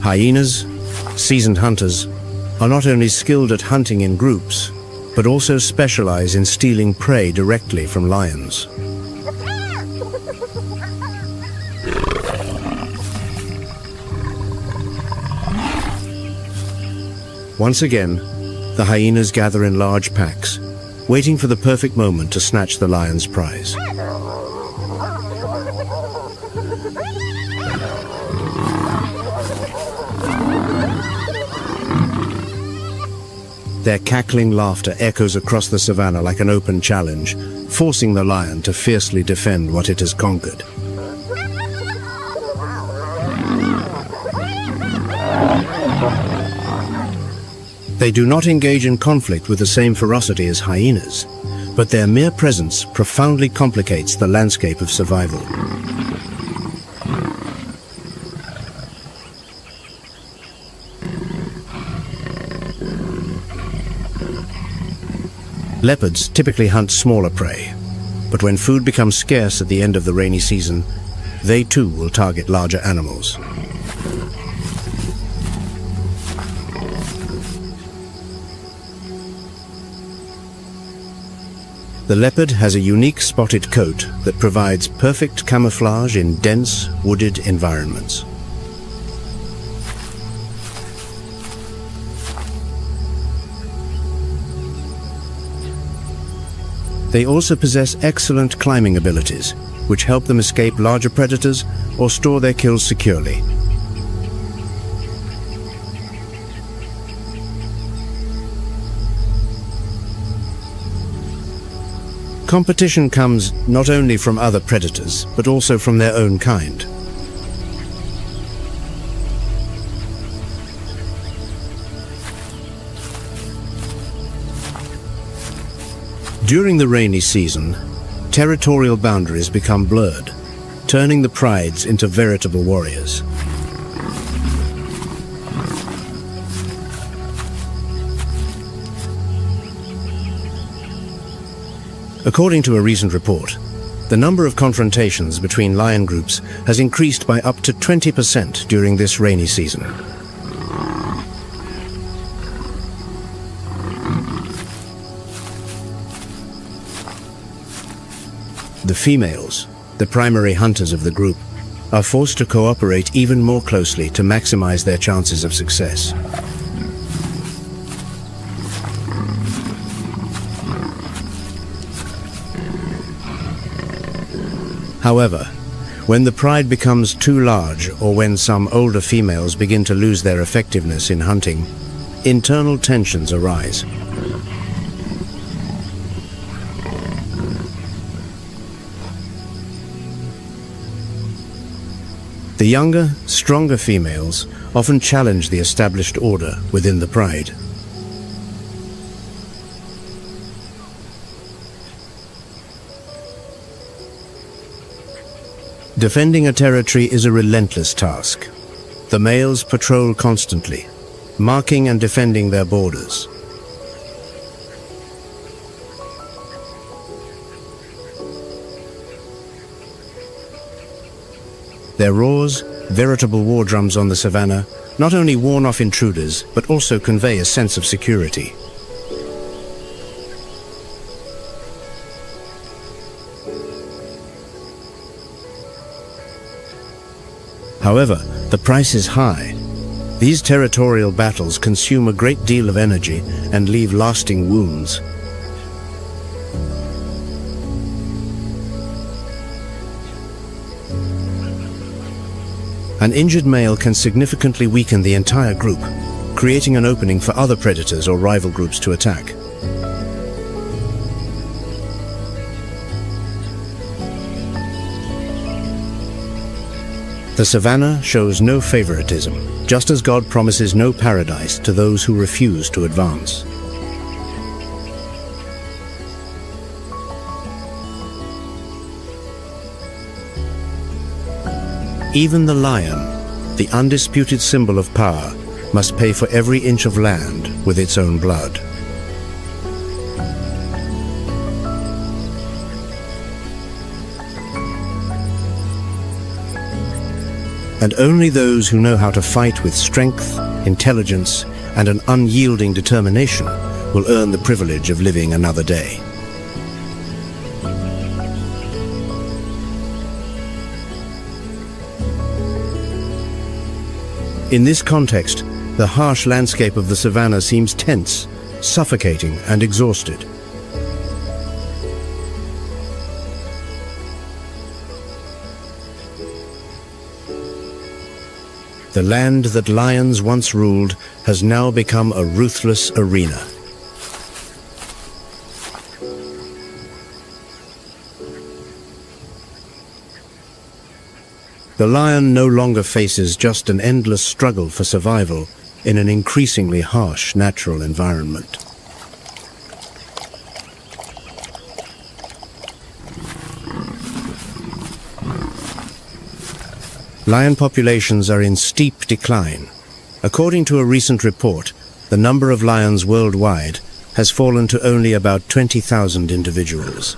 Speaker 1: Hyenas, seasoned hunters, are not only skilled at hunting in groups, but also specialize in stealing prey directly from lions. Once again, the hyenas gather in large packs, waiting for the perfect moment to snatch the lion's prize. Their cackling laughter echoes across the savannah like an open challenge, forcing the lion to fiercely defend what it has conquered. They do not engage in conflict with the same ferocity as hyenas, but their mere presence profoundly complicates the landscape of survival. Leopards typically hunt smaller prey, but when food becomes scarce at the end of the rainy season, they too will target larger animals. The leopard has a unique spotted coat that provides perfect camouflage in dense, wooded environments. They also possess excellent climbing abilities, which help them escape larger predators or store their kills securely. Competition comes not only from other predators, but also from their own kind. During the rainy season, territorial boundaries become blurred, turning the prides into veritable warriors. According to a recent report, the number of confrontations between lion groups has increased by up to 20% during this rainy season. The females, the primary hunters of the group, are forced to cooperate even more closely to maximize their chances of success. However, when the pride becomes too large or when some older females begin to lose their effectiveness in hunting, internal tensions arise. The younger, stronger females often challenge the established order within the pride. Defending a territory is a relentless task. The males patrol constantly, marking and defending their borders. Their roars, veritable war drums on the savannah, not only warn off intruders, but also convey a sense of security. However, the price is high. These territorial battles consume a great deal of energy and leave lasting wounds. An injured male can significantly weaken the entire group, creating an opening for other predators or rival groups to attack. The savannah shows no favoritism, just as God promises no paradise to those who refuse to advance. Even the lion, the undisputed symbol of power, must pay for every inch of land with its own blood. And only those who know how to fight with strength, intelligence, and an unyielding determination will earn the privilege of living another day. In this context, the harsh landscape of the savannah seems tense, suffocating, and exhausted. The land that lions once ruled has now become a ruthless arena. The lion no longer faces just an endless struggle for survival in an increasingly harsh natural environment. Lion populations are in steep decline. According to a recent report, the number of lions worldwide has fallen to only about 20,000 individuals.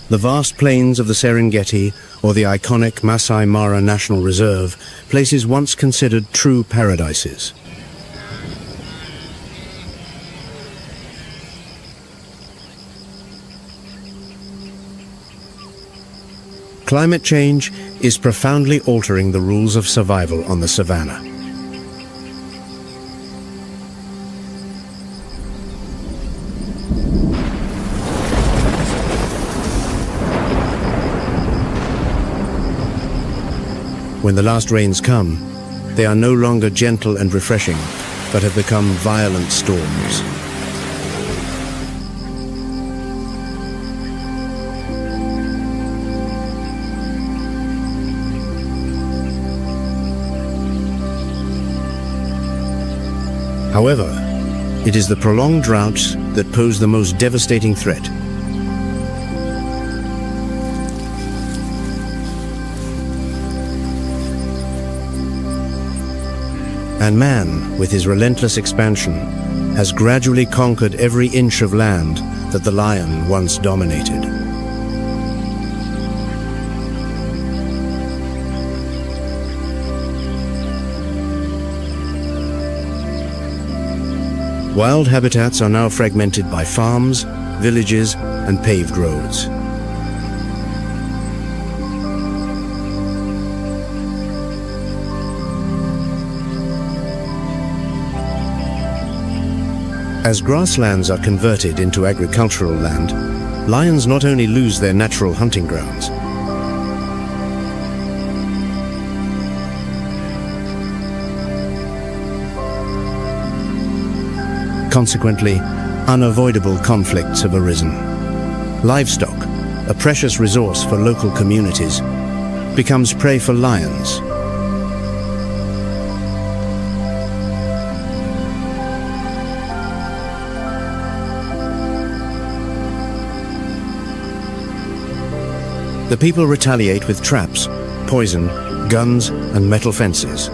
Speaker 1: The vast plains of the Serengeti, or the iconic Masai Mara National Reserve, places once considered true paradises. Climate change is profoundly altering the rules of survival on the savannah. When the last rains come, they are no longer gentle and refreshing, but have become violent storms. However, it is the prolonged droughts that pose the most devastating threat. And man, with his relentless expansion, has gradually conquered every inch of land that the lion once dominated. Wild habitats are now fragmented by farms, villages, and paved roads. As grasslands are converted into agricultural land, lions not only lose their natural hunting grounds, consequently, unavoidable conflicts have arisen. Livestock, a precious resource for local communities, becomes prey for lions. The people retaliate with traps, poison, guns, and metal fences.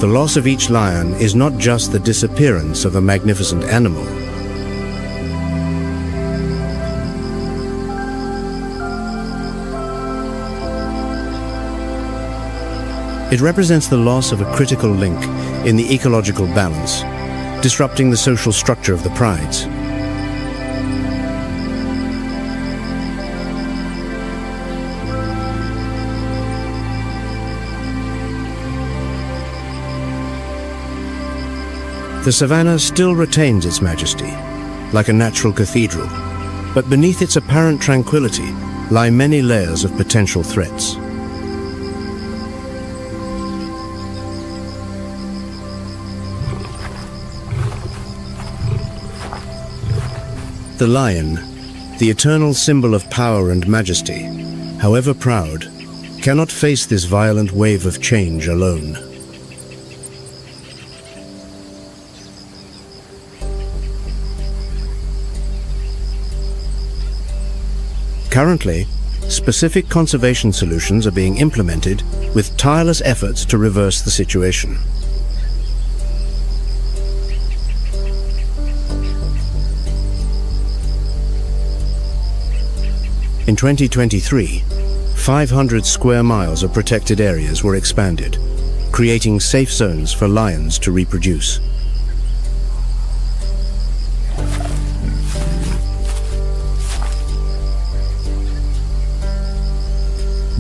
Speaker 1: The loss of each lion is not just the disappearance of a magnificent animal. It represents the loss of a critical link in the ecological balance, disrupting the social structure of the prides. The savannah still retains its majesty, like a natural cathedral, but beneath its apparent tranquility lie many layers of potential threats. The lion, the eternal symbol of power and majesty, however proud, cannot face this violent wave of change alone. Currently, specific conservation solutions are being implemented with tireless efforts to reverse the situation. In 2023, 500 square miles of protected areas were expanded, creating safe zones for lions to reproduce.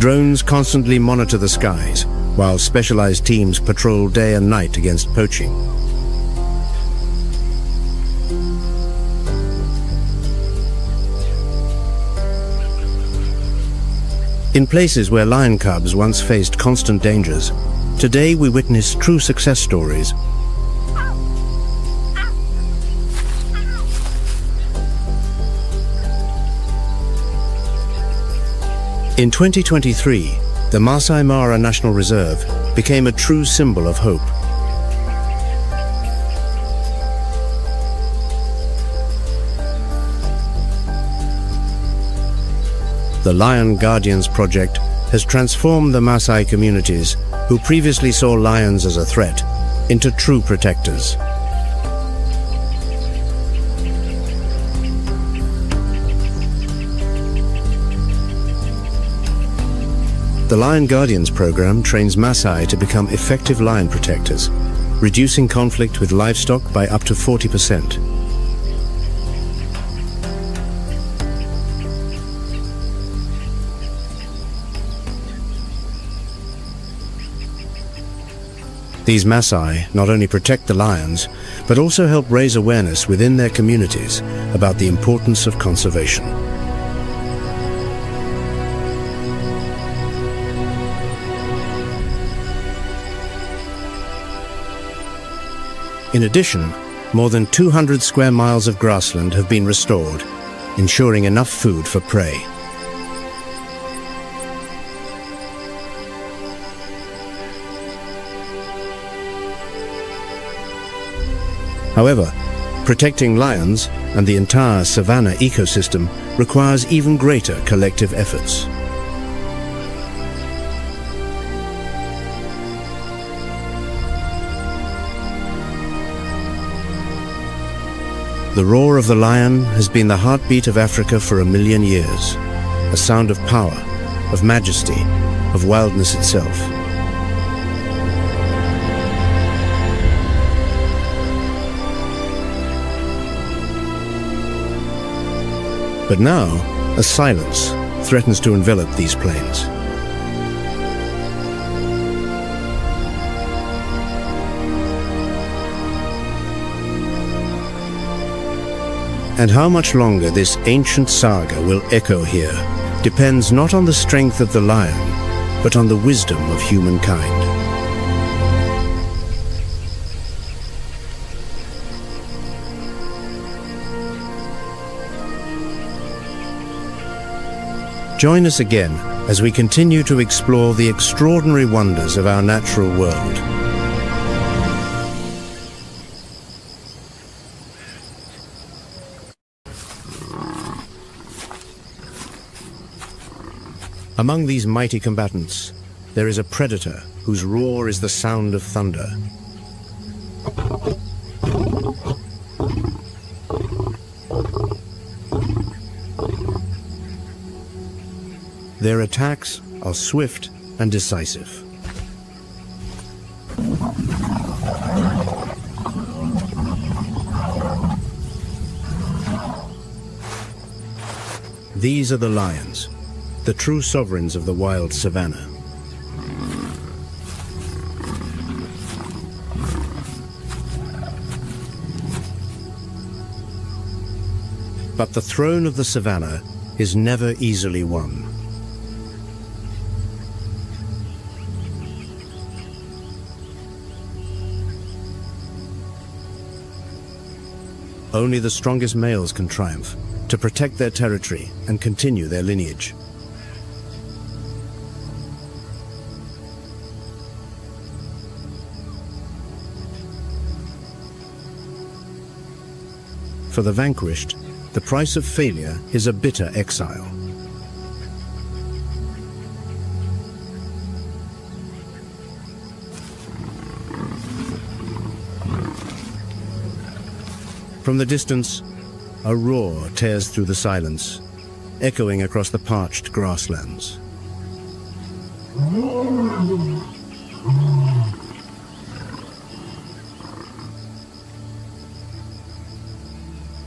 Speaker 1: Drones constantly monitor the skies, while specialized teams patrol day and night against poaching. In places where lion cubs once faced constant dangers, today we witness true success stories. In 2023, the Masai Mara National Reserve became a true symbol of hope. The Lion Guardians project has transformed the Maasai communities, who previously saw lions as a threat, into true protectors. The Lion Guardians program trains Maasai to become effective lion protectors, reducing conflict with livestock by up to 40%. These Maasai not only protect the lions, but also help raise awareness within their communities about the importance of conservation. In addition, more than 200 square miles of grassland have been restored, ensuring enough food for prey. However, Protecting lions and the entire savanna ecosystem requires even greater collective efforts. The roar of the lion has been the heartbeat of Africa for 1,000,000 years, a sound of power, of majesty, of wildness itself. But now, a silence threatens to envelop these plains. And how much longer this ancient saga will echo here depends not on the strength of the lion, but on the wisdom of humankind. Join us again as we continue to explore the extraordinary wonders of our natural world. Among these mighty combatants, there is a predator whose roar is the sound of thunder. Their attacks are swift and decisive. These are the lions, the true sovereigns of the wild savanna. But the throne of the savanna is never easily won. Only the strongest males can triumph to protect their territory and continue their lineage. For the vanquished, the price of failure is a bitter exile. From the distance, a roar tears through the silence, echoing across the parched grasslands.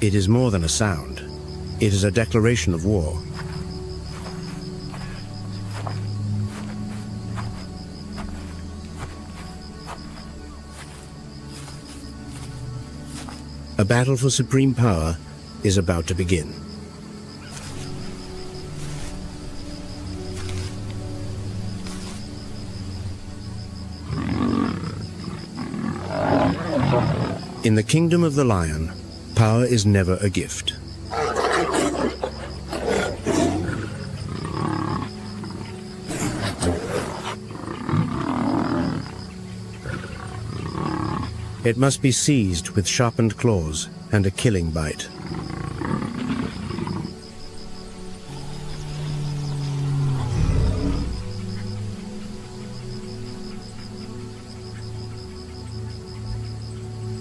Speaker 1: It is more than a sound. It is a declaration of war. A battle for supreme power is about to begin. In the kingdom of the lion, power is never a gift. It must be seized with sharpened claws and a killing bite.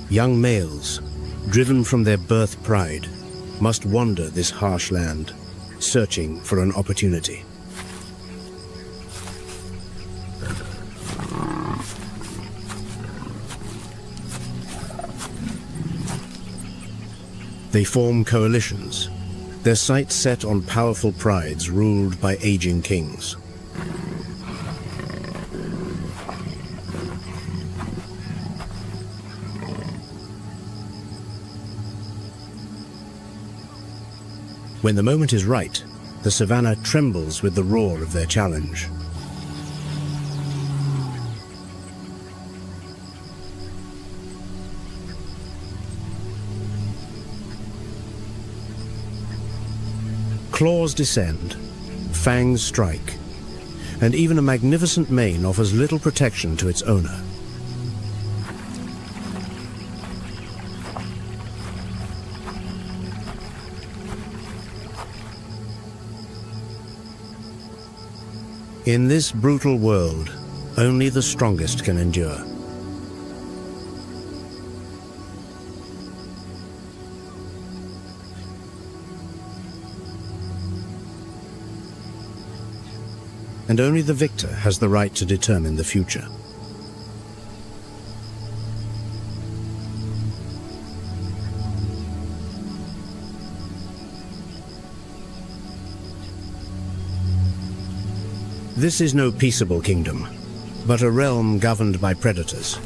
Speaker 1: Young males, driven from their birth pride, must wander this harsh land, searching for an opportunity. They form coalitions, their sights set on powerful prides ruled by aging kings. When the moment is right, the savanna trembles with the roar of their challenge. Claws descend, fangs strike, and even a magnificent mane offers little protection to its owner. In this brutal world, only the strongest can endure. And only the victor has the right to determine the future. This is no peaceable kingdom, but a realm governed by predators.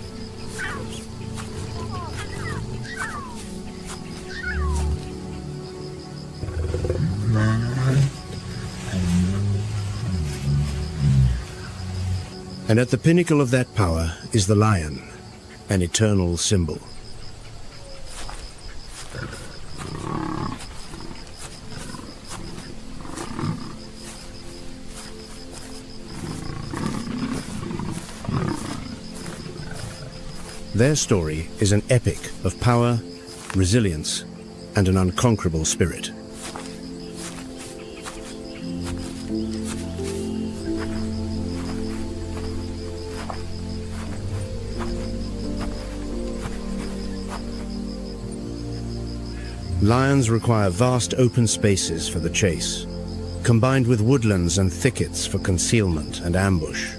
Speaker 1: And at the pinnacle of that power is the lion, an eternal symbol. Their story is an epic of power, resilience, and an unconquerable spirit. Lions require vast open spaces for the chase, combined with woodlands and thickets for concealment and ambush.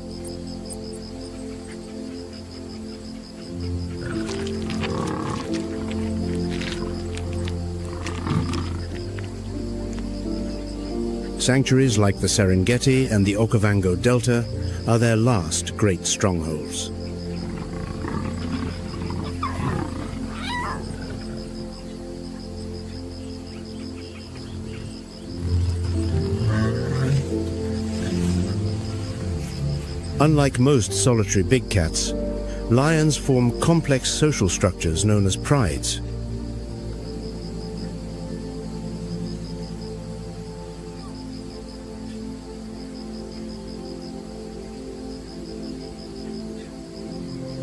Speaker 1: Sanctuaries like the Serengeti and the Okavango Delta are their last great strongholds. Unlike most solitary big cats, lions form complex social structures known as prides.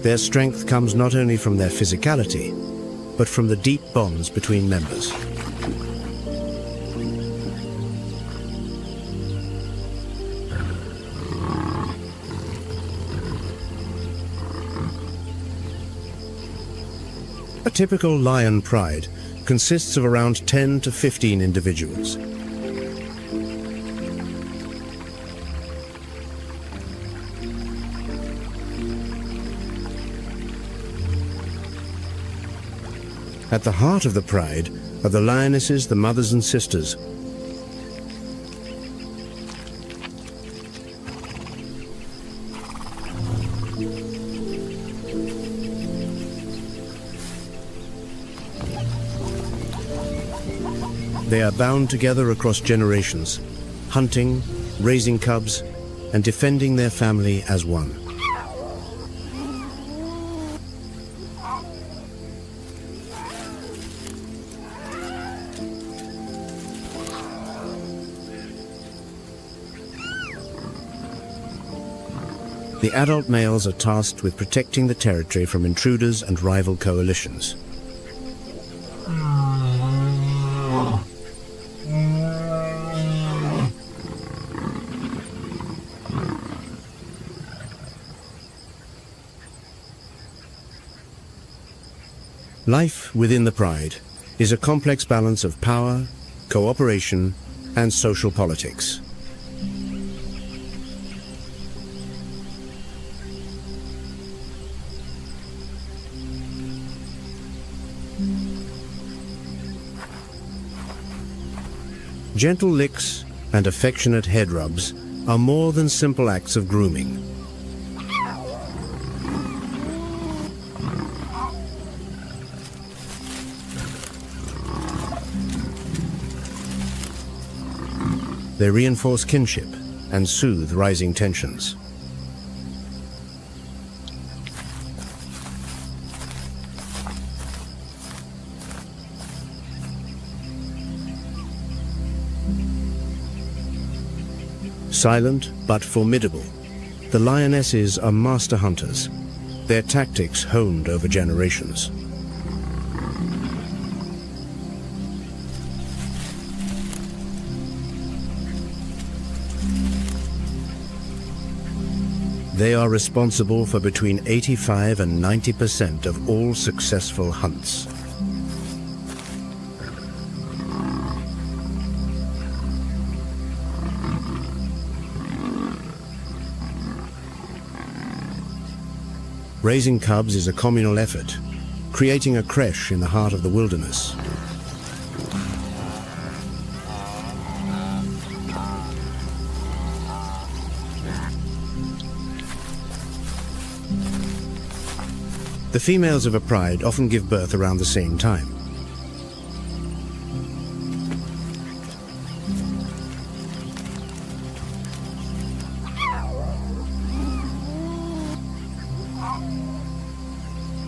Speaker 1: Their strength comes not only from their physicality, but from the deep bonds between members. A typical lion pride consists of around 10 to 15 individuals. At the heart of the pride are the lionesses, the mothers and sisters. They are bound together across generations, hunting, raising cubs, and defending their family as one. The adult males are tasked with protecting the territory from intruders and rival coalitions. Life within the pride is a complex balance of power, cooperation, and social politics. Gentle licks and affectionate head rubs are more than simple acts of grooming. They reinforce kinship and soothe rising tensions. Silent but formidable, the lionesses are master hunters, their tactics honed over generations. They are responsible for between 85 and 90% of all successful hunts. Raising cubs is a communal effort, creating a creche in the heart of the wilderness. The females of a pride often give birth around the same time.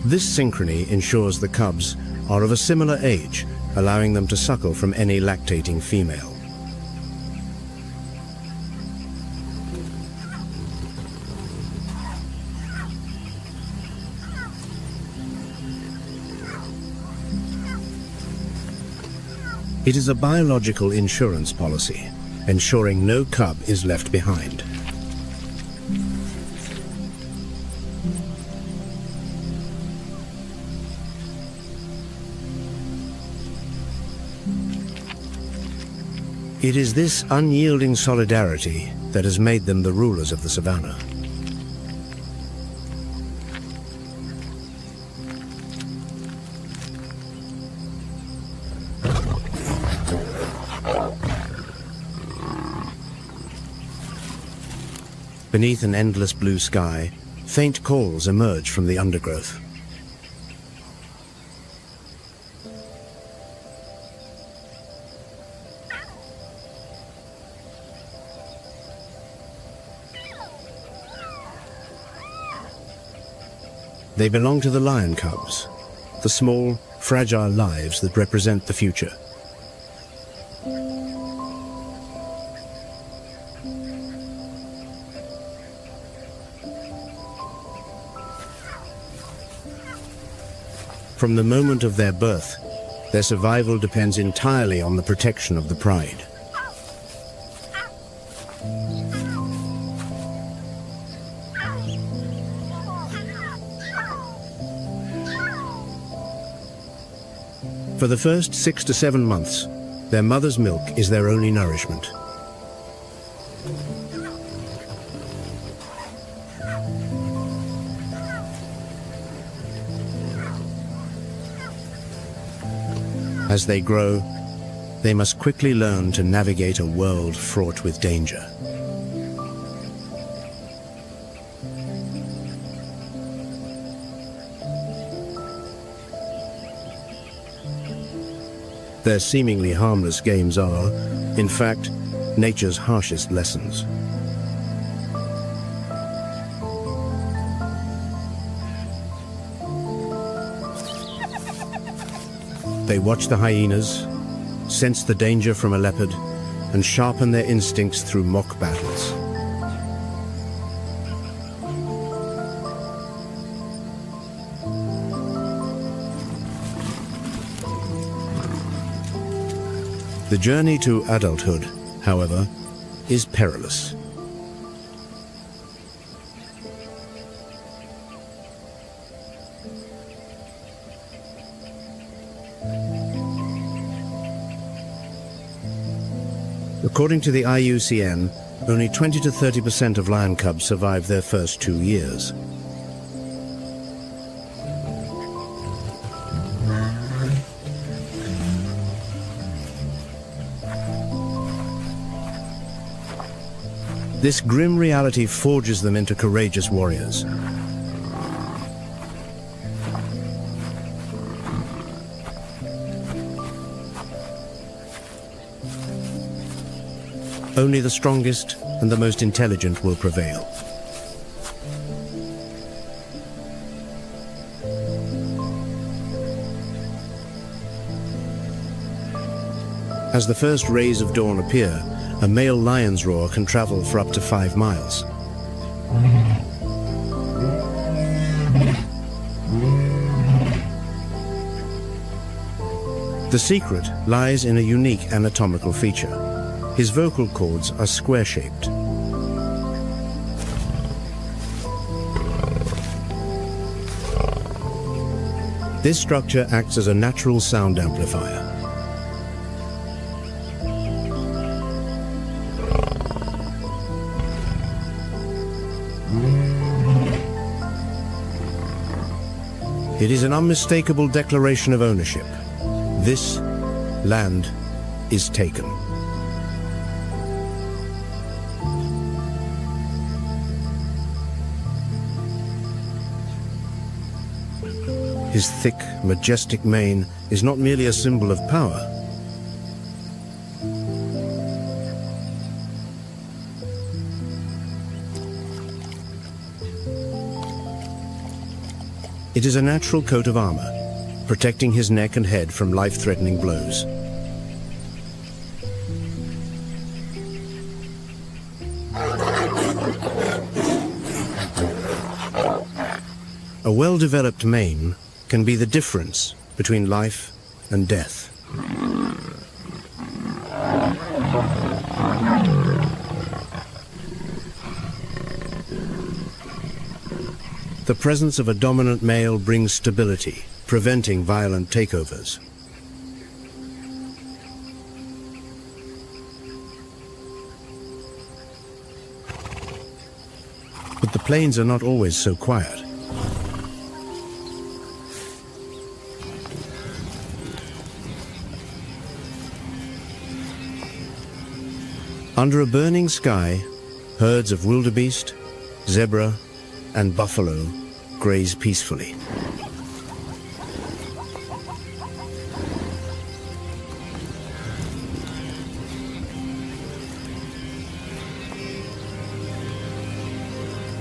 Speaker 1: This synchrony ensures the cubs are of a similar age, allowing them to suckle from any lactating female. It is a biological insurance policy, ensuring no cub is left behind. It is this unyielding solidarity that has made them the rulers of the savannah. Beneath an endless blue sky, faint calls emerge from the undergrowth. They belong to the lion cubs, the small, fragile lives that represent the future. From the moment of their birth, their survival depends entirely on the protection of the pride. For the first 6 to 7 months, their mother's milk is their only nourishment. As they grow, they must quickly learn to navigate a world fraught with danger. Their seemingly harmless games are, in fact, nature's harshest lessons. They watch the hyenas, sense the danger from a leopard, and sharpen their instincts through mock battles. The journey to adulthood, however, is perilous. According to the IUCN, only 20 to 30% of lion cubs survive their first 2 years. This grim reality forges them into courageous warriors. Only the strongest and the most intelligent will prevail. As the first rays of dawn appear, a male lion's roar can travel for up to 5 miles. The secret lies in a unique anatomical feature. His vocal cords are square-shaped. This structure acts as a natural sound amplifier. It is an unmistakable declaration of ownership. This land is taken. His thick, majestic mane is not merely a symbol of power. It is a natural coat of armor, protecting his neck and head from life-threatening blows. A well-developed mane can be the difference between life and death. The presence of a dominant male brings stability, preventing violent takeovers. But the plains are not always so quiet. Under a burning sky, herds of wildebeest, zebra, and buffalo graze peacefully.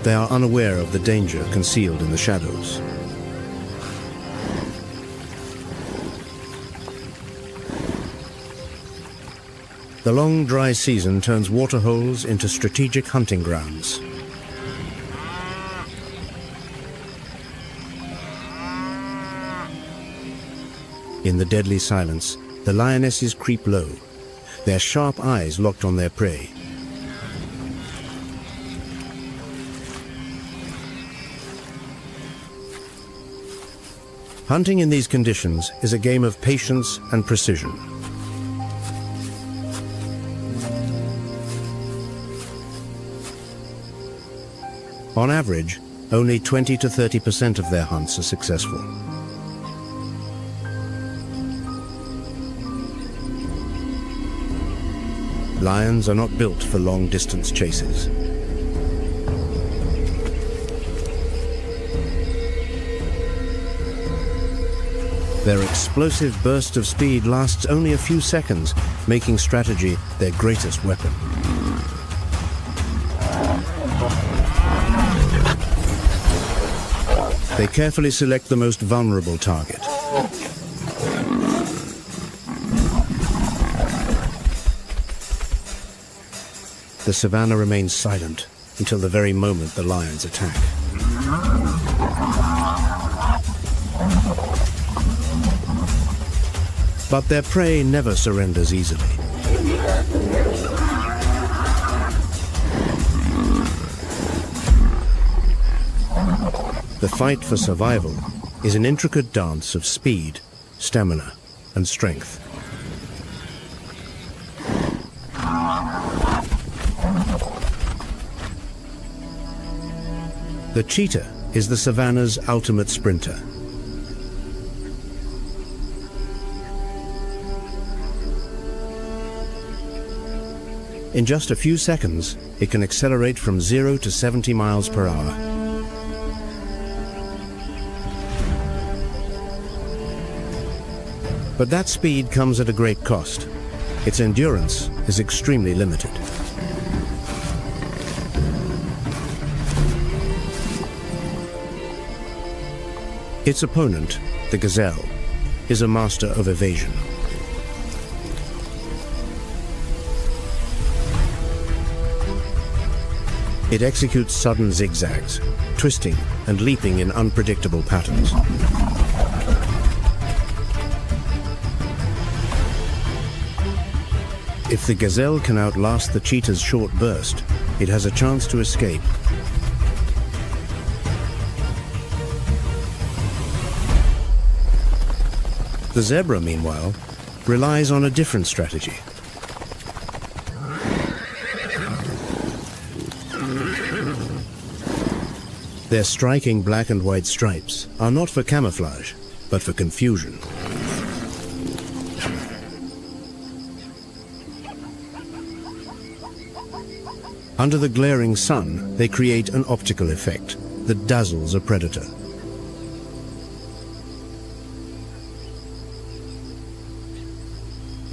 Speaker 1: They are unaware of the danger concealed in the shadows. The long dry season turns waterholes into strategic hunting grounds. In the deadly silence, the lionesses creep low, their sharp eyes locked on their prey. Hunting in these conditions is a game of patience and precision. On average, only 20 to 30% of their hunts are successful. Lions are not built for long-distance chases. Their explosive burst of speed lasts only a few seconds, making strategy their greatest weapon. They carefully select the most vulnerable target. The savannah remains silent until the very moment the lions attack. But their prey never surrenders easily. The fight for survival is an intricate dance of speed, stamina, and strength. The cheetah is the savannah's ultimate sprinter. In just a few seconds, it can accelerate from 0 to 70 miles per hour. But that speed comes at a great cost. Its endurance is extremely limited. Its opponent, the gazelle, is a master of evasion. It executes sudden zigzags, twisting and leaping in unpredictable patterns. If the gazelle can outlast the cheetah's short burst, it has a chance to escape. The zebra, meanwhile, relies on a different strategy. Their striking black and white stripes are not for camouflage, but for confusion. Under the glaring sun, they create an optical effect that dazzles a predator.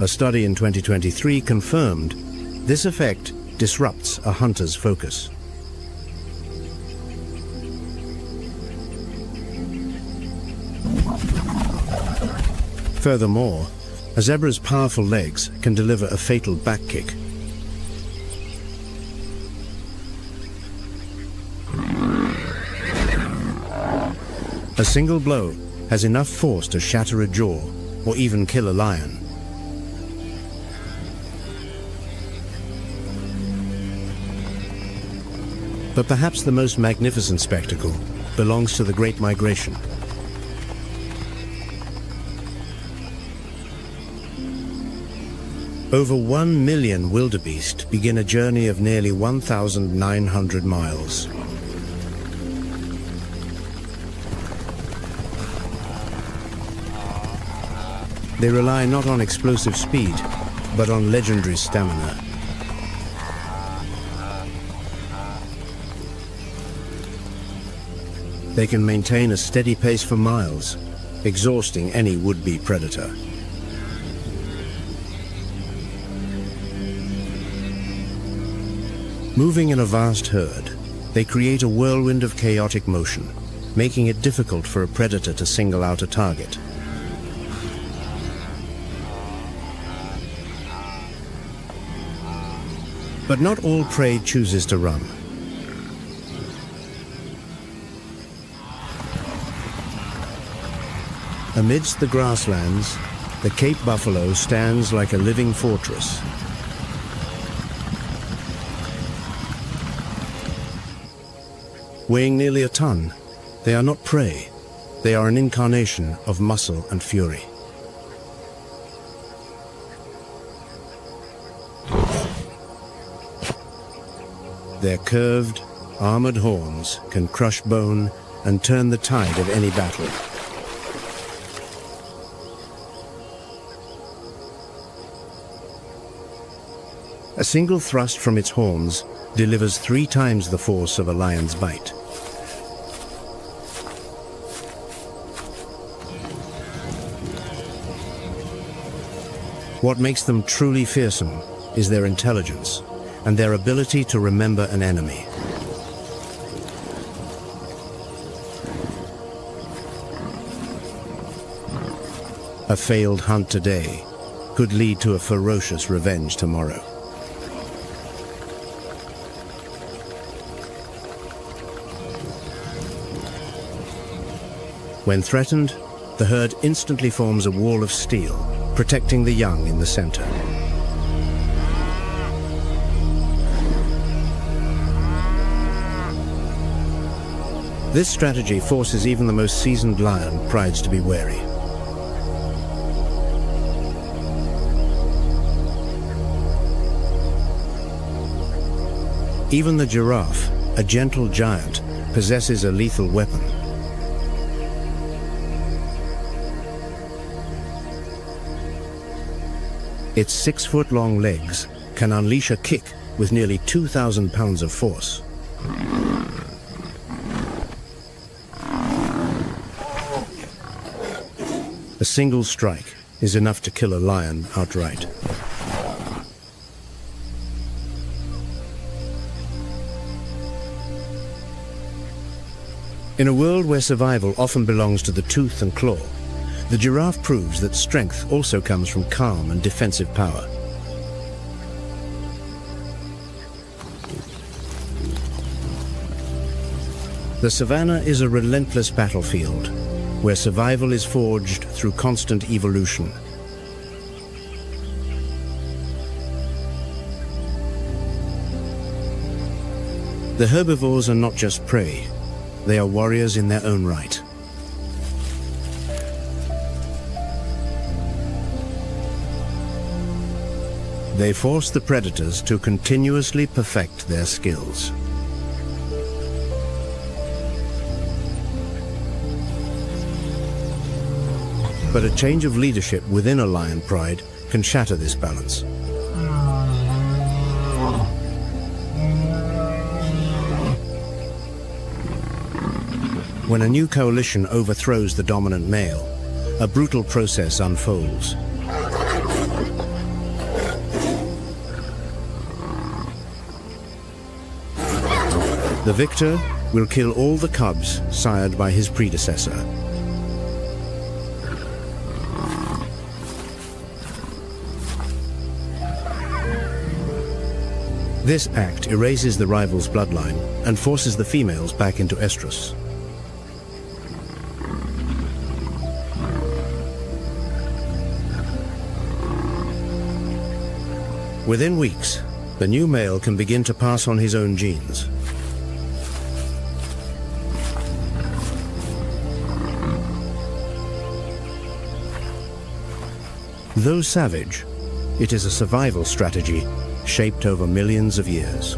Speaker 1: A study in 2023 confirmed this effect disrupts a hunter's focus. Furthermore, a zebra's powerful legs can deliver a fatal back kick. A single blow has enough force to shatter a jaw or even kill a lion. But perhaps the most magnificent spectacle belongs to the Great Migration. Over 1 million wildebeest begin a journey of nearly 1,900 miles. They rely not on explosive speed, but on legendary stamina. They can maintain a steady pace for miles, exhausting any would-be predator. Moving in a vast herd, they create a whirlwind of chaotic motion, making it difficult for a predator to single out a target. But not all prey chooses to run. Amidst the grasslands, the Cape buffalo stands like a living fortress. Weighing nearly a ton, they are not prey. They are an incarnation of muscle and fury. Their curved, armored horns can crush bone and turn the tide of any battle. A single thrust from its horns delivers 3 times the force of a lion's bite. What makes them truly fearsome is their intelligence and their ability to remember an enemy. A failed hunt today could lead to a ferocious revenge tomorrow. When threatened, the herd instantly forms a wall of steel, protecting the young in the center. This strategy forces even the most seasoned lion prides to be wary. Even the giraffe, a gentle giant, possesses a lethal weapon. Its 6-foot-long legs can unleash a kick with nearly 2,000 pounds of force. A single strike is enough to kill a lion outright. In a world where survival often belongs to the tooth and claw, the giraffe proves that strength also comes from calm and defensive power. The savannah is a relentless battlefield, where survival is forged through constant evolution. The herbivores are not just prey, they are warriors in their own right. They force the predators to continuously perfect their skills. But a change of leadership within a lion pride can shatter this balance. When a new coalition overthrows the dominant male, a brutal process unfolds. The victor will kill all the cubs sired by his predecessor. This act erases the rival's bloodline and forces the females back into estrus. Within weeks, the new male can begin to pass on his own genes. Though savage, it is a survival strategy shaped over millions of years.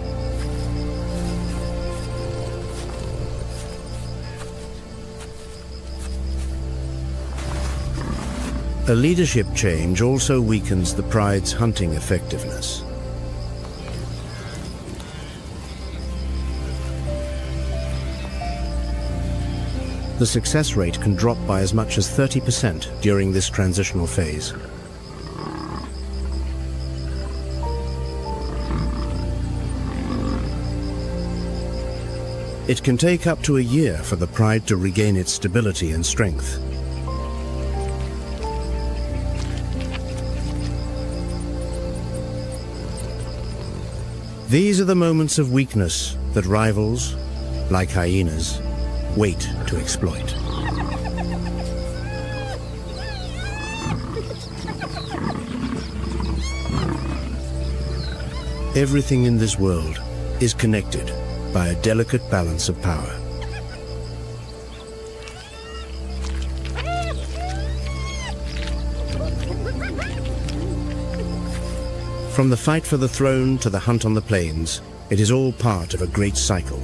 Speaker 1: A leadership change also weakens the pride's hunting effectiveness. The success rate can drop by as much as 30% during this transitional phase. It can take up to a year for the pride to regain its stability and strength. These are the moments of weakness that rivals, like hyenas, wait to exploit. Everything in this world is connected by a delicate balance of power. From the fight for the throne to the hunt on the plains, it is all part of a great cycle.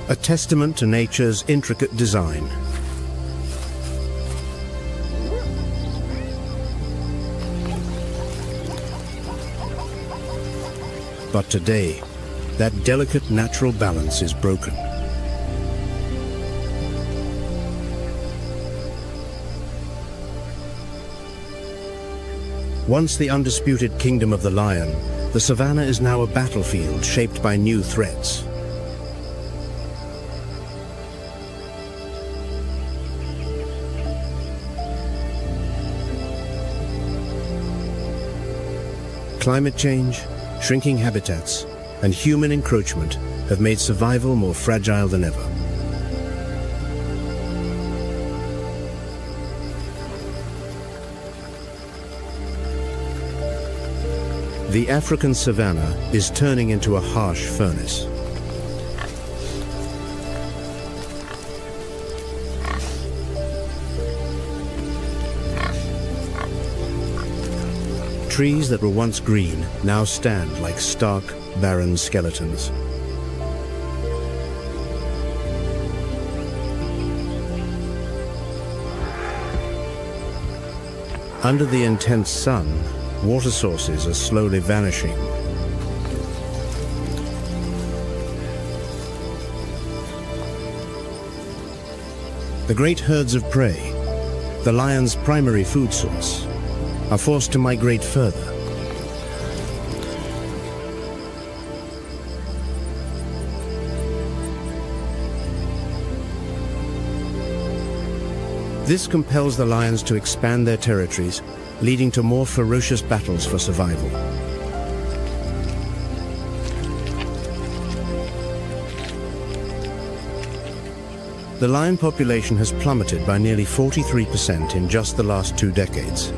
Speaker 1: A testament to nature's intricate design. But today, that delicate natural balance is broken. Once the undisputed kingdom of the lion, the savannah is now a battlefield shaped by new threats. Climate change, shrinking habitats, and human encroachment have made survival more fragile than ever. The African savanna is turning into a harsh furnace. Trees that were once green now stand like stark, barren skeletons. Under the intense sun, water sources are slowly vanishing. The great herds of prey, the lion's primary food source, are forced to migrate further. This compels the lions to expand their territories, leading to more ferocious battles for survival. The lion population has plummeted by nearly 43% in just the last 2 decades.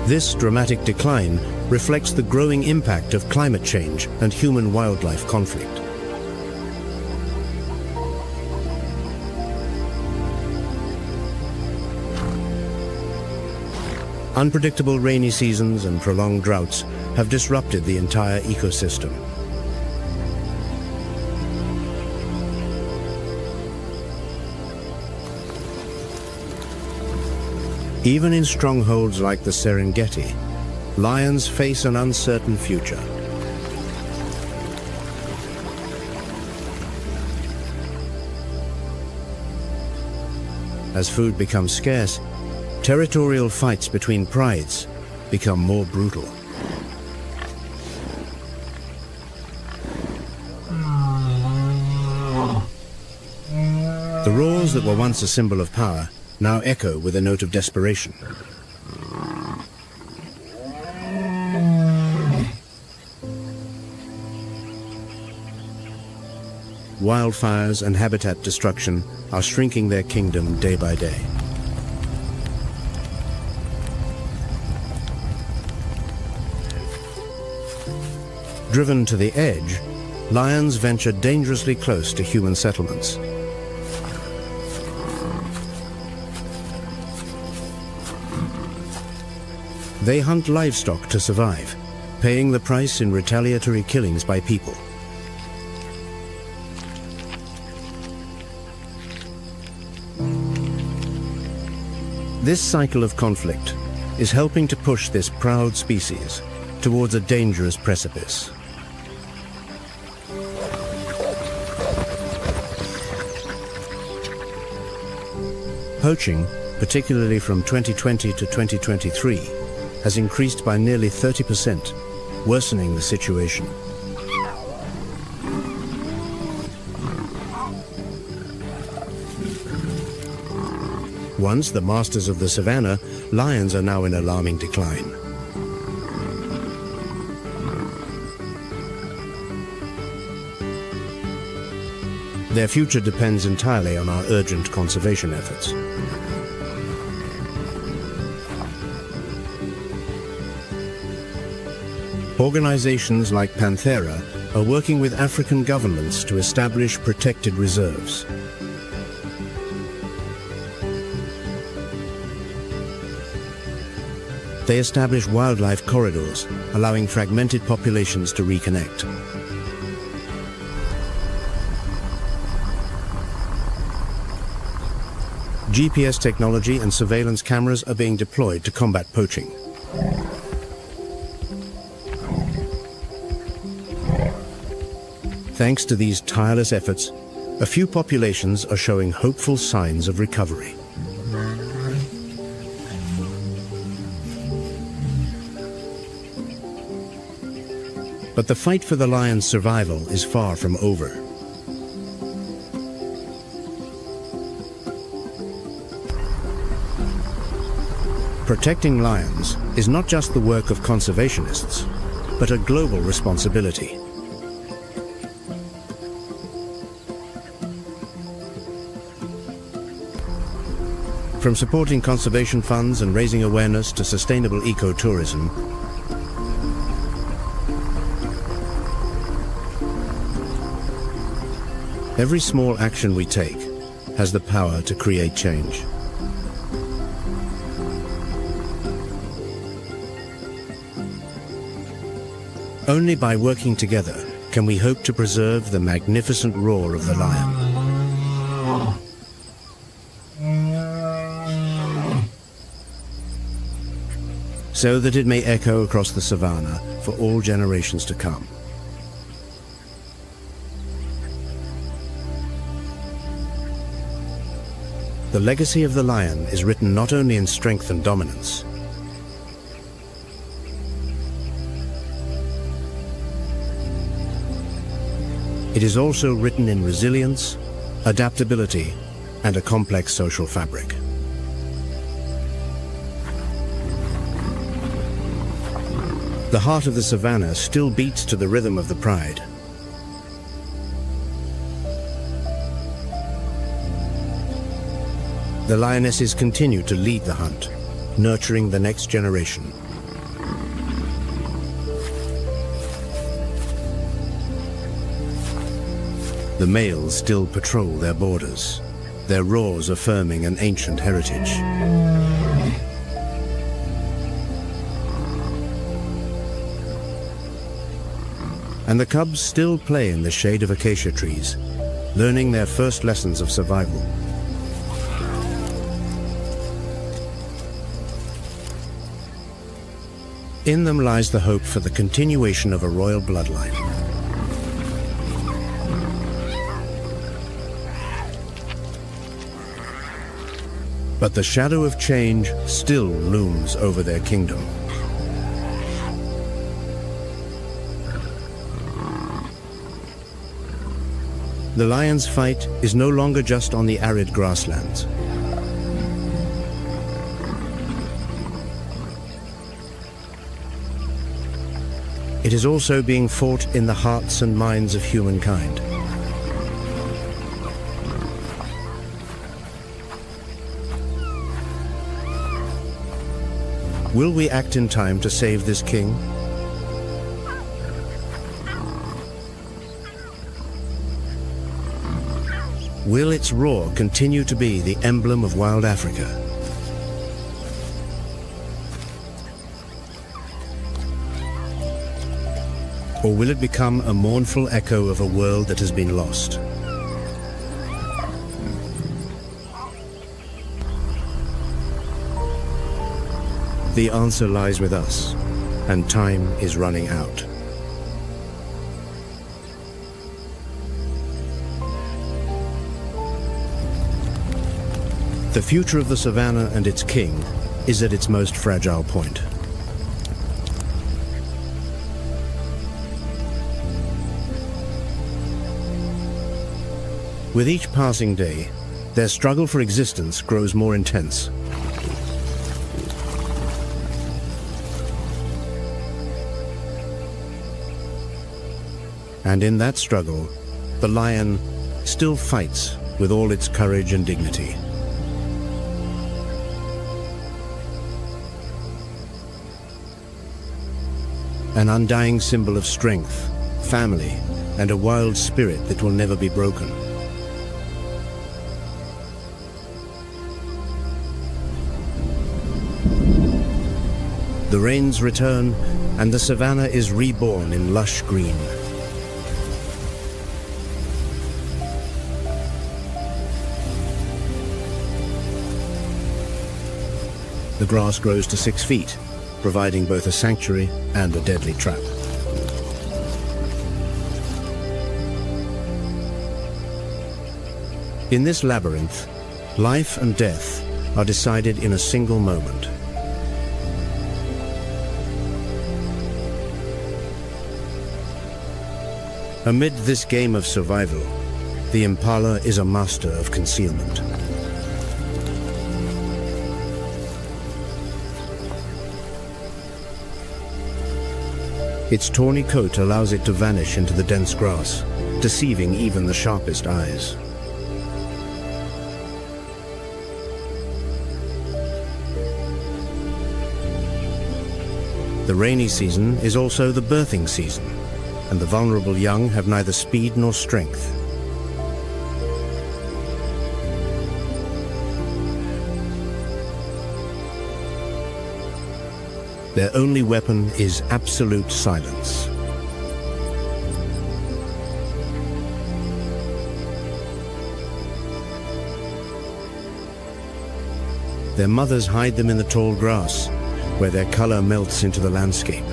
Speaker 1: This dramatic decline reflects the growing impact of climate change and human-wildlife conflict. Unpredictable rainy seasons and prolonged droughts have disrupted the entire ecosystem. Even in strongholds like the Serengeti, lions face an uncertain future. As food becomes scarce, territorial fights between prides become more brutal. The roars that were once a symbol of power now echo with a note of desperation. Wildfires and habitat destruction are shrinking their kingdom day by day. Driven to the edge, lions venture dangerously close to human settlements. They hunt livestock to survive, paying the price in retaliatory killings by people. This cycle of conflict is helping to push this proud species towards a dangerous precipice. Poaching, particularly from 2020 to 2023, has increased by nearly 30%, worsening the situation. Once the masters of the savannah, lions are now in alarming decline. Their future depends entirely on our urgent conservation efforts. Organizations like Panthera are working with African governments to establish protected reserves. They establish wildlife corridors, allowing fragmented populations to reconnect. GPS technology and surveillance cameras are being deployed to combat poaching. Thanks to these tireless efforts, a few populations are showing hopeful signs of recovery. But the fight for the lion's survival is far from over. Protecting lions is not just the work of conservationists, but a global responsibility. From supporting conservation funds and raising awareness to sustainable ecotourism, every small action we take has the power to create change. Only by working together can we hope to preserve the magnificent roar of the lion. So that it may echo across the savannah for all generations to come. The legacy of the lion is written not only in strength and dominance, it is also written in resilience, adaptability, and a complex social fabric. The heart of the savannah still beats to the rhythm of the pride. The lionesses continue to lead the hunt, nurturing the next generation. The males still patrol their borders, their roars affirming an ancient heritage. And the cubs still play in the shade of acacia trees, learning their first lessons of survival. In them lies the hope for the continuation of a royal bloodline. But the shadow of change still looms over their kingdom. The lion's fight is no longer just on the arid grasslands. It is also being fought in the hearts and minds of humankind. Will we act in time to save this king? Will its roar continue to be the emblem of wild Africa? Or will it become a mournful echo of a world that has been lost? The answer lies with us, and time is running out. The future of the savannah and its king is at its most fragile point. With each passing day, their struggle for existence grows more intense. And in that struggle, the lion still fights with all its courage and dignity. An undying symbol of strength, family, and a wild spirit that will never be broken. The rains return, and the savannah is reborn in lush green. The grass grows to 6 feet, providing both a sanctuary and a deadly trap. In this labyrinth, life and death are decided in a single moment. Amid this game of survival, the impala is a master of concealment. Its tawny coat allows it to vanish into the dense grass, deceiving even the sharpest eyes. The rainy season is also the birthing season, and the vulnerable young have neither speed nor strength. Their only weapon is absolute silence. Their mothers hide them in the tall grass, where their color melts into the landscape.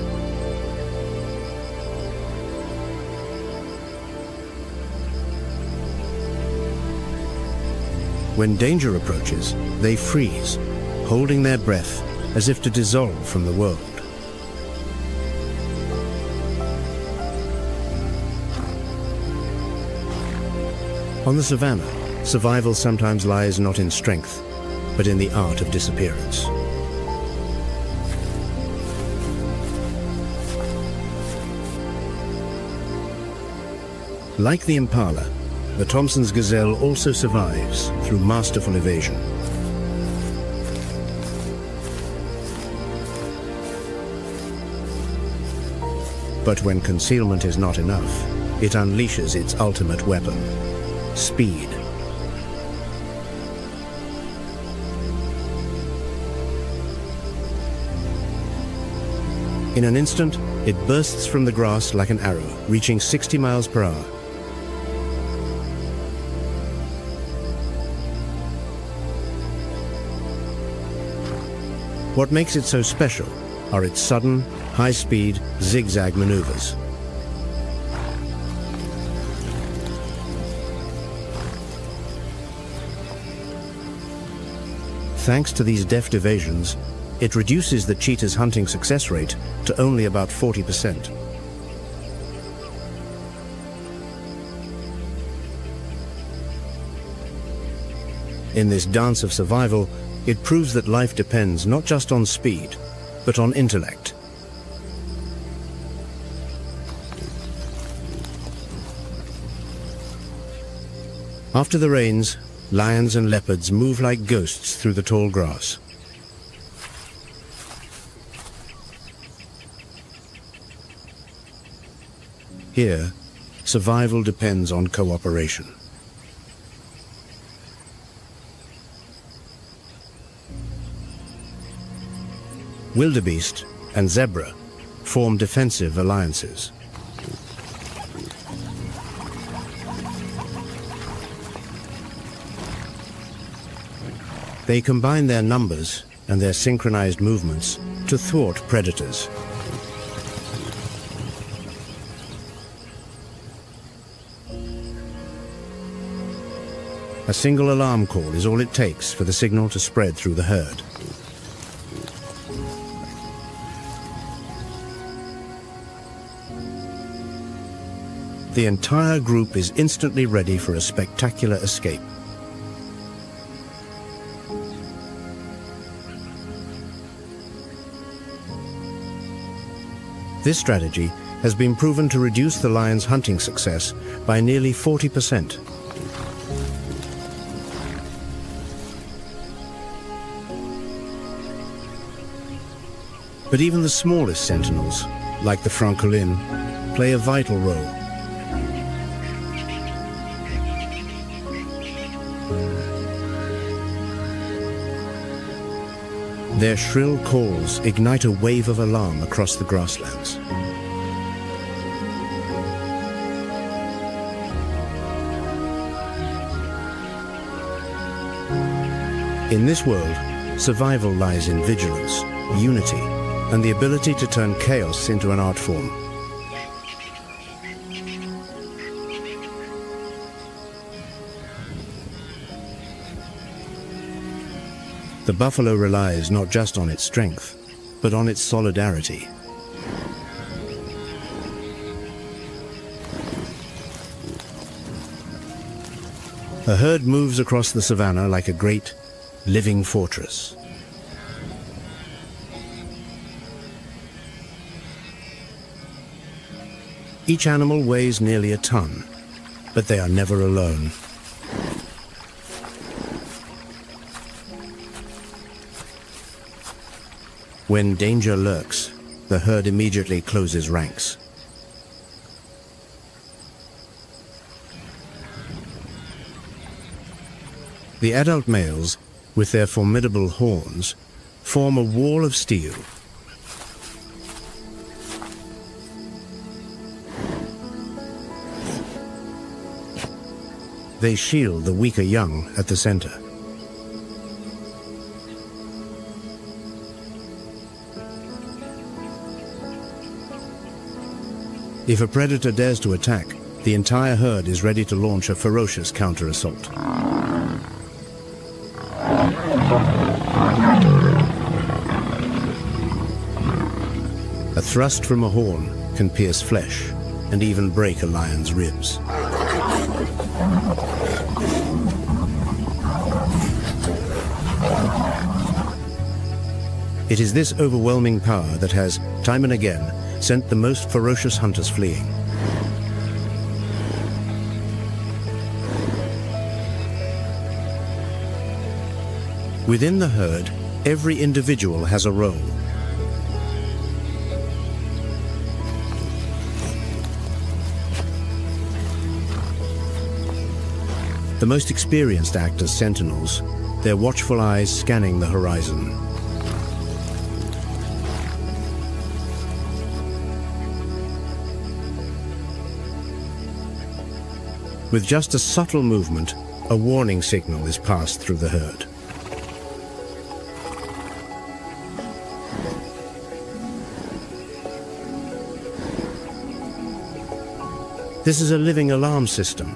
Speaker 1: When danger approaches, they freeze, holding their breath as if to dissolve from the world. On the savannah, survival sometimes lies not in strength, but in the art of disappearance. Like the impala, the Thompson's gazelle also survives through masterful evasion. But when concealment is not enough, it unleashes its ultimate weapon: speed. In an instant, it bursts from the grass like an arrow, reaching 60 miles per hour. What makes it so special are its sudden, high-speed, zigzag maneuvers. Thanks to these deft evasions, it reduces the cheetah's hunting success rate to only about 40%. In this dance of survival, it proves that life depends not just on speed, but on intellect. After the rains, lions and leopards move like ghosts through the tall grass. Here, survival depends on cooperation. Wildebeest and zebra form defensive alliances. They combine their numbers and their synchronized movements to thwart predators. A single alarm call is all it takes for the signal to spread through the herd. The entire group is instantly ready for a spectacular escape. This strategy has been proven to reduce the lion's hunting success by nearly 40%. But even the smallest sentinels, like the francolin, play a vital role. Their shrill calls ignite a wave of alarm across the grasslands. In this world, survival lies in vigilance, unity, and the ability to turn chaos into an art form. The buffalo relies not just on its strength, but on its solidarity. A herd moves across the savannah like a great, living fortress. Each animal weighs nearly a ton, but they are never alone. When danger lurks, the herd immediately closes ranks. The adult males, with their formidable horns, form a wall of steel. They shield the weaker young at the center. If a predator dares to attack, the entire herd is ready to launch a ferocious counter-assault. A thrust from a horn can pierce flesh and even break a lion's ribs. It is this overwhelming power that has, time and again, sent the most ferocious hunters fleeing. Within the herd, every individual has a role. The most experienced act as sentinels, their watchful eyes scanning the horizon. With just a subtle movement, a warning signal is passed through the herd. This is a living alarm system,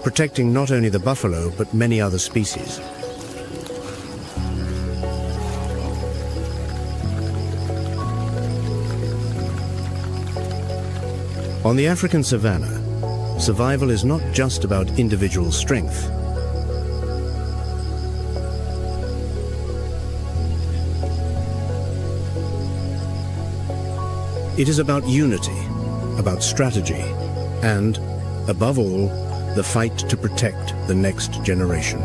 Speaker 1: protecting not only the buffalo but many other species. On the African savanna, survival is not just about individual strength. It is about unity, about strategy, and, above all, the fight to protect the next generation.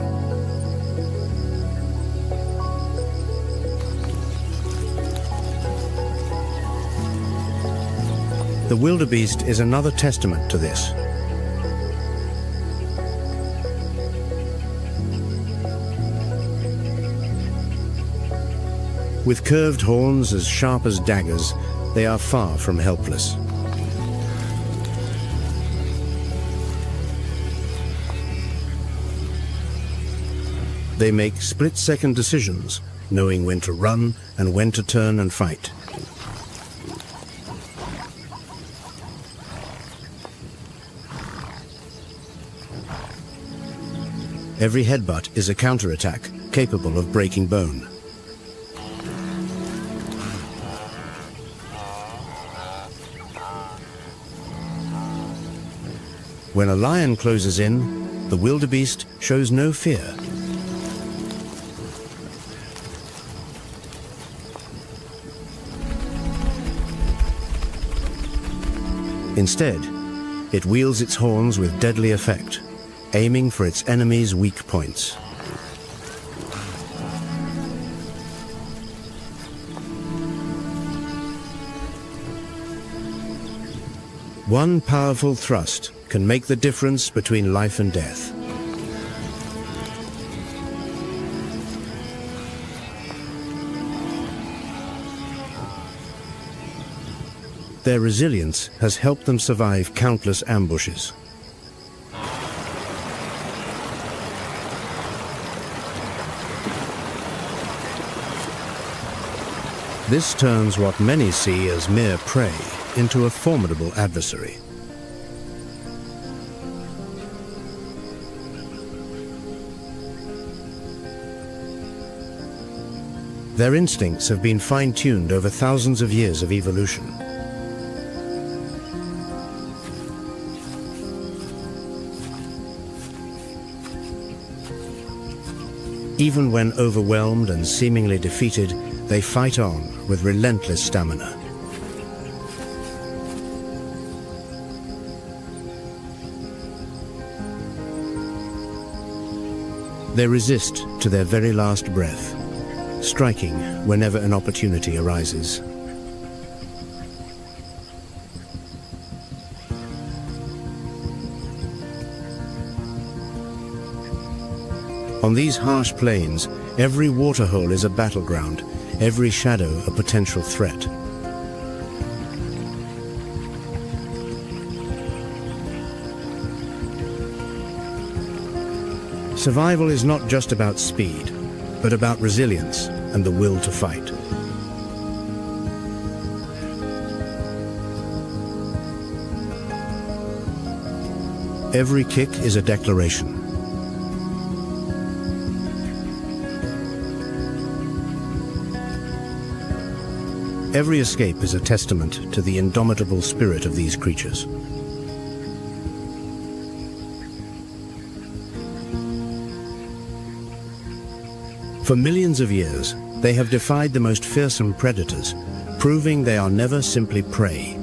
Speaker 1: The wildebeest is another testament to this. With curved horns as sharp as daggers, they are far from helpless. They make split-second decisions, knowing when to run and when to turn and fight. Every headbutt is a counterattack, capable of breaking bone. When a lion closes in, the wildebeest shows no fear. Instead, it wields its horns with deadly effect, aiming for its enemy's weak points. One powerful thrust can make the difference between life and death. Their resilience has helped them survive countless ambushes. This turns what many see as mere prey into a formidable adversary. Their instincts have been fine-tuned over thousands of years of evolution. Even when overwhelmed and seemingly defeated, they fight on with relentless stamina. They resist to their very last breath, striking whenever an opportunity arises. On these harsh plains, every waterhole is a battleground, every shadow a potential threat. Survival is not just about speed, but about resilience and the will to fight. Every kick is a declaration. Every escape is a testament to the indomitable spirit of these creatures. For millions of years, they have defied the most fearsome predators, proving they are never simply prey.